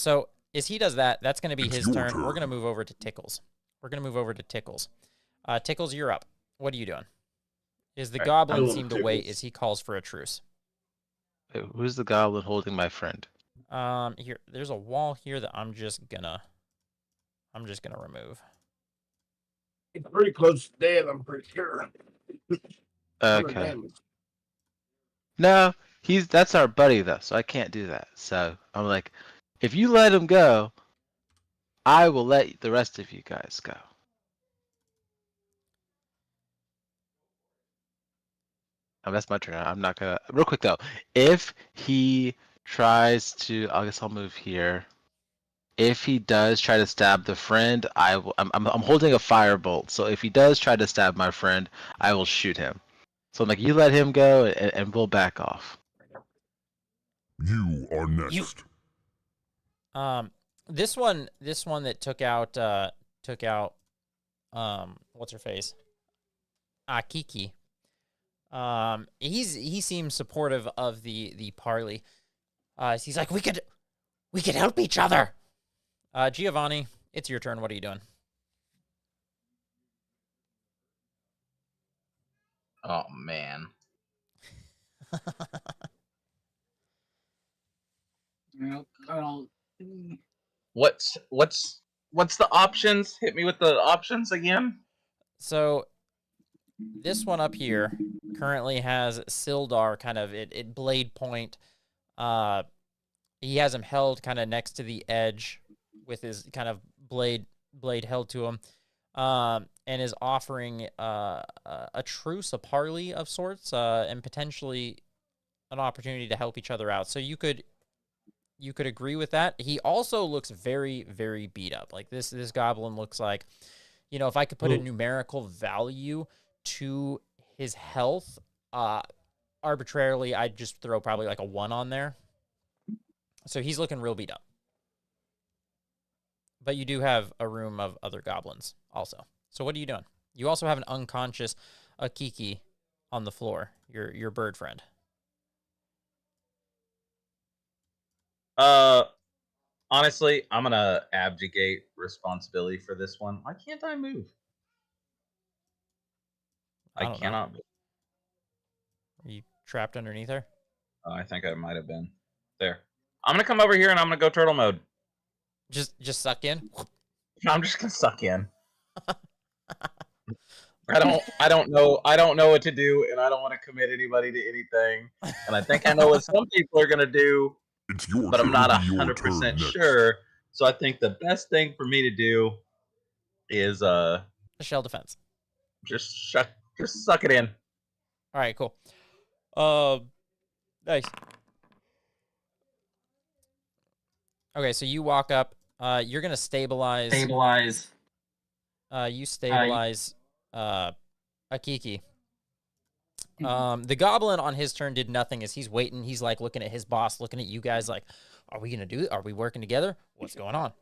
So as he does that, that's going to be It's his your turn. turn. We're going to move over to Tickles. Tickles, you're up. What are you doing? Is the All right, goblin I'm seem to wait Tickles. as he calls for a truce? Wait, who's the goblin holding my friend? Here, there's a wall here that I'm just gonna remove. It's pretty close to dead, I'm pretty sure. Okay. No, that's our buddy though, so I can't do that. So I'm like, if you let him go, I will let the rest of you guys go. That's my turn. I'm not gonna. Real quick though, if he tries to, I guess I'll move here. If he does try to stab the friend, I will. I'm holding a firebolt, so if he does try to stab my friend, I will shoot him. So I'm like, you let him go, and we'll back off. You are next. This one that took out what's her face? Akiki. He seems supportive of the parley. He's like, we could help each other. Giovanni, it's your turn. What are you doing? Oh man. What's the options? Hit me with the options again. So this one up here currently has Sildar kind of at blade point. He has him held kind of next to the edge with his kind of blade held to him, and is offering a truce, a parley of sorts, and potentially an opportunity to help each other out. So you could agree with that. He also looks very, very beat up. Like this goblin looks like, if I could put a numerical value to his health, arbitrarily, I'd just throw probably like a 1 on there. So he's looking real beat up. But you do have a room of other goblins also. So what are you doing? You also have an unconscious Akiki on the floor, your bird friend. Honestly, I'm gonna abdicate responsibility for this one. Why can't I move? I don't know. cannot move. Are you trapped underneath her? I think I might have been. There. I'm gonna come over here and I'm gonna go turtle mode. Just suck in? I'm just gonna suck in. I don't know what to do, and I don't want to commit anybody to anything. And I think I know what some people are gonna do. It's your but turn. I'm not It'll be your 100% turn next. sure. So I think the best thing for me to do is A shell defense. just suck it in. All right, cool. Nice. Okay, so you walk up. You're gonna stabilize. You stabilize. Akiki. The goblin on his turn did nothing as he's waiting. He's like looking at his boss, looking at you guys like, are we gonna do it? Are we working together? What's going on?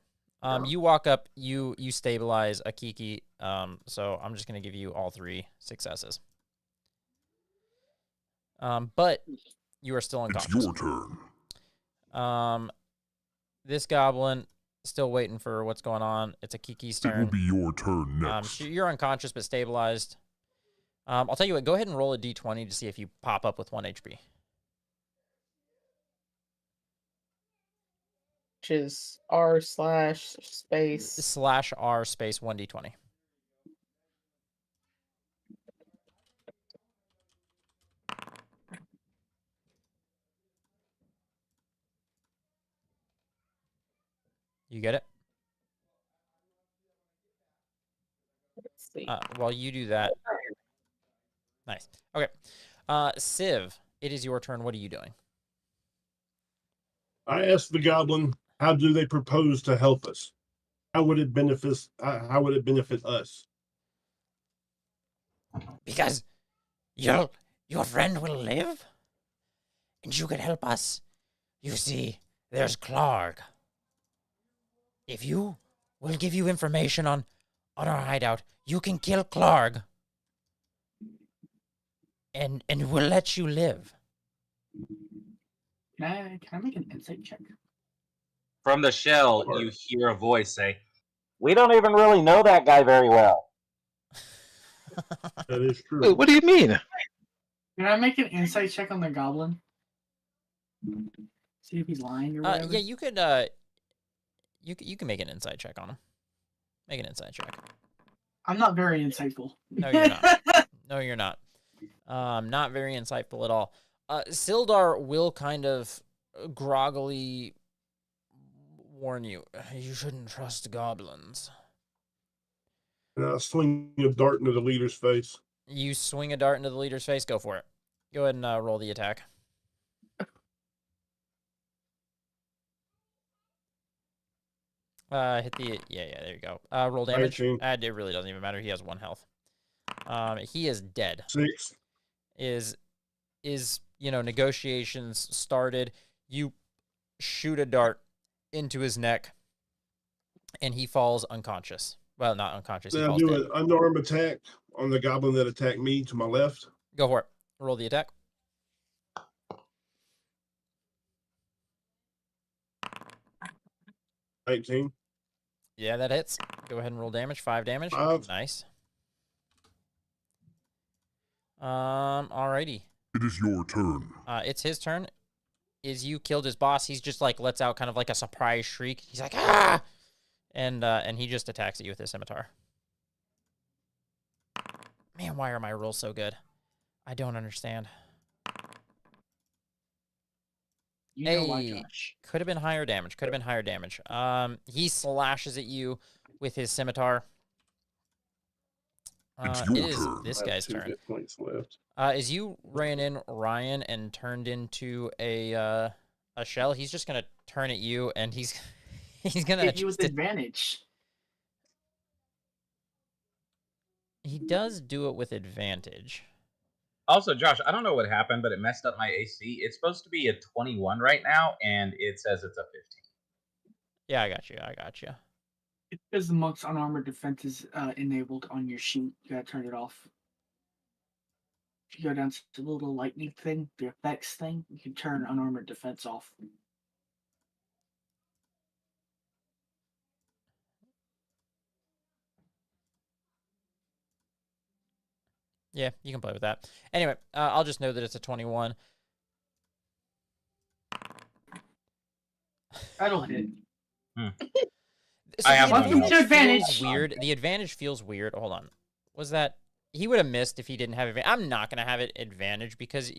You walk up, you stabilize Akiki. So I'm just gonna give you all 3 successes. But you are still unconscious. It's your turn. This goblin still waiting for what's going on. It's Akiki's It will turn. be your turn next. You're unconscious but stabilized. I'll tell you what, go ahead and roll a d20 to see if you pop up with 1 HP. Which is r/space. /r space 1d20. You get it? Let's see. While you do that. Nice. Okay. Civ, it is your turn. What are you doing? I asked the goblin, how do they propose to help us? How would it benefit us? Because your friend will live, and you can help us. You see, there's Clark. If you will give you information on our hideout, you can kill Clark, and we'll let you live. Can I make an insight check? From the shell, you hear a voice say, "We don't even really know that guy very well." That is true. Wait, what do you mean? Can I make an insight check on the goblin? See if he's lying or whatever. Yeah, you could. You can make an insight check on him. Make an insight check. I'm not very insightful. No, you're not. No, you're not. Not very insightful at all. Sildar will kind of groggily warn you. You shouldn't trust goblins. And I swing a dart into the leader's face. You swing a dart into the leader's face. Go for it. Go ahead and roll the attack. Hit the yeah. There you go. Roll damage. 19. It really doesn't even matter. He has 1 health. He is dead. 6. Is negotiations started. You shoot a dart into his neck, and he falls unconscious. Well, not unconscious. He Then I falls do dead. an unarmed attack on the goblin that attacked me to my left. Go for it. Roll the attack. $19. Yeah, that hits. Go ahead and roll damage. 5 damage. 5. Nice. Alrighty. It is your turn. It's his turn. Is you killed his boss? He's just like lets out kind of like a surprise shriek. He's like ah, and he just attacks at you with his scimitar. Man, why are my rolls so good? I don't understand. You know why, Hey. Josh. Could have been higher damage. Could have been higher damage. He slashes at you with his scimitar. It's It your is turn. this I have guy's 2 turn. hit points left. As you ran in Ryan and turned into a shell, he's just gonna turn at you and he's gonna Hit you with just- advantage. he does do it with advantage. Also, Josh, I don't know what happened, but it messed up my AC. It's supposed to be a 21 right now, and it says it's a 15. Yeah, I got you. It's because the monk's unarmored defense is enabled on your sheet. You gotta turn it off. If you go down to the little lightning thing, the effects thing, you can turn unarmored defense off. Yeah, you can play with that. Anyway, I'll just know that it's a 21. That'll hit. I have the one advantage more. Advantage. feels weird. The advantage feels weird. Hold on. Was that he would have missed if he didn't have advantage? I'm not gonna have it advantage because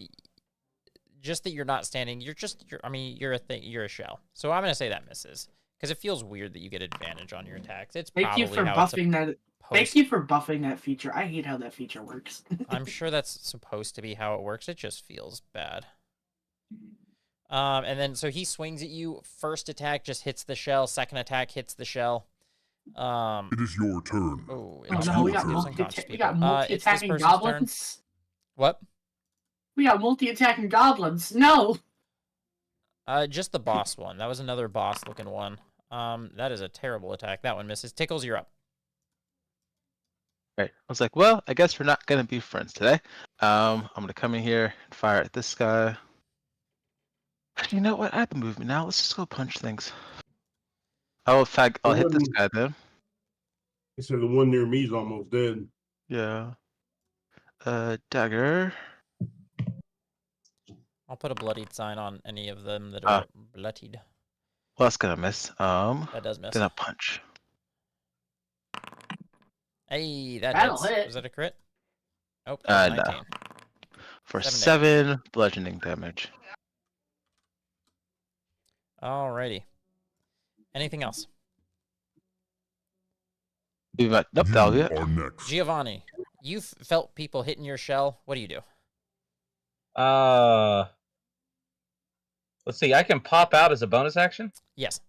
just that you're not standing. You're a shell. So I'm gonna say that misses because it feels weird that you get advantage on your attacks. It's Thank you probably for how it's buffing that. Thank you for buffing that feature. I hate how that feature works. I'm sure that's supposed to be how it works. It just feels bad. And then so he swings at you. First attack just hits the shell. Second attack hits the shell. It is your turn. Oh, Oh no, we got multi-attacking goblins. Turn. What? We got multi-attacking goblins. No. Just the boss one. That was another boss-looking one. That is a terrible attack. That one misses. Tickles, you're up. Right. I was like, well, I guess we're not gonna be friends today. I'm gonna come in here and fire at this guy. You know what? I have the movement now. Let's just go punch things. I'll hit this guy then. He said the one near me is almost dead. Yeah. Dagger. I'll put a bloodied sign on any of them that are bloodied. Well, that's gonna miss. That does miss. Then a punch. Hey, that That'll hits. hit. Was that a crit? Oh, that was 19. No. For 7 7 bludgeoning damage. Alrighty. Anything else? Nope, that'll be it. You are next. Giovanni, you've felt people hitting your shell. What do you do? Let's see. I can pop out as a bonus action. Yes.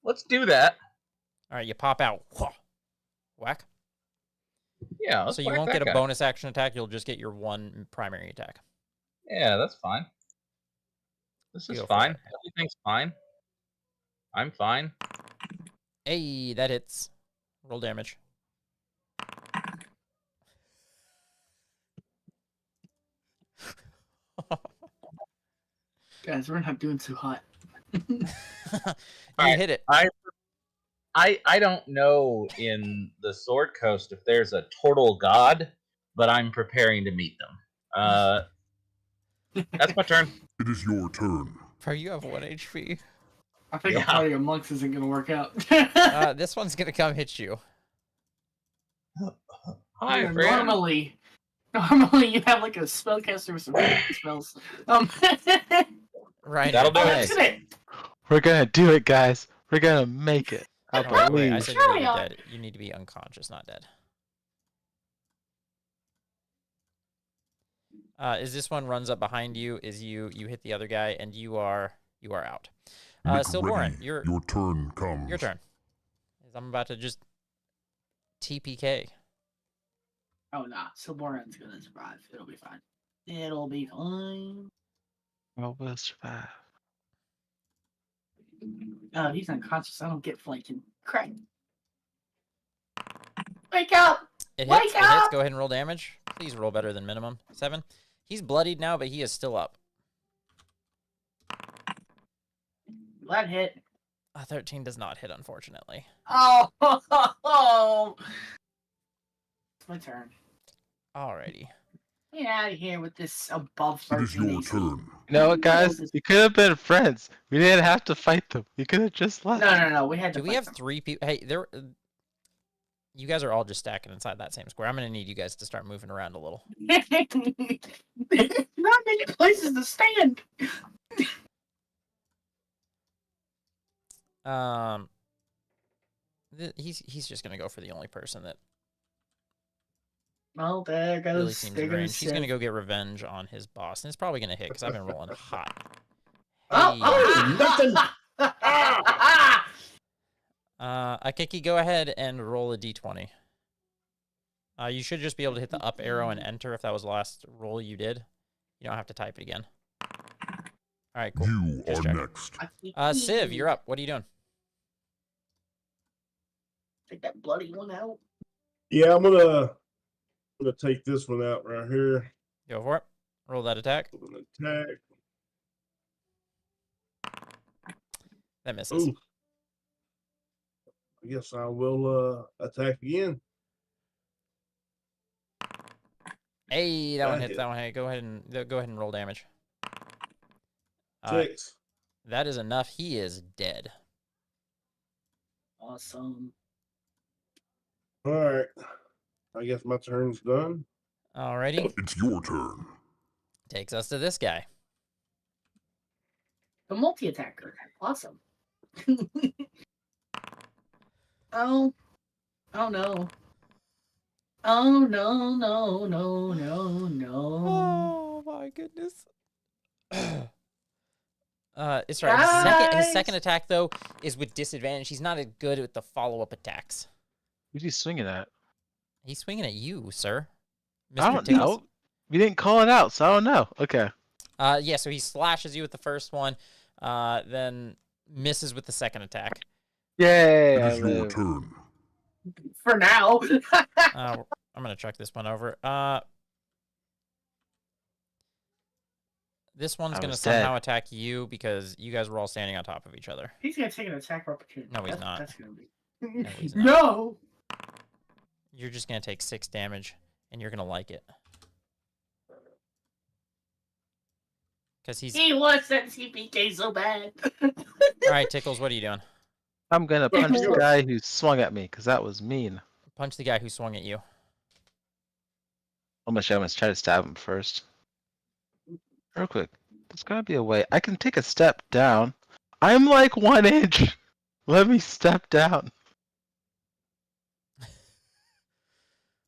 Let's do that. All right, you pop out. Whack. Yeah. Let's So you whack won't that get a guy. bonus action attack. You'll just get your one primary attack. Yeah, that's fine. This is Go for fine. it. Everything's fine. I'm fine. Hey, that hits. Roll damage. Guys, we're not doing too hot. You Alright, hit it. I don't know in the Sword Coast if there's a turtle god, but I'm preparing to meet them. That's my turn. It is your turn. Bro, you have 1 HP. I think Yeah. a party of monks isn't going to work out. This one's gonna come hit you. Hi, Yeah, friend. normally you have like a spellcaster with some spells. Right. That'll do Oh, it. that's it. We're gonna do it, guys. We're gonna make it. I Oh, wait, I believe. said you need to be Carry on. dead. You need to be unconscious, not dead. Is this one runs up behind you? Is you hit the other guy and you are out. Make Silboran, ready. your turn comes. your turn. I'm about to just TPK. Oh nah, Silboran's gonna survive. It'll be fine. It'll be fine. I will survive. Oh, he's unconscious. I don't get flanking. Crap. Wake up! It Wake hits. It hits. up! Go ahead and roll damage. Please roll better than minimum. 7. He's bloodied now, but he is still up. That hit. 13 does not hit, unfortunately. Oh, it's my turn. Alrighty. Get out of here with this above It is 13 your AC. turn. You know what, guys? You could have been friends. We didn't have to fight them. You could have just left. No. We had to. Do we fight have them. 3 people? Hey, there. You guys are all just stacking inside that same square. I'm gonna need you guys to start moving around a little. Not many places to stand. He's just gonna go for the only person that Well, there goes. really seems there in goes range. He's gonna Sith. go get revenge on his boss, and it's probably gonna hit because I've been rolling hot. Oh, Hey. nothing. Akiki, go ahead and roll a d20. You should just be able to hit the up arrow and enter if that was the last roll you did. You don't have to type it again. All right, cool. You Just are checking. next. Civ, you're up. What are you doing? Take that bloody one out. Yeah, I'm gonna take this one out right here. Go for it. Roll that attack. With an attack. That misses. Ooh. I guess I will attack again. Hey, that one That hits. hit. That one. Hey, go ahead and roll damage. 6. That is enough. He is dead. Awesome. All right. I guess my turn's done. Alrighty. It's your turn. Takes us to this guy. The multi-attacker. Awesome. Oh no. Oh no, no, no, no, no. Oh my goodness. It's right. His second Guys! attack though is with disadvantage. He's not as good with the follow-up attacks. Who's he swinging at? He's swinging at you, sir. I Mr. don't Tickles. know. We didn't call it out, so I don't know. Okay. Yeah, so he slashes you with the first one, then misses with the second attack. Yay! It I is your live. turn. For now. I'm gonna check this one over. This one's I gonna was somehow dead. attack you because you guys were all standing on top of each other. He's gonna take an attack opportunity. No, he's not. That's gonna be. No, he's not. No. You're just gonna take 6 damage, and you're gonna like it. Because he's... He wants that CPK so bad. Alright, Tickles, what are you doing? I'm gonna punch the guy who swung at me because that was mean. Punch the guy who swung at you. I'm gonna try to stab him first. Real quick. There's gotta be a way. I can take a step down. I'm like 1 inch. Let me step down.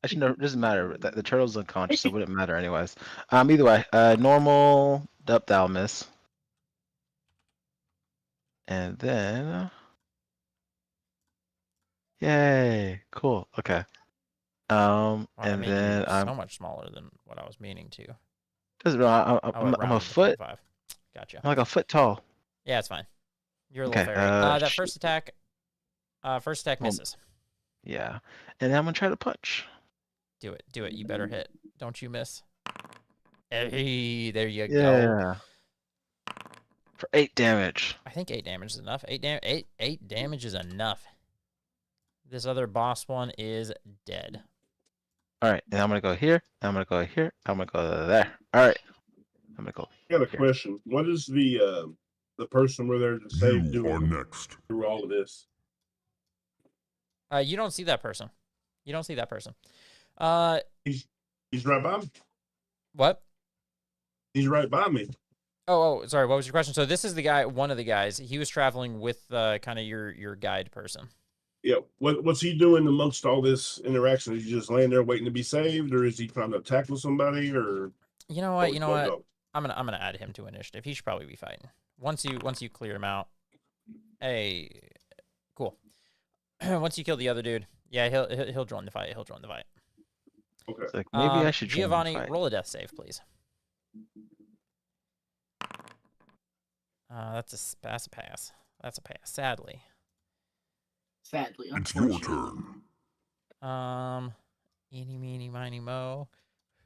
Actually, no, it doesn't matter. The turtle's unconscious, so it wouldn't matter anyways. Either way, normal. Dup, that'll miss. And then, yay, cool. Okay. Wow, that And made then you I'm so much smaller than what I was meaning to. doesn't matter. I'm a rounded to foot. 0.5. Gotcha. I'm like a foot tall. Yeah, it's fine. You're a little Okay, fairy. That first attack Well, misses. Yeah. And then I'm gonna try to punch. Do it. Do it. You better hit. Don't you miss. Hey, there you go. Yeah. For 8 damage. I think 8 damage is enough. 8 damage is enough. This other boss one is dead. All right, and I'm gonna go here. I'm gonna go here. I'm gonna go there. All right. I'm gonna go. I got a here. question. What is the person where they're to save You are doing next. through all of this? You don't see that person. You don't see that person. He's right by me. What? He's right by me. Oh, sorry. What was your question? So this is the guy, one of the guys. He was traveling with kind of your guide person. Yeah. What's he doing amongst all this interaction? Is he just laying there waiting to be saved, or is he trying to tackle somebody, or You know what? what's going on? I'm gonna add him to initiative. He should probably be fighting. Once you clear him out. Hey, cool. Once you kill the other dude, yeah, he'll join the fight. He'll join the fight. Okay. It's like maybe I should join the Giovanni, fight. roll a death save, please. That's a pass. That's a pass. Sadly. Sadly, It's your unfortunately. turn. Eeny, meeny, miny, mo.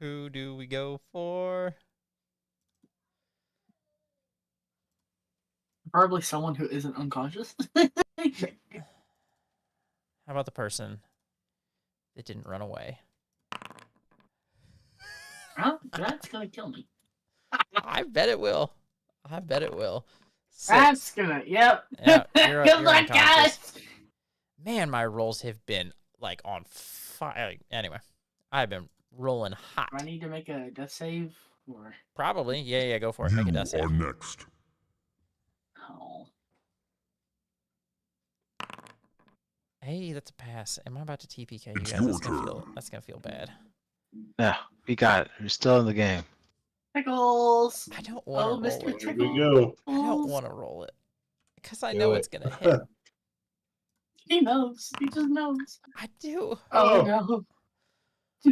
Who do we go for? Probably someone who isn't unconscious. How about the person that didn't run away? Huh? That's gonna kill me. I bet it will. I bet it will. 6. That's gonna. Yep. Yeah, you're Good luck, unconscious. guys. Man, my rolls have been like on fire. Anyway, I've been rolling hot. Do I need to make a death save or? Probably. Yeah, go for it. You Make a death are save. next. Oh. Hey, that's a pass. Am I about to TPK you It's guys? your That's gonna feel bad. Yeah, we got it. We're still in the game. Pickles. I don't Oh, want to roll Mr. it. Here we go. I don't want to roll it because I know it's gonna hit. He knows. He just knows. I do. Oh, Oh. no.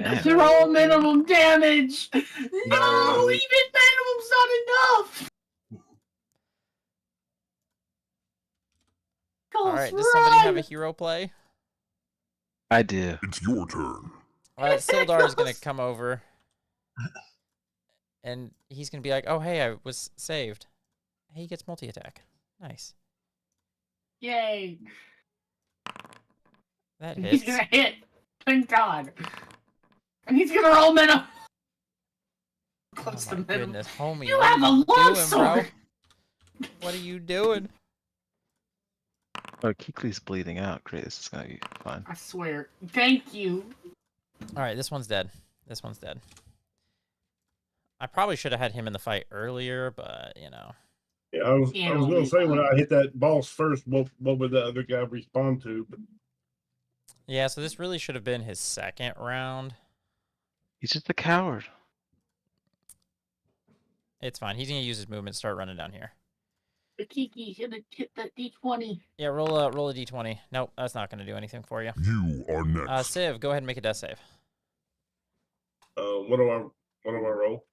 Damn. They're all minimum damage. No, No. even minimum's not enough. All right. Does somebody have a hero play? I do. It's your turn. Sildar is gonna come over, and he's gonna be like, "Oh, hey, I was saved." Hey, he gets multi-attack. Nice. Yay. That He's hits. gonna hit. Thank God. And he's gonna roll minimum. Oh Close my to minimum. goodness, homie! You what have are a you long doing, sword. bro? What are you doing? Oh, Kikli's bleeding out. Great. This is gonna be fun. I swear. Thank you. All right, this one's dead. This one's dead. I probably should have had him in the fight earlier, but you know, Yeah, I was Can't gonna only say when one. I hit that boss first, what would the other guy respond to? But Yeah, so this really should have been his second round. He's just a coward. It's fine. He's gonna use his movement, start running down here. Kiki, hit that D20. Yeah, roll a d20. Nope, that's not gonna do anything for you. You are next. Civ, go ahead and make a death save. what do I roll?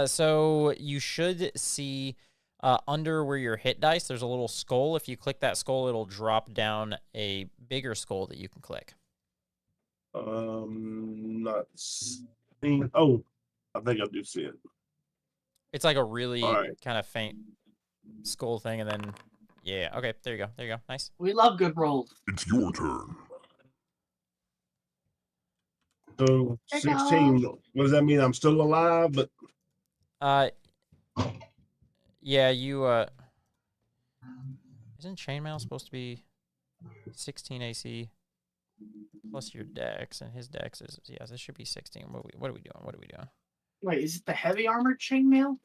So you should see under where your hit dice, there's a little skull. If you click that skull, it'll drop down a bigger skull that you can click. Not seeing. Oh, I think I do see it. It's like a really Alright. kind of faint skull thing, and then yeah, okay, there you go, there you go, nice. We love good rolls. It's your turn. So 16. What does that mean? I'm still alive, but Yeah, you isn't chainmail supposed to be 16 AC plus your dex, and his dex is, yeah, this should be 16. What are we doing? Wait, is it the heavy armored chainmail?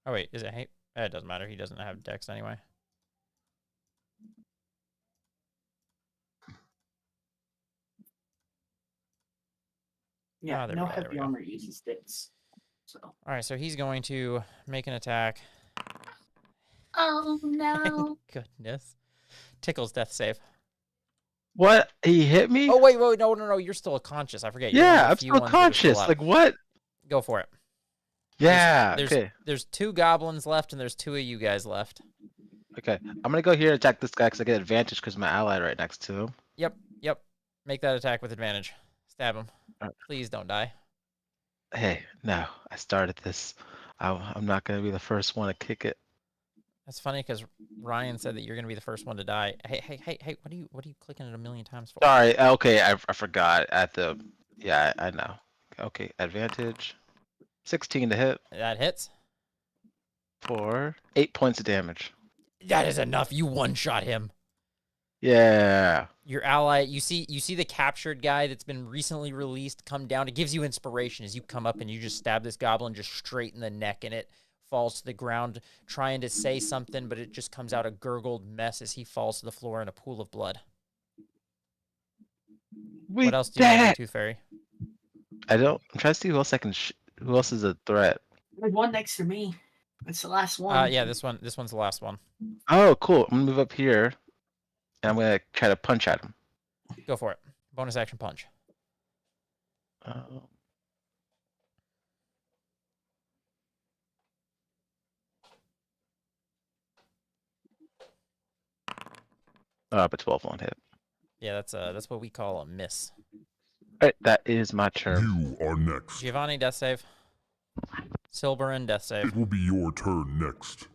Oh wait, is it it doesn't matter. He doesn't have dex anyway. Yeah, there no we go, there heavy we go. armor uses sticks. So. All right, so he's going to make an attack. Oh no! Goodness. Tickle's death save. What? He hit me? Oh wait, no, you're still conscious. I forget. You're one of Yeah, the I'm few still ones that are still conscious. up. Like what? Go for it. Yeah. Okay. There's 2 goblins left, and there's 2 of you guys left. Okay. I'm gonna go here and attack this guy because I get advantage because my ally right next to him. Yep. Make that attack with advantage. Stab him. Alright. Please don't die. Hey, no, I started this. I'm not gonna be the first one to kick it. That's funny because Ryan said that you're gonna be the first one to die. Hey! What are you clicking it a million times for? Sorry. Okay, I forgot. Yeah, I know. Okay, advantage. 16 to hit That hits. for 8 points of damage. That is enough. You one-shot him. Yeah. Your ally, you see the captured guy that's been recently released come down. It gives you inspiration as you come up and you just stab this goblin just straight in the neck, and it falls to the ground trying to say something, but it just comes out a gurgled mess as he falls to the floor in a pool of blood. What else do you want to do, Tooth Fairy? I'm trying to see who else who else is a threat. There's one next to me. It's the last one. Yeah, this one's the last one. Oh, cool. I'm gonna move up here, and I'm gonna try to punch at him. Go for it. Bonus action punch. But 12 won't hit. Yeah, that's what we call a miss. All right, that is my turn. You are next. Giovanni, death save. Silberin, death save. It will be your turn next.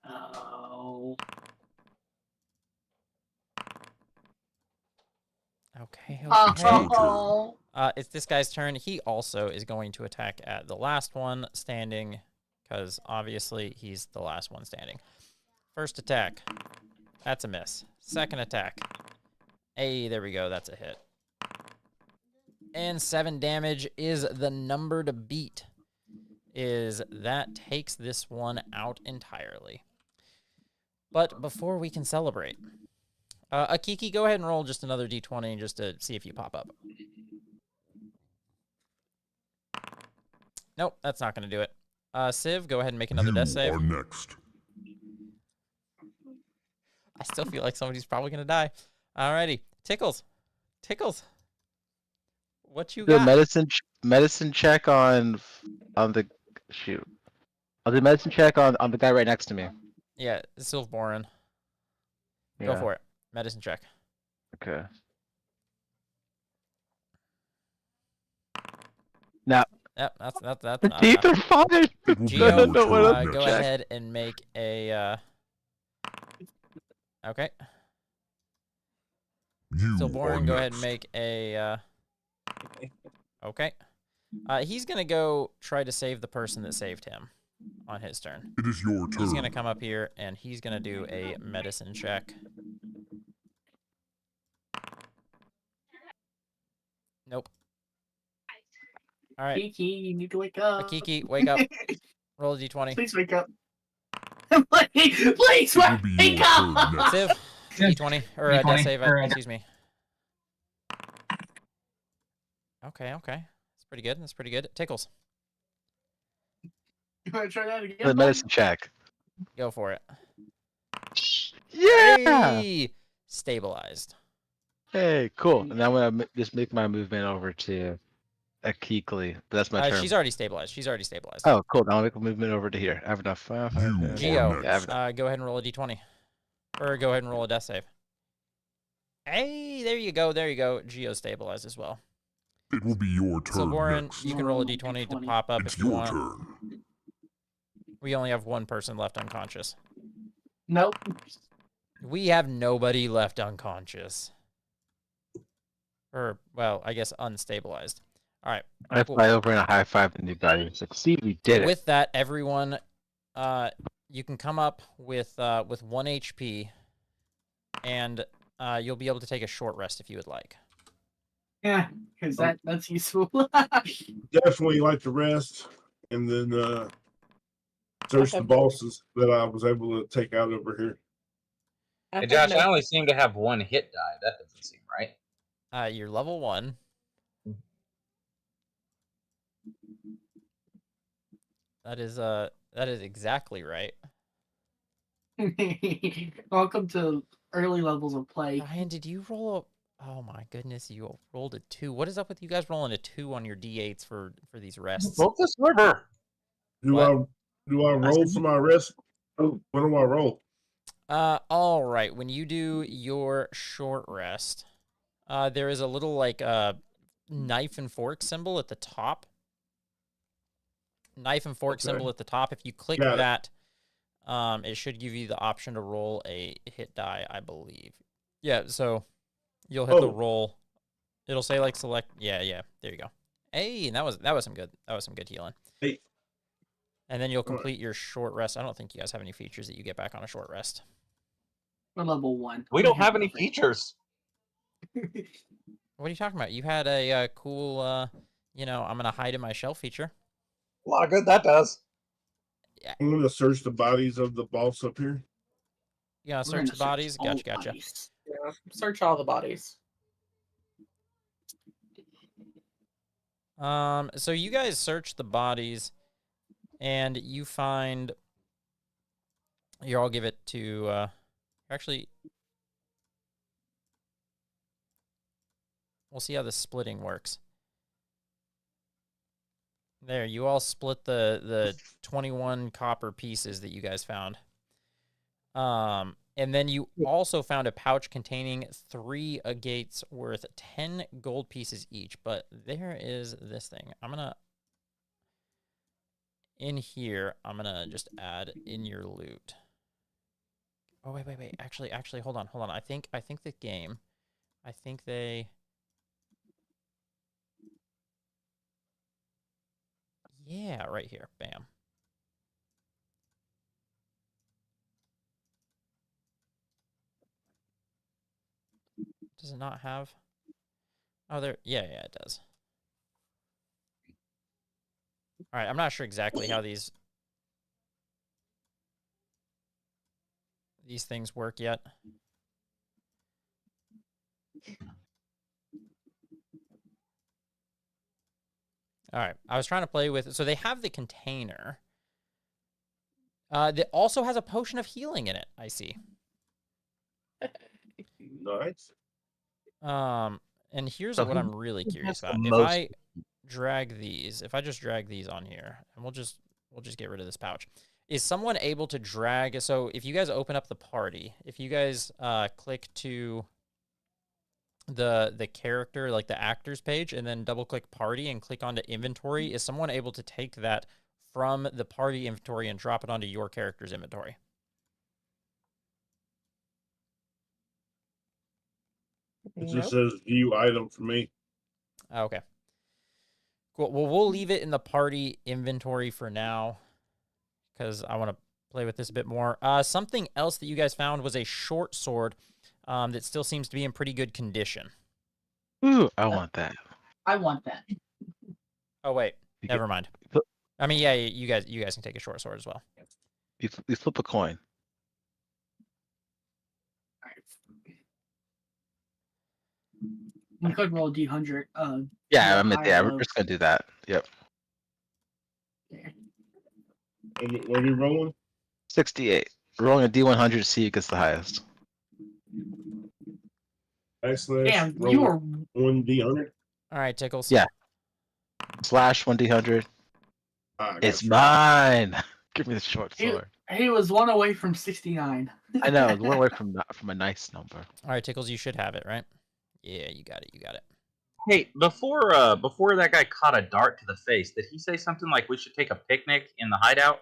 Oh. Okay. Oh. It's this guy's turn. He also is going to attack at the last one standing, because obviously he's the last one standing. First attack. That's a miss. Second attack. Hey, there we go. That's a hit. And 7 damage is the number to beat. That takes this one out entirely. But before we can celebrate, Akiki, go ahead and roll just another d20 just to see if you pop up. Nope, that's not going to do it. Civ, go ahead and make another death save. You are next. I still feel like somebody's probably going to die. Alrighty. Tickles. What you Do a got? medicine check on the shoot. I'll do a medicine check on the guy right next to me. Yeah, Silverin. Yeah. Go for it. Medicine check. Okay. Now. Yep, that's The teeth are fine. It will be Geo, your No, what turn else? go next. ahead and make a. Okay. You So are Boren, go ahead and next. make a. Okay. He's gonna go try to save the person that saved him on his turn. It is your turn. He's gonna come up here and he's gonna do a medicine check. Nope. All right, Kiki, you need to wake up. Akiki, wake up. Roll a d20. Please wake up. Please, It will wake be your turn up! next. Civ, D20 or death save. Excuse me. Okay. That's pretty good. That's pretty good. Tickles. You want to try that again? The medicine check. Go for it. Yeah. Hey! Stabilized. Hey, cool. And I'm gonna just make my movement over to Akikli. But that's my turn. She's already stabilized. Oh, cool. Now I'll make a movement over to here. I have enough. You Geo, are Yeah, I have next. enough. go ahead and roll a d20. Or go ahead and roll a death save. Hey, there you go. Geo stabilized as well. It will be your turn Silvoran, next. you can roll a d20 to pop up It's if you your want. turn. We only have one person left unconscious. Nope. We have nobody left unconscious. Or, well, I guess unstabilized. All right. I cool. fly over and I high five the new guy. It's like, see, we did it. With that, everyone, you can come up with 1 HP, and you'll be able to take a short rest if you would like. Yeah, because that's useful. Definitely like to rest and then search the bosses that I was able to take out over here. Hey, Josh, I only seem to have one hit die. That doesn't seem right. You're level 1. That is exactly right. Welcome to early levels of play. Ryan, did you roll a... Oh my goodness, you rolled a 2. What is up with you guys rolling a 2 on your D8s for these rests? Broke the server. Do I roll for my rest? Oh, what do I roll? All right. When you do your short rest, there is a little like knife and fork symbol at the top. Knife and fork symbol at the top. If you click that, it should give you the option to roll a hit die, I believe. Yeah. So you'll hit the roll. It'll say like select. Yeah. There you go. Hey, and that was some good. That was some good healing. Hey. And then you'll complete your short rest. I don't think you guys have any features that you get back on a short rest. We're level 1. We don't have any features. What are you talking about? You had a cool, I'm going to hide in my shell feature. A lot of good that does. Yeah. I'm going to search the bodies of the boss up here. You going to search the bodies? Gotcha. Yeah, search all the bodies. So you guys search the bodies, and you find... Here, I'll give it to... Actually... We'll see how the splitting works. There, you all split the 21 copper pieces that you guys found. And then you also found a pouch containing 3 agates worth 10 gold pieces each. But there is this thing. In here, I'm gonna just add in your loot. Oh, wait. Actually, hold on. I think the game, they... Yeah, right here. Bam. Does it not have? Oh, there. Yeah, it does. All right, I'm not sure exactly how these things work yet. All right, I was trying to play with... So they have the container. That also has a potion of healing in it, I see. Nice. And here's So what who- I'm really who curious has the about. If most- I drag these, on here, and we'll just get rid of this pouch. Is someone able to drag... So if you guys open up the party, if you guys click to the character, like the actors page, and then double click party and click onto inventory, is someone able to take that from the party inventory and drop it onto your character's inventory? It just says view item for me. Okay. Cool. Well, we'll leave it in the party inventory for now because I want to play with this a bit more. Something else that you guys found was a short sword that still seems to be in pretty good condition. Ooh, I want that. I want that. Oh, wait. You Never mind. I mean, yeah, you guys can take a short sword as well. You flip a coin. You could roll D100. Yeah, Yeah, I mean, high yeah, or we're low. just gonna do that. Yep. What are you rolling? 68. Rolling a D100 to see who gets the highest. Damn, Roll you are. 1D100. All right, Tickles. Yeah. Slash 1D100. I got It's you. mine. Give me the short sword. He was one away from 69. I know. It's one away from a nice number. All right, Tickles, you should have it, right? Yeah, you got it. You got it. Hey, before that guy caught a dart to the face, did he say something like we should take a picnic in the hideout?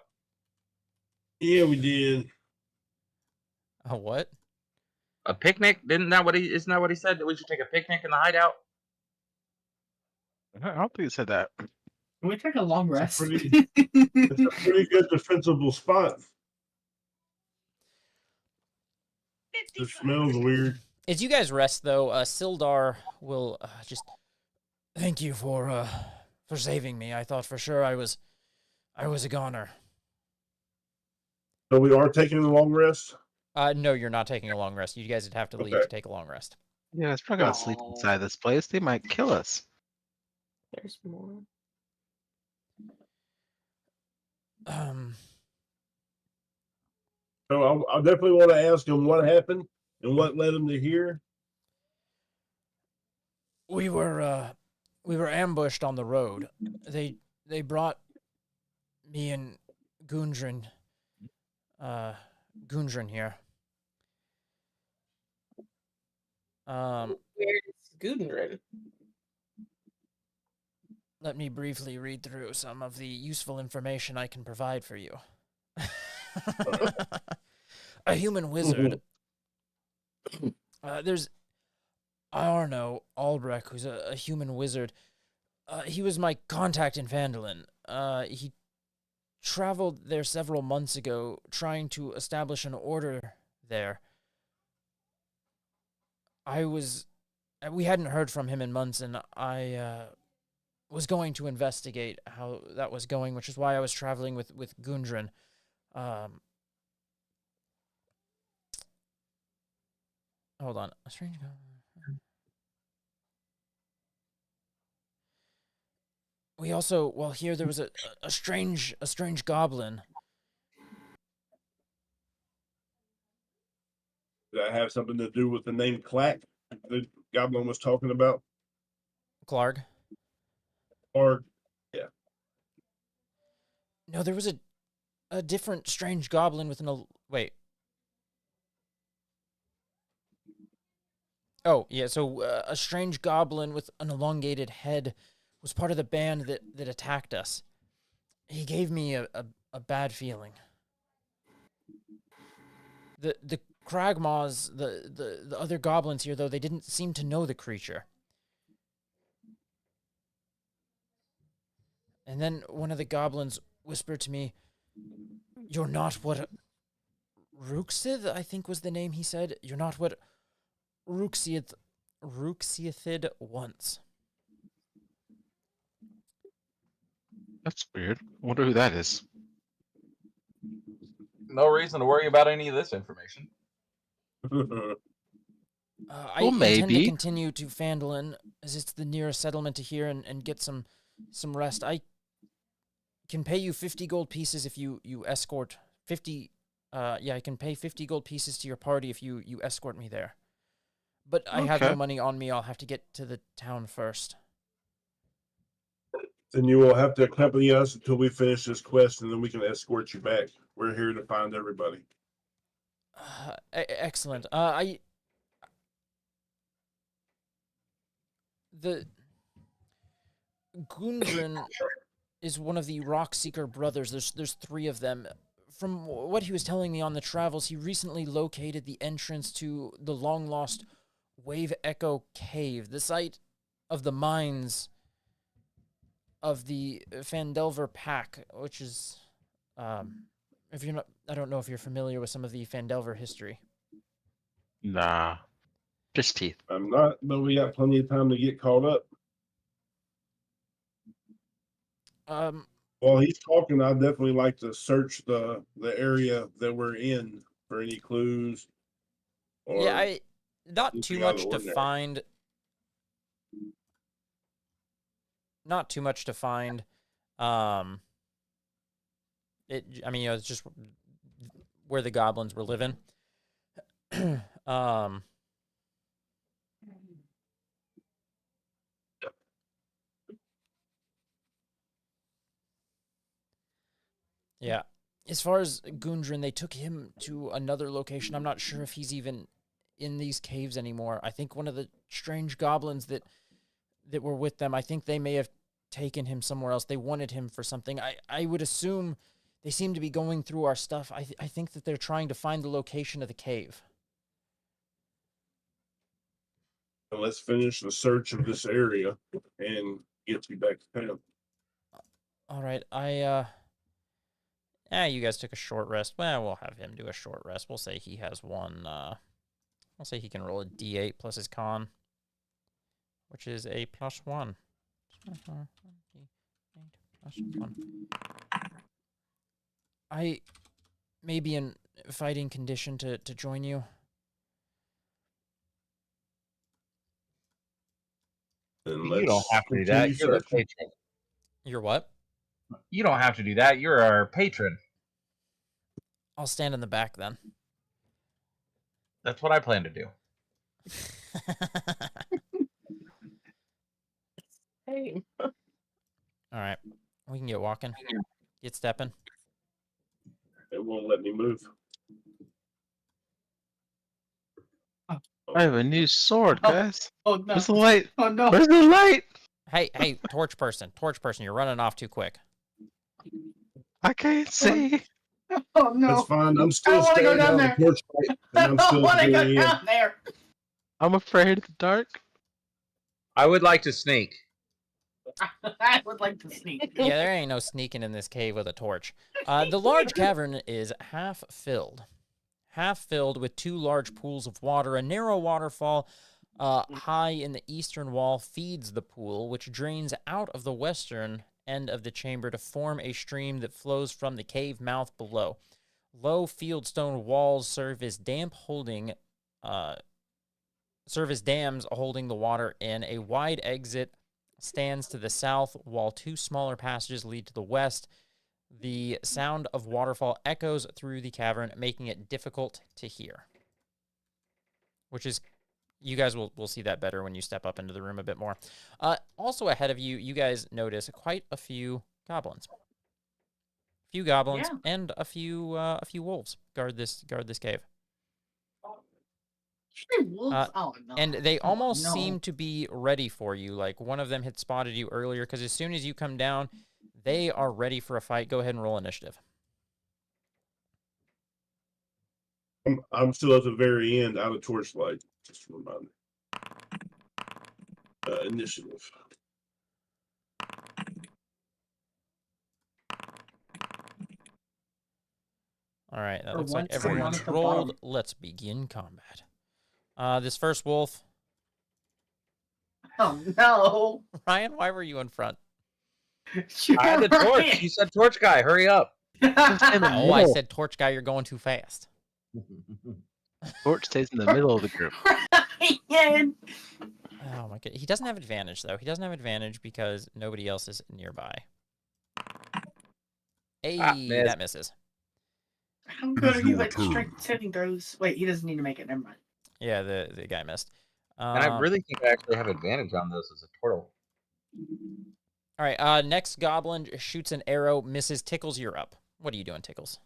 Yeah, we did. Oh, what? A picnic? Isn't that what he said? That we should take a picnic in the hideout? I don't think you said that. Can we take a long rest? It's a pretty good defensible spot. It smells weird. As you guys rest, though, Sildar will just thank you for saving me. I thought for sure I was a goner. So we are taking a long rest. No, you're not taking a long rest. You guys would have to leave Okay. to take a long rest. Yeah, it's probably gonna sleep inside this place. They might kill us. There's more. So I definitely want to ask him what happened and what led him to here. We were ambushed on the road. They brought me and Gundren here. Where's Gundren? Let me briefly read through some of the useful information I can provide for you. A human wizard. There's Arno Albrecht, who's a human wizard. He was my contact in Phandelver. He traveled there several months ago, trying to establish an order there. We hadn't heard from him in months, and I was going to investigate how that was going, which is why I was traveling with Gundren. Hold on. A strange goblin. We also, well, here there was a strange goblin. Did that have something to do with the name Clack the goblin was talking about? Clark? Or No, there was a different strange goblin with wait. Oh, yeah, so a strange goblin with an elongated head was part of the band that attacked us. He gave me a bad feeling. The Kragmaws, the other goblins here, though, they didn't seem to know the creature. And then one of the goblins whispered to me, "You're not what Ruxith, I think was the name he said. You're not what Ruxith wants." That's weird. I wonder who that is. No reason to worry about any of this information. I Well, intend to maybe. continue to Phandelver, as it's the nearest settlement to here, and get some rest. I can pay you 50 gold pieces if you escort 50. I can pay 50 gold pieces to your party if you escort me there. But I have no Okay. money on me. I'll have to get to the town first. Then you will have to accompany us until we finish this quest, and then we can escort you back. We're here to find everybody. Excellent. The Gundren is one of the Rockseeker brothers. There's three of them. From what he was telling me on the travels, he recently located the entrance to the long-lost Wave Echo Cave, the site of the mines of the Phandelver Pack, which is, if you're not, I don't know if you're familiar with some of the Phandelver history. Nah. Just teeth. I'm not, but we got plenty of time to get caught up. Um, While he's talking, I'd definitely like to search the area that we're in for any clues. Or Yeah, not too anything out of much the to ordinary. find. Not too much to find. I mean, it's just where the goblins were living. Yeah. As far as Gundren, they took him to another location. I'm not sure if he's even in these caves anymore. I think one of the strange goblins that were with them, I think they may have taken him somewhere else. They wanted him for something. I would assume they seem to be going through our stuff. I think that they're trying to find the location of the cave. And let's finish the search of this area and get you back to town. All right, you guys took a short rest. Well, we'll have him do a short rest. We'll say he has one. We'll say he can roll a d8 plus his con, which is a +1. I may be in fighting condition to join you. And You don't let's have to do that. continue You're the searching. patron. You're what? You don't have to do that. You're our patron. I'll stand in the back then. That's what I plan to do. Hey. All right, we can get walking. Get stepping. It won't let me move. I have a new sword, guys. Oh no! Where's the light? Oh no! Where's the light? Hey, torch person, you're running off too quick. I can't see. Oh no! That's fine. I'm I still wanna go staring down down the there. torchlight, I and I'm still want to go staring in. down there. I'm afraid of the dark. I would like to sneak. I would like to sneak. Yeah, there ain't no sneaking in this cave with a torch. The large cavern is half filled with two large pools of water. A narrow waterfall high in the eastern wall feeds the pool, which drains out of the western end of the chamber to form a stream that flows from the cave mouth below. Low fieldstone walls serve as dams holding the water in. A wide exit stands to the south, while two smaller passages lead to the west. The sound of waterfall echoes through the cavern, making it difficult to hear. Which is, you guys will see that better when you step up into the room a bit more. Also ahead of you, you guys notice quite a few goblins. And a few wolves guard this cave. Wolves? Oh no! And they almost no. seem to be ready for you. Like one of them had spotted you earlier, because as soon as you come down, they are ready for a fight. Go ahead and roll initiative. I'm still at the very end, out of torchlight. Just a reminder. Initiative. All right, that For looks like once, I'm everyone's at the rolled. bottom. Let's begin combat. This first wolf. Oh no! Ryan, why were you in front? I had the torch. You said torch guy. Hurry up. Oh, I said torch guy, you're going too fast. Torch stays in the middle of the group. Ryan! Oh my god. He doesn't have advantage, though. He doesn't have advantage because nobody else is nearby. Hey, missed. that misses. I'm gonna be your like turn. strength saving throws. Wait, he doesn't need to make it. Never mind. Yeah, the guy missed. And I really think I actually have advantage on this as a turtle. All right, next goblin shoots an arrow, misses. Tickles, you're up. What are you doing, Tickles?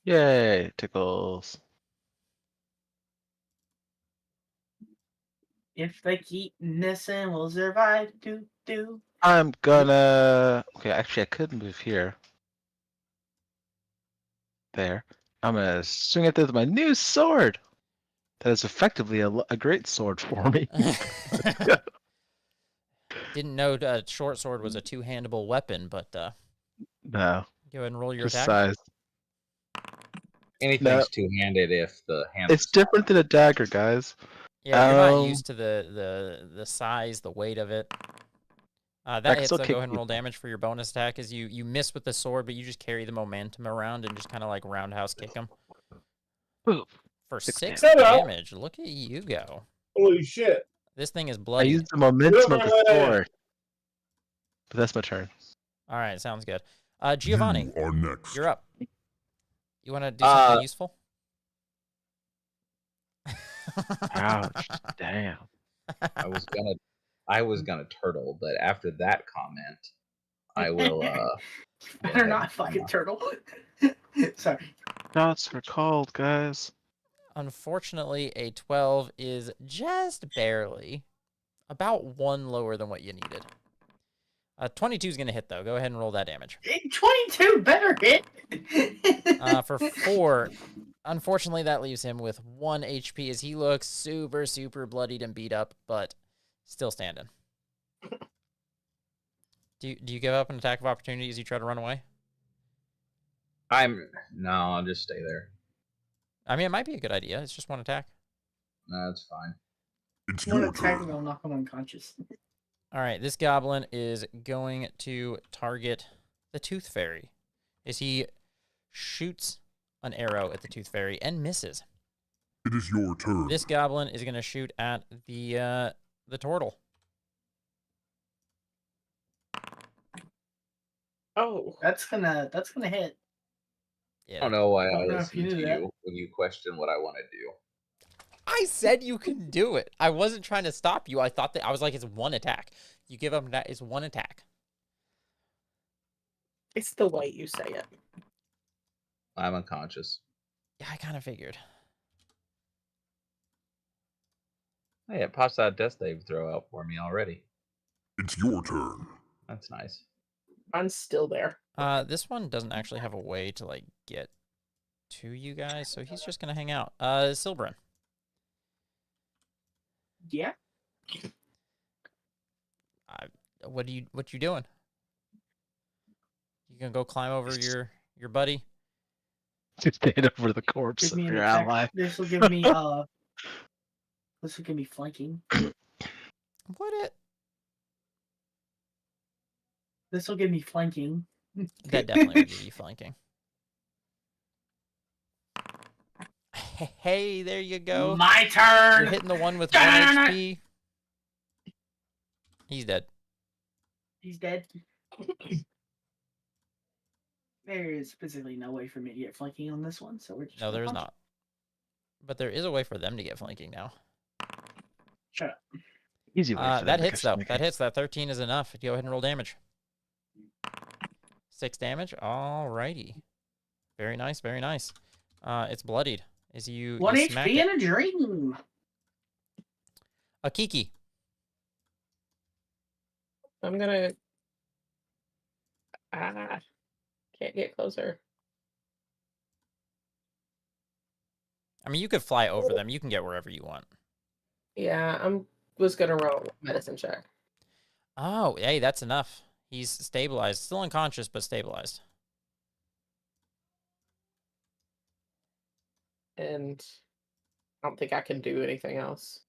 Yay, tickles. If they keep missing, we'll survive. Do. I'm gonna. Okay, actually, I could move here. There. I'm gonna swing at this with my new sword. That is effectively a great sword for me. Didn't know a short sword was a two-handable weapon, but No, go ahead and roll your just attack. size. Anything's No. two-handed if the hand. It's different than a dagger, guys. Yeah, you're not used to the size, the weight of it. That can hits, still so kick go ahead and roll people. damage for your bonus attack as you miss with the sword, but you just carry the momentum around and just kind of like roundhouse kick him. Boop. For 6 6 damage. damage. Look at you go. Holy shit. This thing is I bloody. used the momentum of the Yeah. sword. But that's my turn. All right, sounds good. Giovanni, You are next. you're up. You want to do something useful? Ouch. Damn. I was gonna turtle, but after that comment, I will. Better not fucking turtle. Sorry. Shots are called, guys. Unfortunately, a 12 is just barely about 1 lower than what you needed. 22 is going to hit, though. Go ahead and roll that damage. 22 better hit. For 4, unfortunately, that leaves him with 1 HP as he looks super, super bloodied and beat up, but still standing. Do you give up an attack of opportunity as you try to run away? I'll just stay there. I mean, it might be a good idea. It's just 1 attack. No, that's fine. It's One your attack turn. and I'll knock him unconscious. All right, this goblin is going to target the Tooth Fairy as he shoots an arrow at the Tooth Fairy and misses. It is your turn. This goblin is going to shoot at the turtle. Oh, That's gonna hit. Yeah, I don't know why I I don't know if you listen to knew that. you when you question what I want to do. I said you can do it. I wasn't trying to stop you. I thought that I was like, it's 1 attack. You give up that. It's 1 attack. it's the way you say it. I'm unconscious. Yeah, I kind of figured. Hey, it pops that death save throw out for me already. It's your turn. That's nice. I'm still there. This one doesn't actually have a way to like get to you guys, so he's just gonna hang out. Silbrin. Yeah. What you doing? You gonna go climb over your buddy? Just stand over the corpse Give of me an your attack. ally. This will give me flanking. Would it? This will give me flanking. That definitely would give you flanking. Hey, there you go. My You're turn. hitting the one with 1 HP. He's dead. He's dead. There is physically no way for me to get flanking on this one, so we're just No, gonna there is punch. not. But there is a way for them to get flanking now. Shut up. Easy way for them That to hits, though. catch That hits. That 13 is enough. Go ahead and roll damage. 6 damage. Alrighty. Very nice. Very nice. It's bloodied. As you 1 you smack HP it. and a dream. A Kiki. I'm gonna. Can't get closer. I mean, you could fly over them. You can get wherever you want. Yeah, was gonna roll a medicine check. Oh, hey, that's enough. He's stabilized. Still unconscious, but stabilized. And I don't think I can do anything else.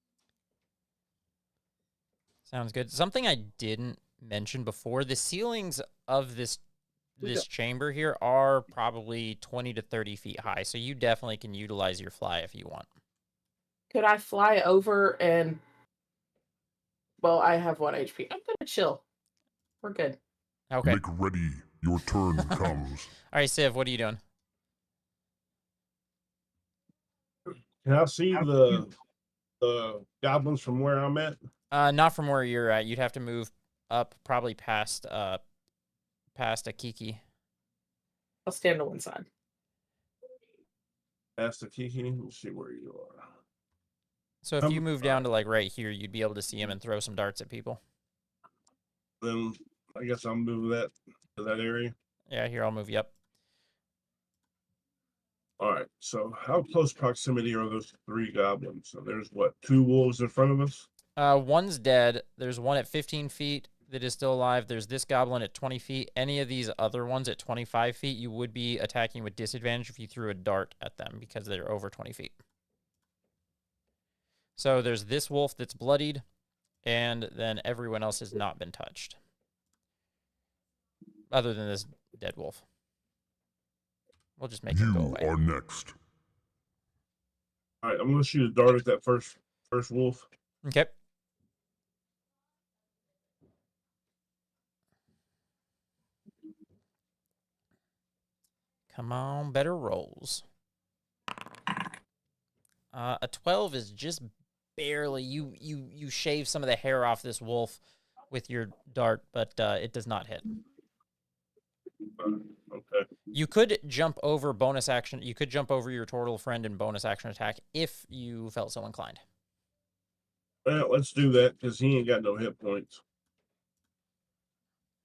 Sounds good. Something I didn't mention before, the ceilings of this chamber here are probably 20 to 30 feet high, so you definitely can utilize your fly if you want. Could I fly over and... Well, I have 1 HP. I'm gonna chill. We're good. Okay. Make ready. Your turn comes. All right, Civ, what are you doing? Can I see the goblins from where I'm at? Not from where you're at. You'd have to move up, probably past a Kiki. I'll stand to one side. That's the Kiki. Let's see where you are. So if you move down to like right here, you'd be able to see him and throw some darts at people. Then I guess I'll move that to that area. Yeah, here, I'll move you up. All right. So how close proximity are those 3 goblins? So there's what, 2 wolves in front of us? One's dead. There's one at 15 feet that is still alive. There's this goblin at 20 feet. Any of these other ones at 25 feet, you would be attacking with disadvantage if you threw a dart at them because they're over 20 feet. So there's this wolf that's bloodied, and then everyone else has not been touched. other than this dead wolf. We'll just make him go You away. are next. All right, I'm gonna shoot a dart at that first wolf. Okay. Come on, better rolls. A 12 is just barely. You shave some of the hair off this wolf with your dart, but it does not hit. Okay. You could jump over bonus action. You could jump over your turtle friend and bonus action attack if you felt so inclined. Well, let's do that because he ain't got no hit points.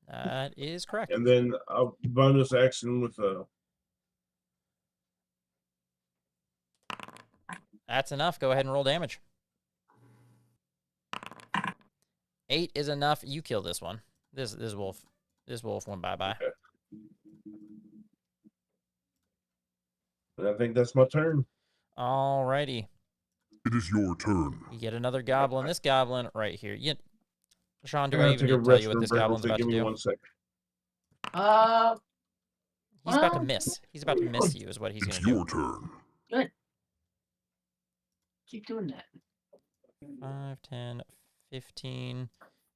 That is correct. And then I'll bonus action with a. That's enough. Go ahead and roll damage. 8 is enough. You kill this one. This wolf. This wolf went bye-bye. Okay. And I think that's my turn. Alrighty. It is your turn. You get another goblin. This goblin right here. Sean, do I'm I gonna even take a need to tell rest you what and this break goblin's real about quick. to Give me do? 1 second. He's about to Well, miss. He's about to miss you is what he's going It's to do. your turn. Good. Keep doing that. 5, 10, 15,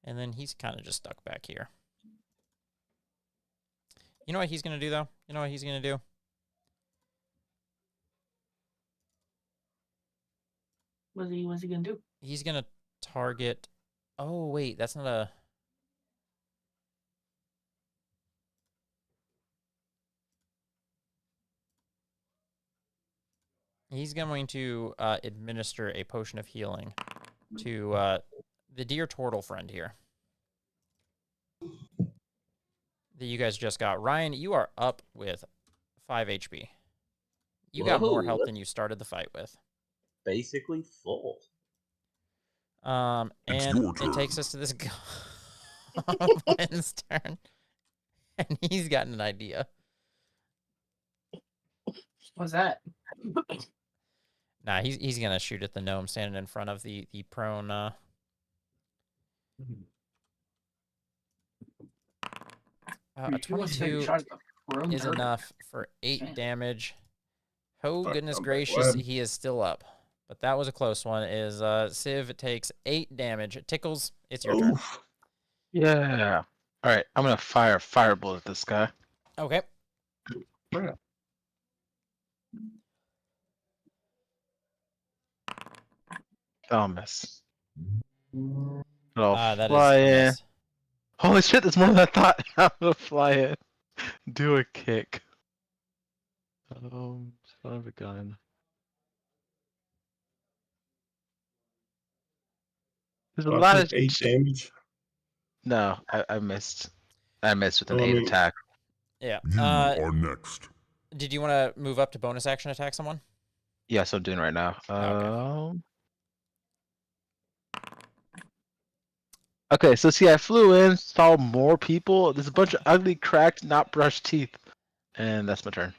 and then he's kind of just stuck back here. You know what he's going to do, though? You know what he's going to do? What's he gonna do? He's going to target... Oh, wait, that's not a... He's going to administer a potion of healing to the dear turtle friend here that you guys just got. Ryan, you are up with 5 HP. You got more Whoa, health that's than you started the fight with. basically full. And your it turn. takes us to this goblin's turn. And he's got an idea. What's that? Nah, he's gonna shoot at the gnome standing in front of the prone. A He wants to take a 22 shot at the prone is turtle. enough for 8 Man. damage. Oh Fuck, goodness I'm back. gracious, What? he is still up. But that was a close one. Is Civ takes 8 damage. Tickles, it's your turn. Oof. Yeah. All right, I'm gonna fire a firebolt at this guy. Okay. Oh, miss. It'll That is fly a in. miss. Holy shit, there's more than I thought. I'm gonna fly in. Do a kick. Son of a gun. There's a So I lot took of 8 damage. No, I missed. I missed with an Well, I 8 mean- attack. Yeah. You are next. Did you want to move up to bonus action attack someone? Yes, I'm doing right now. Okay. Okay, so see, I flew in, saw more people. There's a bunch of ugly, cracked, not brushed teeth, and that's my turn.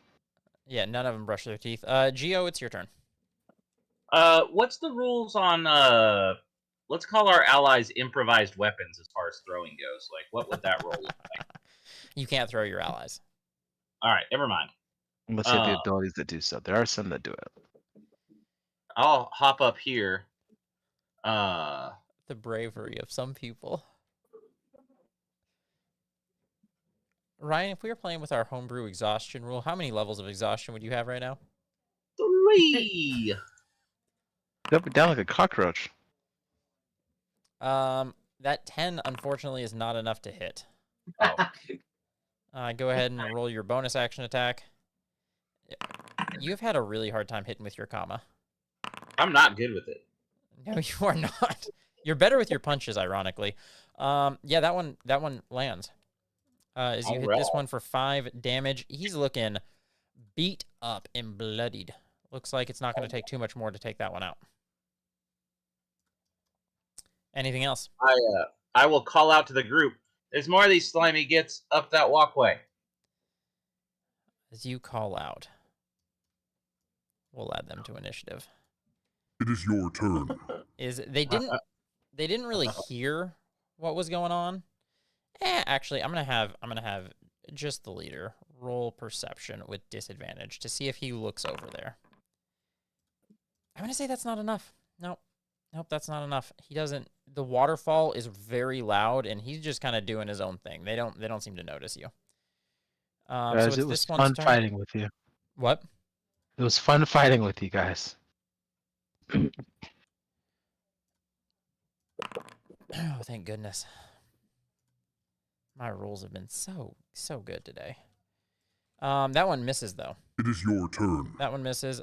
Yeah, none of them brush their teeth. Geo, it's your turn. What's the rules on let's call our allies improvised weapons as far as throwing goes? Like, what would that roll look like? You can't throw your allies. All right, never mind. Let's see the abilities that do so. There are some that do it. I'll hop up here. The bravery of some people. Ryan, if we were playing with our homebrew exhaustion rule, how many levels of exhaustion would you have right now? 3. Up and down like a cockroach. That 10, unfortunately, is not enough to hit. Go ahead and roll your bonus action attack. You've had a really hard time hitting with your comma. I'm not good with it. No, you are not. You're better with your punches, ironically. Yeah, that one lands. As you hit this one for 5 damage. He's looking beat up and bloodied. Looks like it's not going to take too much more to take that one out. Anything else? I will call out to the group. There's more of these slimy gits up that walkway. As you call out, we'll add them to initiative. It is your turn. They didn't really hear what was going on. Actually, I'm gonna have just the leader roll perception with disadvantage to see if he looks over there. I'm going to say that's not enough. Nope. Nope, that's not enough. He doesn't. The waterfall is very loud, and he's just kind of doing his own thing. They don't seem to notice you. So Guys, it's it was this one's fun turn. fighting with you. What? It was fun fighting with you guys. Oh, thank goodness. My rolls have been so good today. That one misses though. It is your turn. That one misses.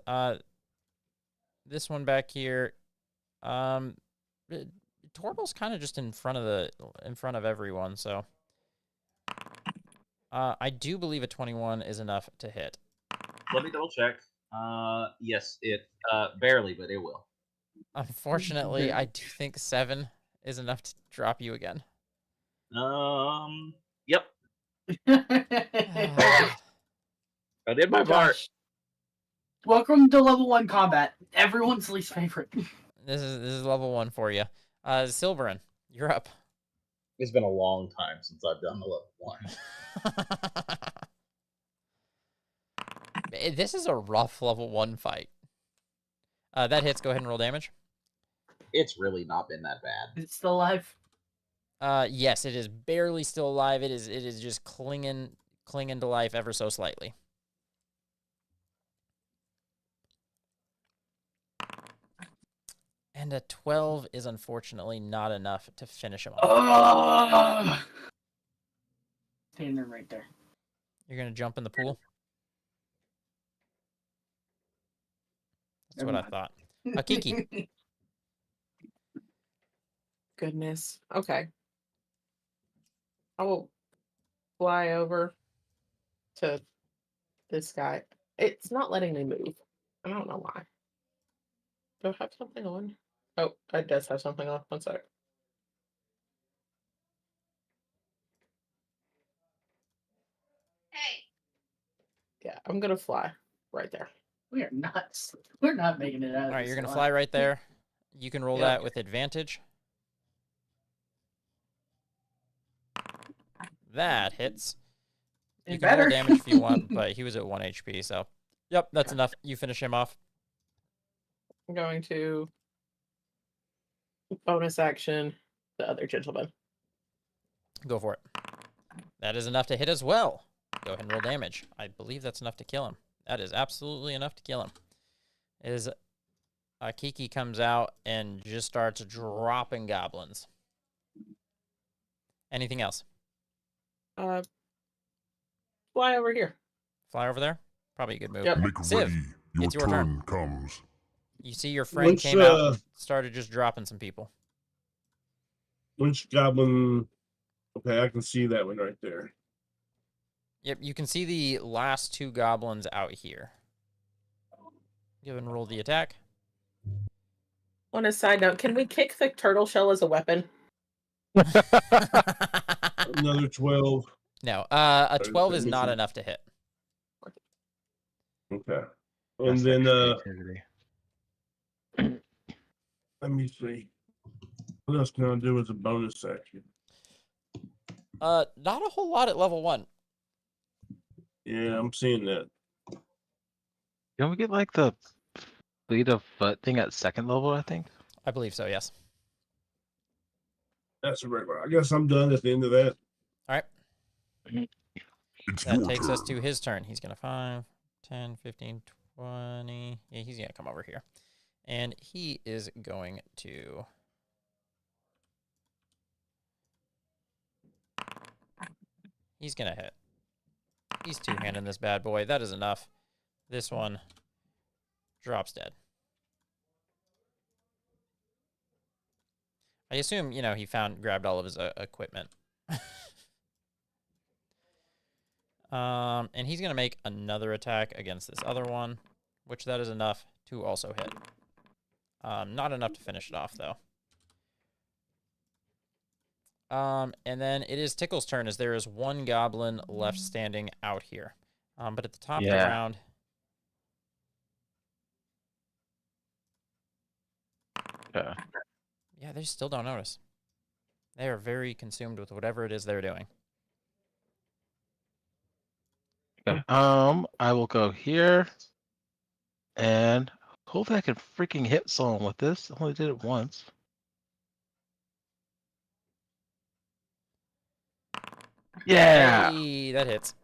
This one back here. Torble's kind of just in front of everyone, so I do believe a 21 is enough to hit. Let me double check. Yes, it barely, but it will. Unfortunately, I do think 7 is enough to drop you again. Yep. Ah, I did my part. Gosh. Welcome to level 1 combat. Everyone's least favorite. this is level 1 for you. Silverin, you're up. It's been a long time since I've done the level 1. This is a rough level 1 fight. That hits. Go ahead and roll damage. It's really not been that bad. It's still alive. Yes, it is barely still alive. It is just clinging to life ever so slightly. And a 12 is unfortunately not enough to finish him off. Standing right there. You're gonna jump in the pool? That's Never what I thought. Kiki. Goodness. Okay. I will fly over to this guy. It's not letting me move. I don't know why. Do I have something on? Oh, it does have something on. One sec. Hey. Yeah, I'm gonna fly right there. We're not making it out. All right, you're gonna fly right there. You can roll Yep. that with advantage. That hits. You can roll damage if you want, but he was at 1 HP, so yep, that's enough. You finish him off. I'm going to bonus action the other gentleman. Go for it. That is enough to hit as well. Go ahead and roll damage. I believe that's enough to kill him. That is absolutely enough to kill him. Kiki comes out and just starts dropping goblins. Anything else? Fly over here. Fly over there? Probably a good move. Yep. Make Civ, ready. Your it's your turn comes. You see your friend came out and started just dropping some people. Which goblin? Okay, I can see that one right there. Yep, you can see the last 2 goblins out here. Go ahead and roll the attack. On a side note, can we kick the turtle shell as a weapon? Another 12. No, a 12 is not enough to hit. Okay. That's And then creativity. let me see. What else can I do as a bonus action? Not a whole lot at level 1. Yeah, I'm seeing that. Don't we get like the fleet of foot thing at 2nd level, I think? I believe so, yes. That's a regular. I guess I'm done at the end of that. All right. It's That your takes turn. us to his turn. He's going to 5, 10, 15, 20. Yeah, he's going to come over here. And he is going to... He's going to hit. He's 2-handing this bad boy. That is enough. This one drops dead. I assume, he grabbed all of his equipment. And he's going to make another attack against this other one, which that is enough to also hit. Not enough to finish it off, though. And then it is Tickle's turn, as there is 1 goblin left standing out here. But at the top of the round... Yeah, they still don't notice. They are very consumed with whatever it is they're doing. Okay. I will go here, and hopefully I can freaking hit someone with this. I only did it once. Yeah, Hey, that hits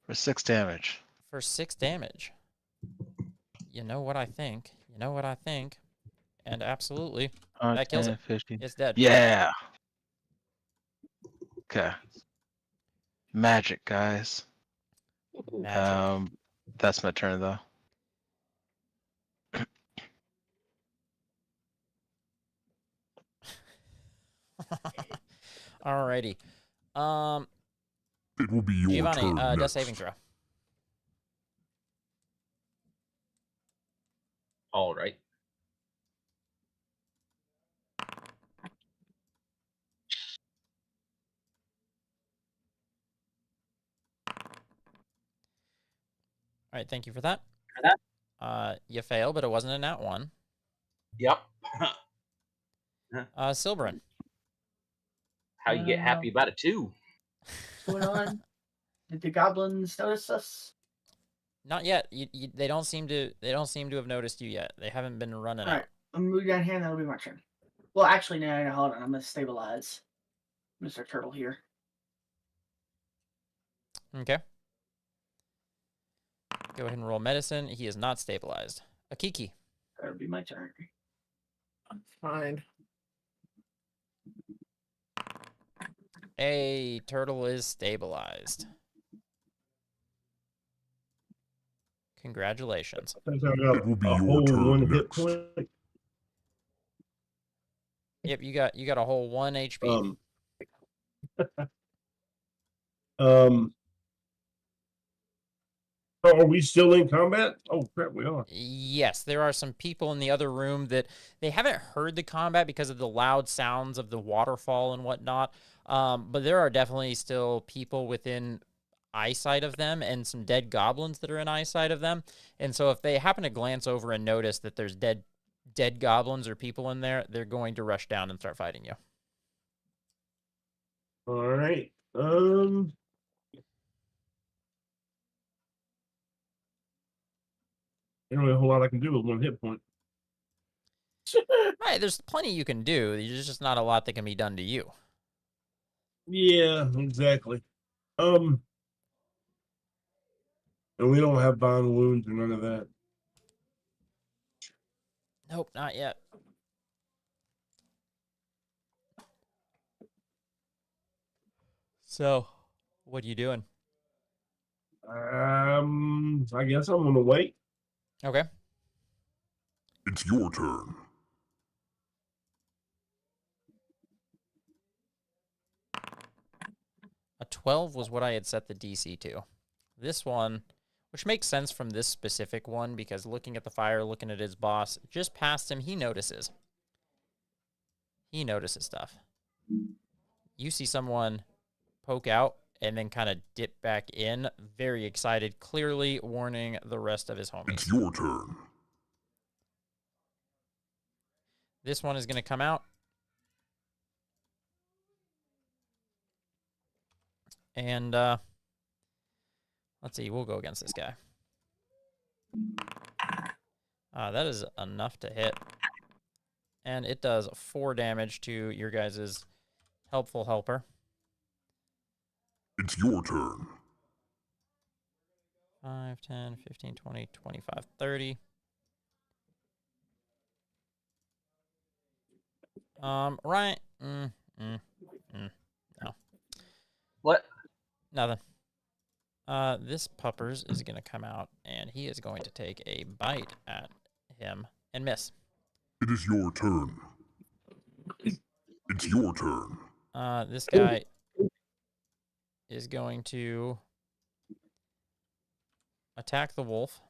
for 6 damage. for 6 damage. You know what I think. You know what I think. And absolutely, that kills 10, it. 15. It's dead. Yeah. Okay. Magic, guys. Magic. That's my turn though. Alrighty. It will be your Giovanni, turn death next. saving throw. All right. Alright, thank you for that. You fail, but it wasn't a nat 1. Yep. Silberin. How you get happy about it too? What's going on? Did the goblins notice us? Not yet. They don't seem to have noticed you yet. They haven't been running All right, out. I'm gonna move down here and that'll be my turn. Well, actually, no, hold on. I'm gonna stabilize Mr. Turtle here. Okay. Go ahead and roll medicine. He is not stabilized. Akiki. That'll be my turn. Fine. A turtle is stabilized. Congratulations. Since I got It will be a your whole turn 1 hit next. point. Yep, you got a whole 1 HP. Are we still in combat? Oh crap, we are. Yes, there are some people in the other room that they haven't heard the combat because of the loud sounds of the waterfall and whatnot. But there are definitely still people within eyesight of them and some dead goblins that are in eyesight of them. And so if they happen to glance over and notice that there's dead goblins or people in there, they're going to rush down and start fighting you. All right. Ain't really a whole lot I can do with 1 hit point. Right, there's plenty you can do. There's just not a lot that can be done to you. Yeah, exactly. And we don't have bond wounds or none of that. Nope, not yet. So, what are you doing? I guess I'm gonna wait. Okay. It's your turn. A 12 was what I had set the DC to. This one, which makes sense from this specific one, because looking at the fire, looking at his boss, just past him, he notices. He notices stuff. You see someone poke out and then kind of dip back in, very excited, clearly warning the rest of his homies. It's your turn. This one is going to come out. And let's see, we'll go against this guy. That is enough to hit. And it does 4 damage to your guys' helpful helper. It's your turn. 5, 10, 15, 20, 25, 30. Right. No. What? Nothing. This puppers is going to come out, and he is going to take a bite at him and miss. It is your turn. It's your turn. This guy is going to attack the wolf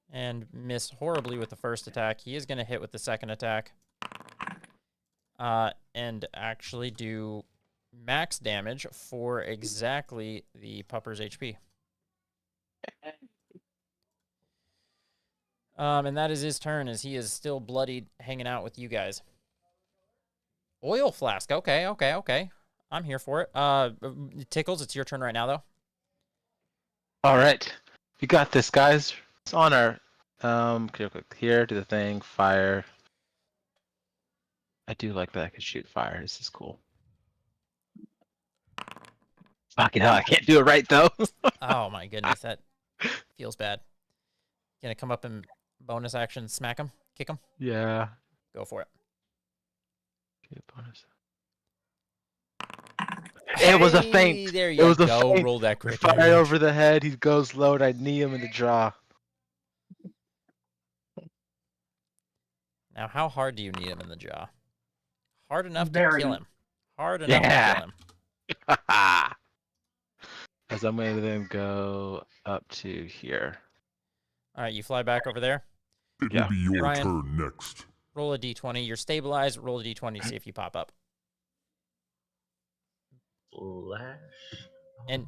and miss horribly with the first attack. He is going to hit with the second attack and actually do max damage for exactly the pupper's HP. And that is his turn, as he is still bloodied, hanging out with you guys. Oil flask. Okay. I'm here for it. Tickles, it's your turn right now, though. All right, we got this, guys. It's on our click here, do the thing, fire. I do like that I can shoot fire. This is cool. Fucking hell, I can't do it right though. Oh my goodness, that feels bad. Gonna come up and bonus action, smack him, kick him. Yeah. Go for it. Okay, bonus. It was a Hey, feint. There It you was a go. feint. Roll that crit Fire damage. over the head. He goes low, and I knee him in the jaw. Now, how hard do you need him in the jaw? Hard enough to Very. kill him. Hard enough to Yeah. kill him. As I'm going to then go up to here. All right, you fly back over there. It Yeah. will be your Ryan. turn next. Roll a d20. You're stabilized. Roll a d20 to see if you pop up. Flash. And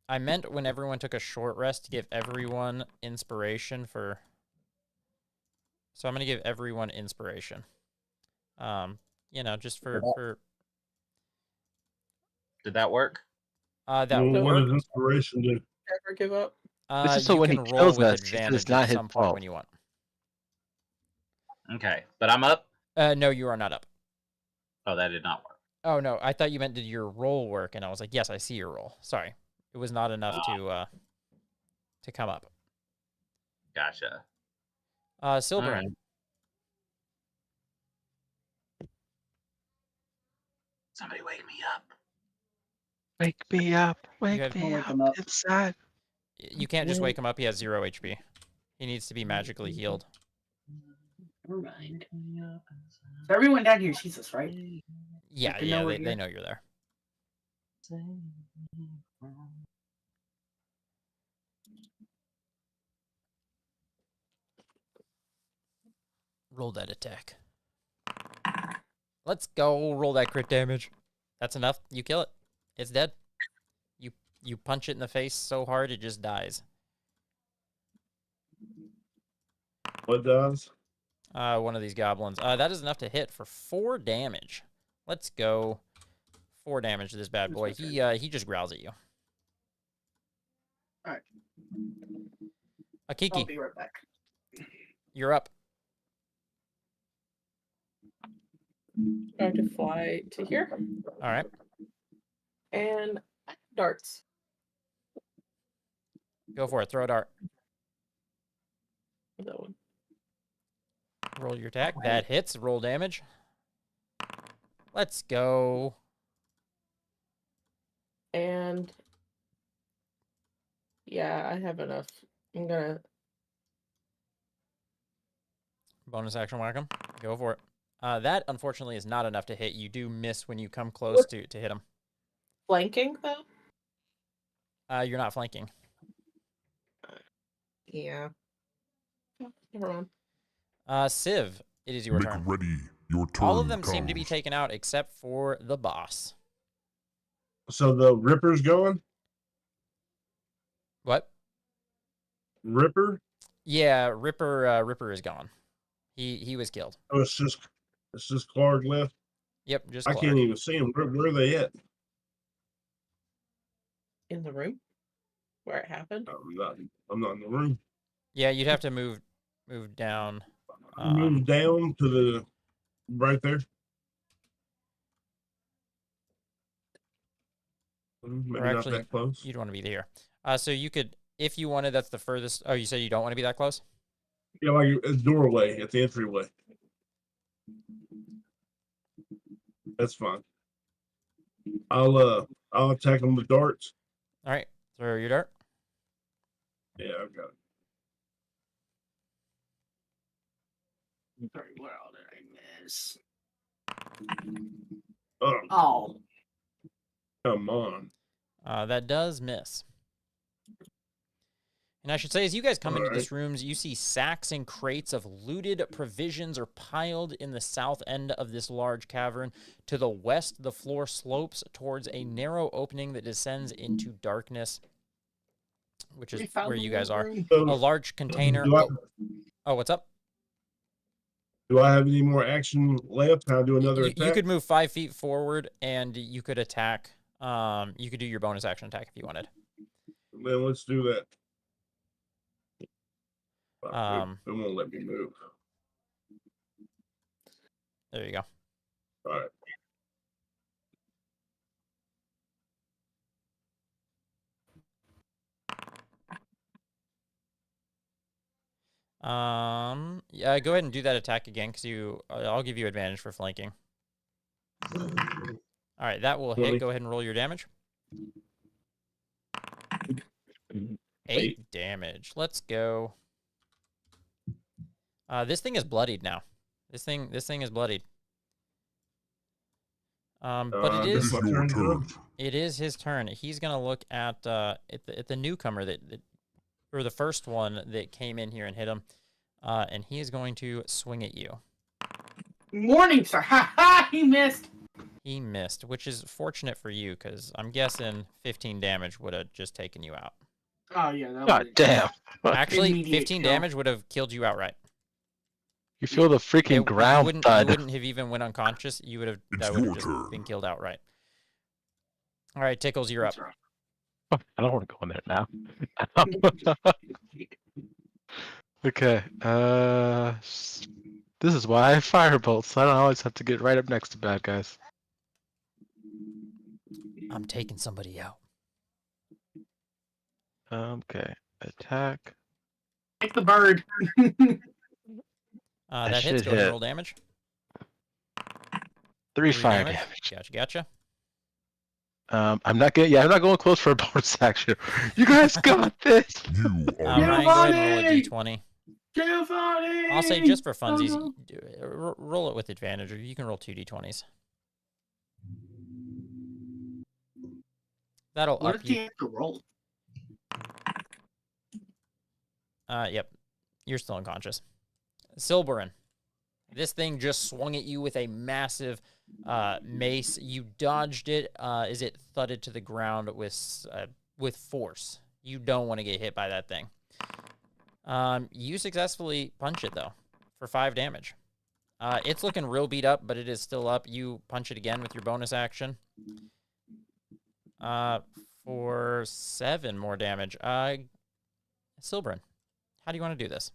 I meant when everyone took a short rest to give everyone inspiration for... So I'm going to give everyone inspiration. You know, just for Did that work? that Well, what worked. does inspiration do? Ever give up? This is so you when he can roll kills with us, it's advantage not at his some point fault. when you want. Okay, but I'm up. No, you are not up. Oh, that did not work. Oh no, I thought you meant did your roll work, and I was like, yes, I see your roll. Sorry, it was not enough to come up. Gotcha. Silver. All right. Somebody wake me up. Wake me up. have- Wake me I'll wake up him up. inside. You can't just wake him up. He has 0 HP. He needs to be magically healed. Never mind. So everyone down here sees us, right? Yeah, They yeah, know we're they here? know you're there. Roll that attack. Let's go. Roll that crit damage. That's enough. You kill it. It's dead. You punch it in the face so hard it just dies. What does? One of these goblins. That is enough to hit for 4 damage. Let's go. 4 damage to this bad boy. He just growls at you. Alright. I'll Akiki, be right back. you're up. I have to fly to here. All right. And darts. Go for it. Throw a dart. That one. Roll your attack. That hits. Roll damage. Let's go. And yeah, I have enough. I'm gonna Bonus action whack him. Go for it. That, unfortunately, is not enough to hit. You do miss when you come close to hit him. flanking though. You're not flanking. Yeah. Never mind. Civ, it is your Make turn. ready. Your turn All of them seem to be comes. taken out except for the boss. So the Ripper's going? What? Ripper? Yeah, Ripper is gone. He was killed. Oh, it's just Clark left. Yep, just I Clark. can't even see him. Where are they at? In the room where it happened. I'm not in the room. Yeah, you'd have to move down. Move down to the right there. Maybe Or not actually, that close. you'd want to be here. So you could, if you wanted, that's the furthest. Oh, you said you don't want to be that close? Yeah, like a doorway at the entryway. That's fine. I'll attack them with darts. All right, throw your dart. Yeah, I've got it. Very well, did I miss? Oh, Oh, come on. That does miss. And I should say, as you guys come into this rooms, you see sacks and crates of looted provisions are piled in the south end of this large cavern. To the west, the floor slopes towards a narrow opening that descends into darkness, which is we found where the you guys are. room. A So, large container. do I, Oh, what's up? do I have any more action left? Can I do another You attack? could move 5 feet forward, and you could attack. You could do your bonus action attack if you wanted. Then let's do that. It won't let me move. There you go. All right. Yeah, go ahead and do that attack again, because I'll give you advantage for flanking. All right, that will 20. hit. Go ahead and roll your damage. 8 damage. Let's go. This thing is bloodied now. This thing is bloodied. But it It is is your turn. it is his turn. He's gonna look at the newcomer that or the first one that came in here and hit him, and he is going to swing at you. Morning, sir. Ha ha! He missed. He missed, which is fortunate for you, because I'm guessing 15 damage would have just taken you out. Oh yeah, that God was damn. Actually, Immediate 15 kill. damage would have killed you outright. You feel the freaking You ground wouldn't thud. have even went unconscious. You would have It's that would your have just turn. been killed outright. All right, Tickles, you're up. That's right. I don't want to go in there now. Okay. This is why I have firebolts. I don't always have to get right up next to bad guys. I'm taking somebody out. Okay. Attack. Take the bird. That hits. should Go ahead and hit. roll damage. 3 3 fire damage. Gotcha. I'm not going close for a bonus action. You guys got this. You are Ryan, go ahead and roll a d20. Giovanni! I'll say just for funsies, Oh, roll it with advantage, or you can roll 2 d20s. That'll what up if you. you have to roll? Yep. You're still unconscious. Silberin. This thing just swung at you with a massive mace. You dodged it as it thudded to the ground with force. You don't want to get hit by that thing. You successfully punch it, though, for 5 damage. It's looking real beat up, but it is still up. You punch it again with your bonus action. For 7 more damage. Silberin, how do you want to do this?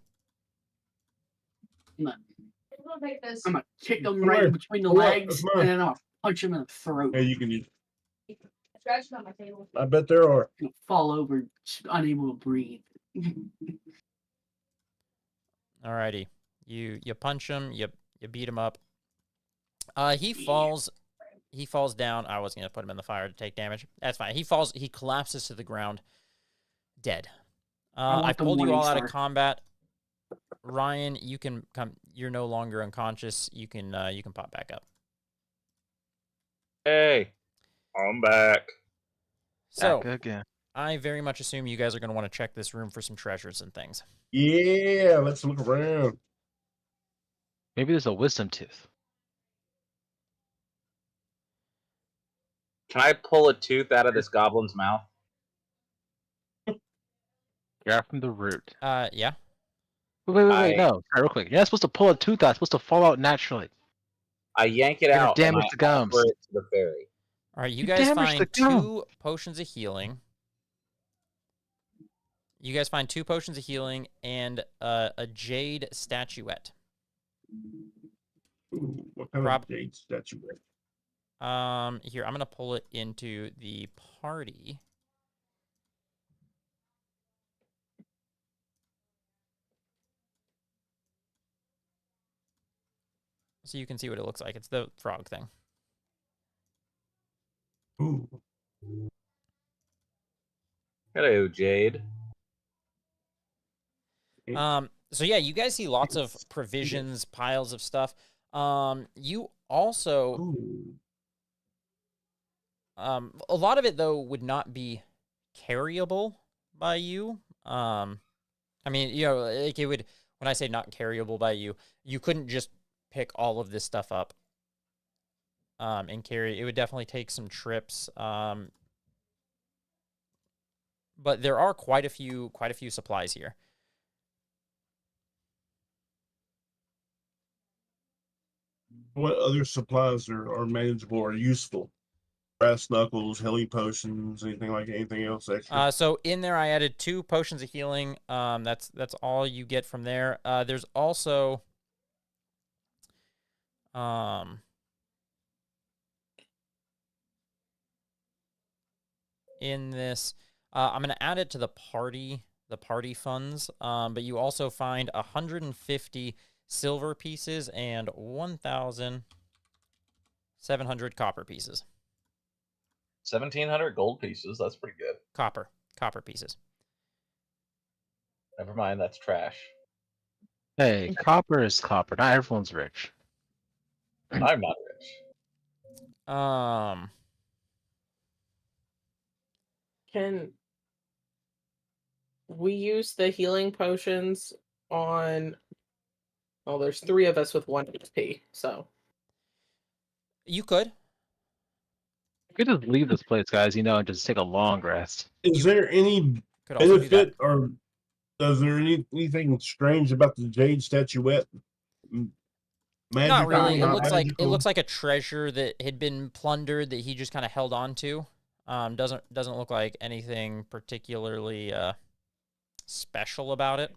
We'll take this. I'm gonna kick him Come right here. between the Come on, legs, that's mine. and then I'll punch him in the throat. Hey, you can use. Scratching on my table. I bet there are. He'll fall over, unable to breathe. Alrighty. You punch him, you beat him up. He falls down. I was gonna put him in the fire to take damage. That's fine. He collapses to the ground, dead. I pulled you all out of combat. Ryan, you can come. You're no longer unconscious. You can pop back up. Hey, I'm back. So Back again. I very much assume you guys are going to want to check this room for some treasures and things. Yeah, let's look around. Maybe there's a wisdom tooth. Can I pull a tooth out of this goblin's mouth? Grab from the root. Yeah. Wait, no. Sorry, real quick. You're not supposed to pull a tooth out. It's supposed to fall out naturally. I yank it You're gonna out and damage I the gums. offer it to the fairy. All right. You You guys damaged the find gum. 2 potions of healing. You guys find 2 potions of healing and a jade statuette. Ooh, what kind Prob- of jade statue? Here, I'm going to pull it into the party. So you can see what it looks like. It's the frog thing. Ooh. Hello, Jade. So yeah, you guys see lots of provisions, piles of stuff. You also, Ooh. a lot of it though would not be carryable by you. I mean, you know, like it would, when I say not carryable by you, you couldn't just pick all of this stuff up and carry. It would definitely take some trips. But there are quite a few supplies here. What other supplies are manageable or useful? brass knuckles, healing potions, anything else extra? So in there, I added 2 potions of healing. That's all you get from there. There's also in this, I'm gonna add it to the party funds. But you also find 150 silver pieces and 1,700 copper pieces. 1,700 gold pieces. That's pretty good. Copper pieces. Never mind, that's trash. Hey, copper is copper. Not everyone's rich. I'm not rich. Can we use the healing potions on? Well, there's 3 of us with 1 HP, so You could. We could just leave this place, guys, and just take a long rest. Is there any Could also do that. benefit or is there anything strange about the jade statuette? Not really. It looks magical? like a treasure that had been plundered that he just kind of held on to. Doesn't look like anything particularly special about it.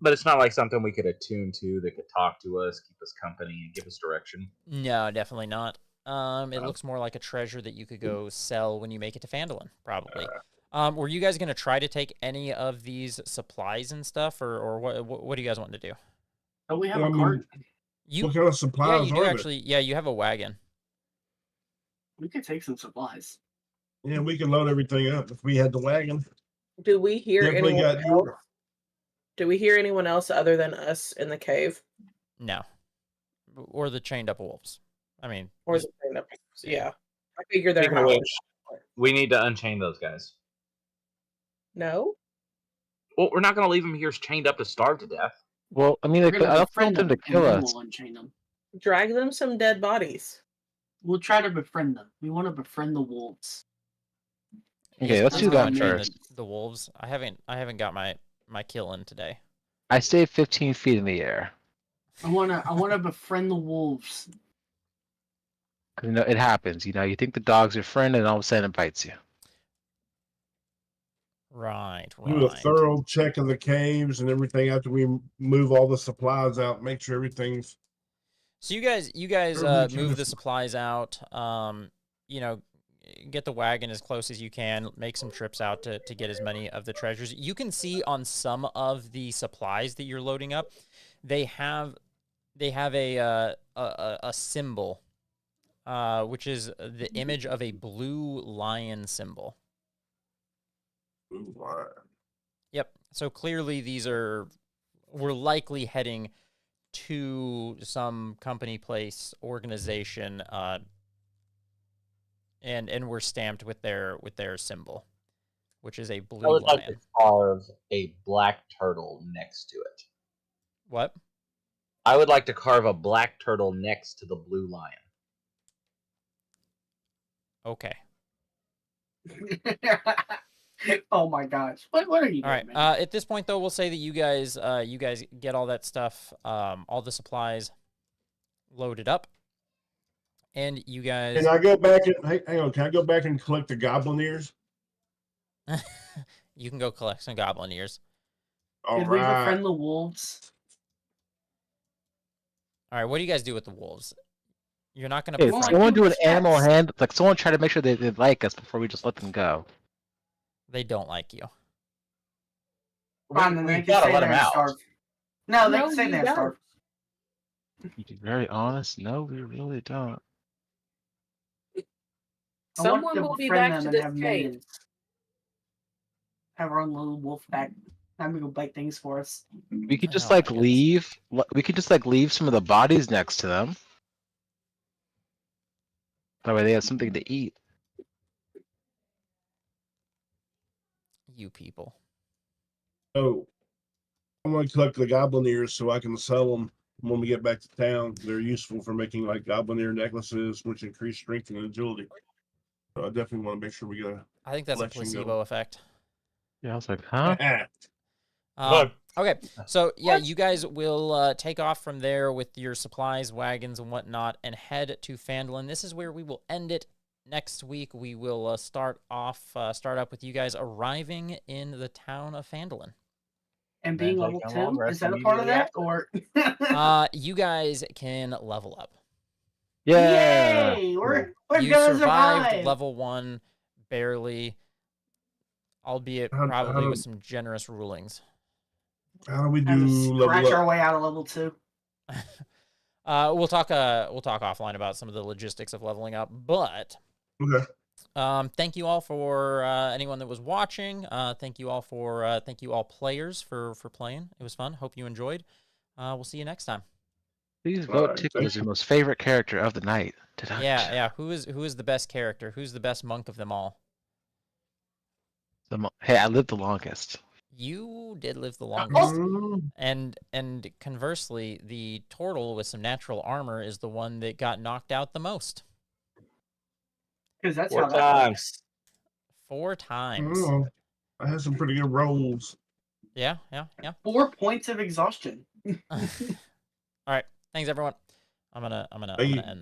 But it's not like something we could attune to that could talk to us, keep us company, and give us direction. No, definitely not. It looks more like a treasure that you could go sell when you make it to Phandelver, probably. Were you guys gonna try to take any of these supplies and stuff, or what do you guys want to do? Oh, we have a cart. What kind of supplies you do are actually. Yeah, you have a wagon. We could take some supplies. there? Yeah, we can load everything up if we had the wagon. do we hear Definitely anyone got else? Do we hear anyone else other than us in the cave? No, or the chained up wolves. I mean, Or the yeah. I figure they're Speaking of not. which, we need to unchain those guys. No? Well, we're not going to leave them here chained up to starve to death. Well, I mean, We're I gonna don't want befriend them to and kill then us. we'll unchain them. Drag them some dead bodies. We'll try to befriend them. We want to befriend the wolves. Okay, let's Please do go that and train first. The wolves. I haven't got my kill in today. I stay 15 feet in the air. I wanna befriend the wolves. 'Cause, it happens. You think the dog's your friend, and all of a sudden it bites you. Right. Do a thorough check of the caves and everything after we move all the supplies out. Make sure everything's. So you guys Everything move is- the supplies out. Get the wagon as close as you can. Make some trips out to get as many of the treasures. You can see on some of the supplies that you're loading up, they have a symbol, which is the image of a blue lion symbol. Ooh, wow. Yep. So clearly we're likely heading to some company, place, organization, and we're stamped with their symbol, which is a blue I would lion. like to carve a black turtle next to it. What? I would like to carve a black turtle next to the blue lion. Okay. Oh my gosh! What are you All doing, right. man? At this point, though, we'll say that you guys get all that stuff, all the supplies loaded up, and you guys. Can I go back and hang on? Can I go back and collect the goblin ears? You can go collect some goblin ears. All Did we right. befriend the wolves? All right. What do you guys do with the wolves? You're not going to Hey, Well, befriend. someone do an steps. animal hand. Like, someone try to make sure they like us before we just let them go. They don't like you. Fine, then they We've can gotta stay let there him and out. starve. No, they No, can stay you there and don't. starve. To be very honest, no, we really don't. I want Someone to will be befriend back them to and this have cave. minions. Have our own little wolf pack. Have me go bite things for us. We could just Oh my like goodness. leave. We could just like leave some of the bodies next to them. That way they have something to eat. You people. So I'm going to collect the goblin ears so I can sell them when we get back to town. They're useful for making like goblin ear necklaces, which increase strength and agility. So I definitely want to make sure we get I think that's a Collection placebo go. effect. Yeah, I was like, huh? a. Okay, so yeah, you guys will take off from there with your supplies, wagons, and whatnot, and head to Phandelver. This is where we will end it next week we will start up with you guys arriving in the town of Phandelver. And Then being level taking a long 2, rest is that a part of immediately that? after. Or You guys can level up. Yeah. Yay! We're gonna You survived survive. level 1 barely, albeit How- probably how- with some generous rulings. How do we Time to do level scratch our up? way out of level 2. We'll talk offline about some of the logistics of leveling up, but Okay. thank you all for anyone that was watching. Thank you all players for playing. It was fun. Hope you enjoyed. We'll see you next time. Please All vote right, Tickle thank as your most favorite character of the night. Yeah. Who is the best character? Who's the best monk of them all? Hey, I lived the longest. You did live the longest. Oh! And conversely, the turtle with some natural armor is the one that got knocked out the most. Because that's 4 how that works. times. 4 times. Oh, I had some pretty good rolls. Yeah. 4 points of exhaustion. All right. Thanks everyone. I'm gonna Thank you. end this.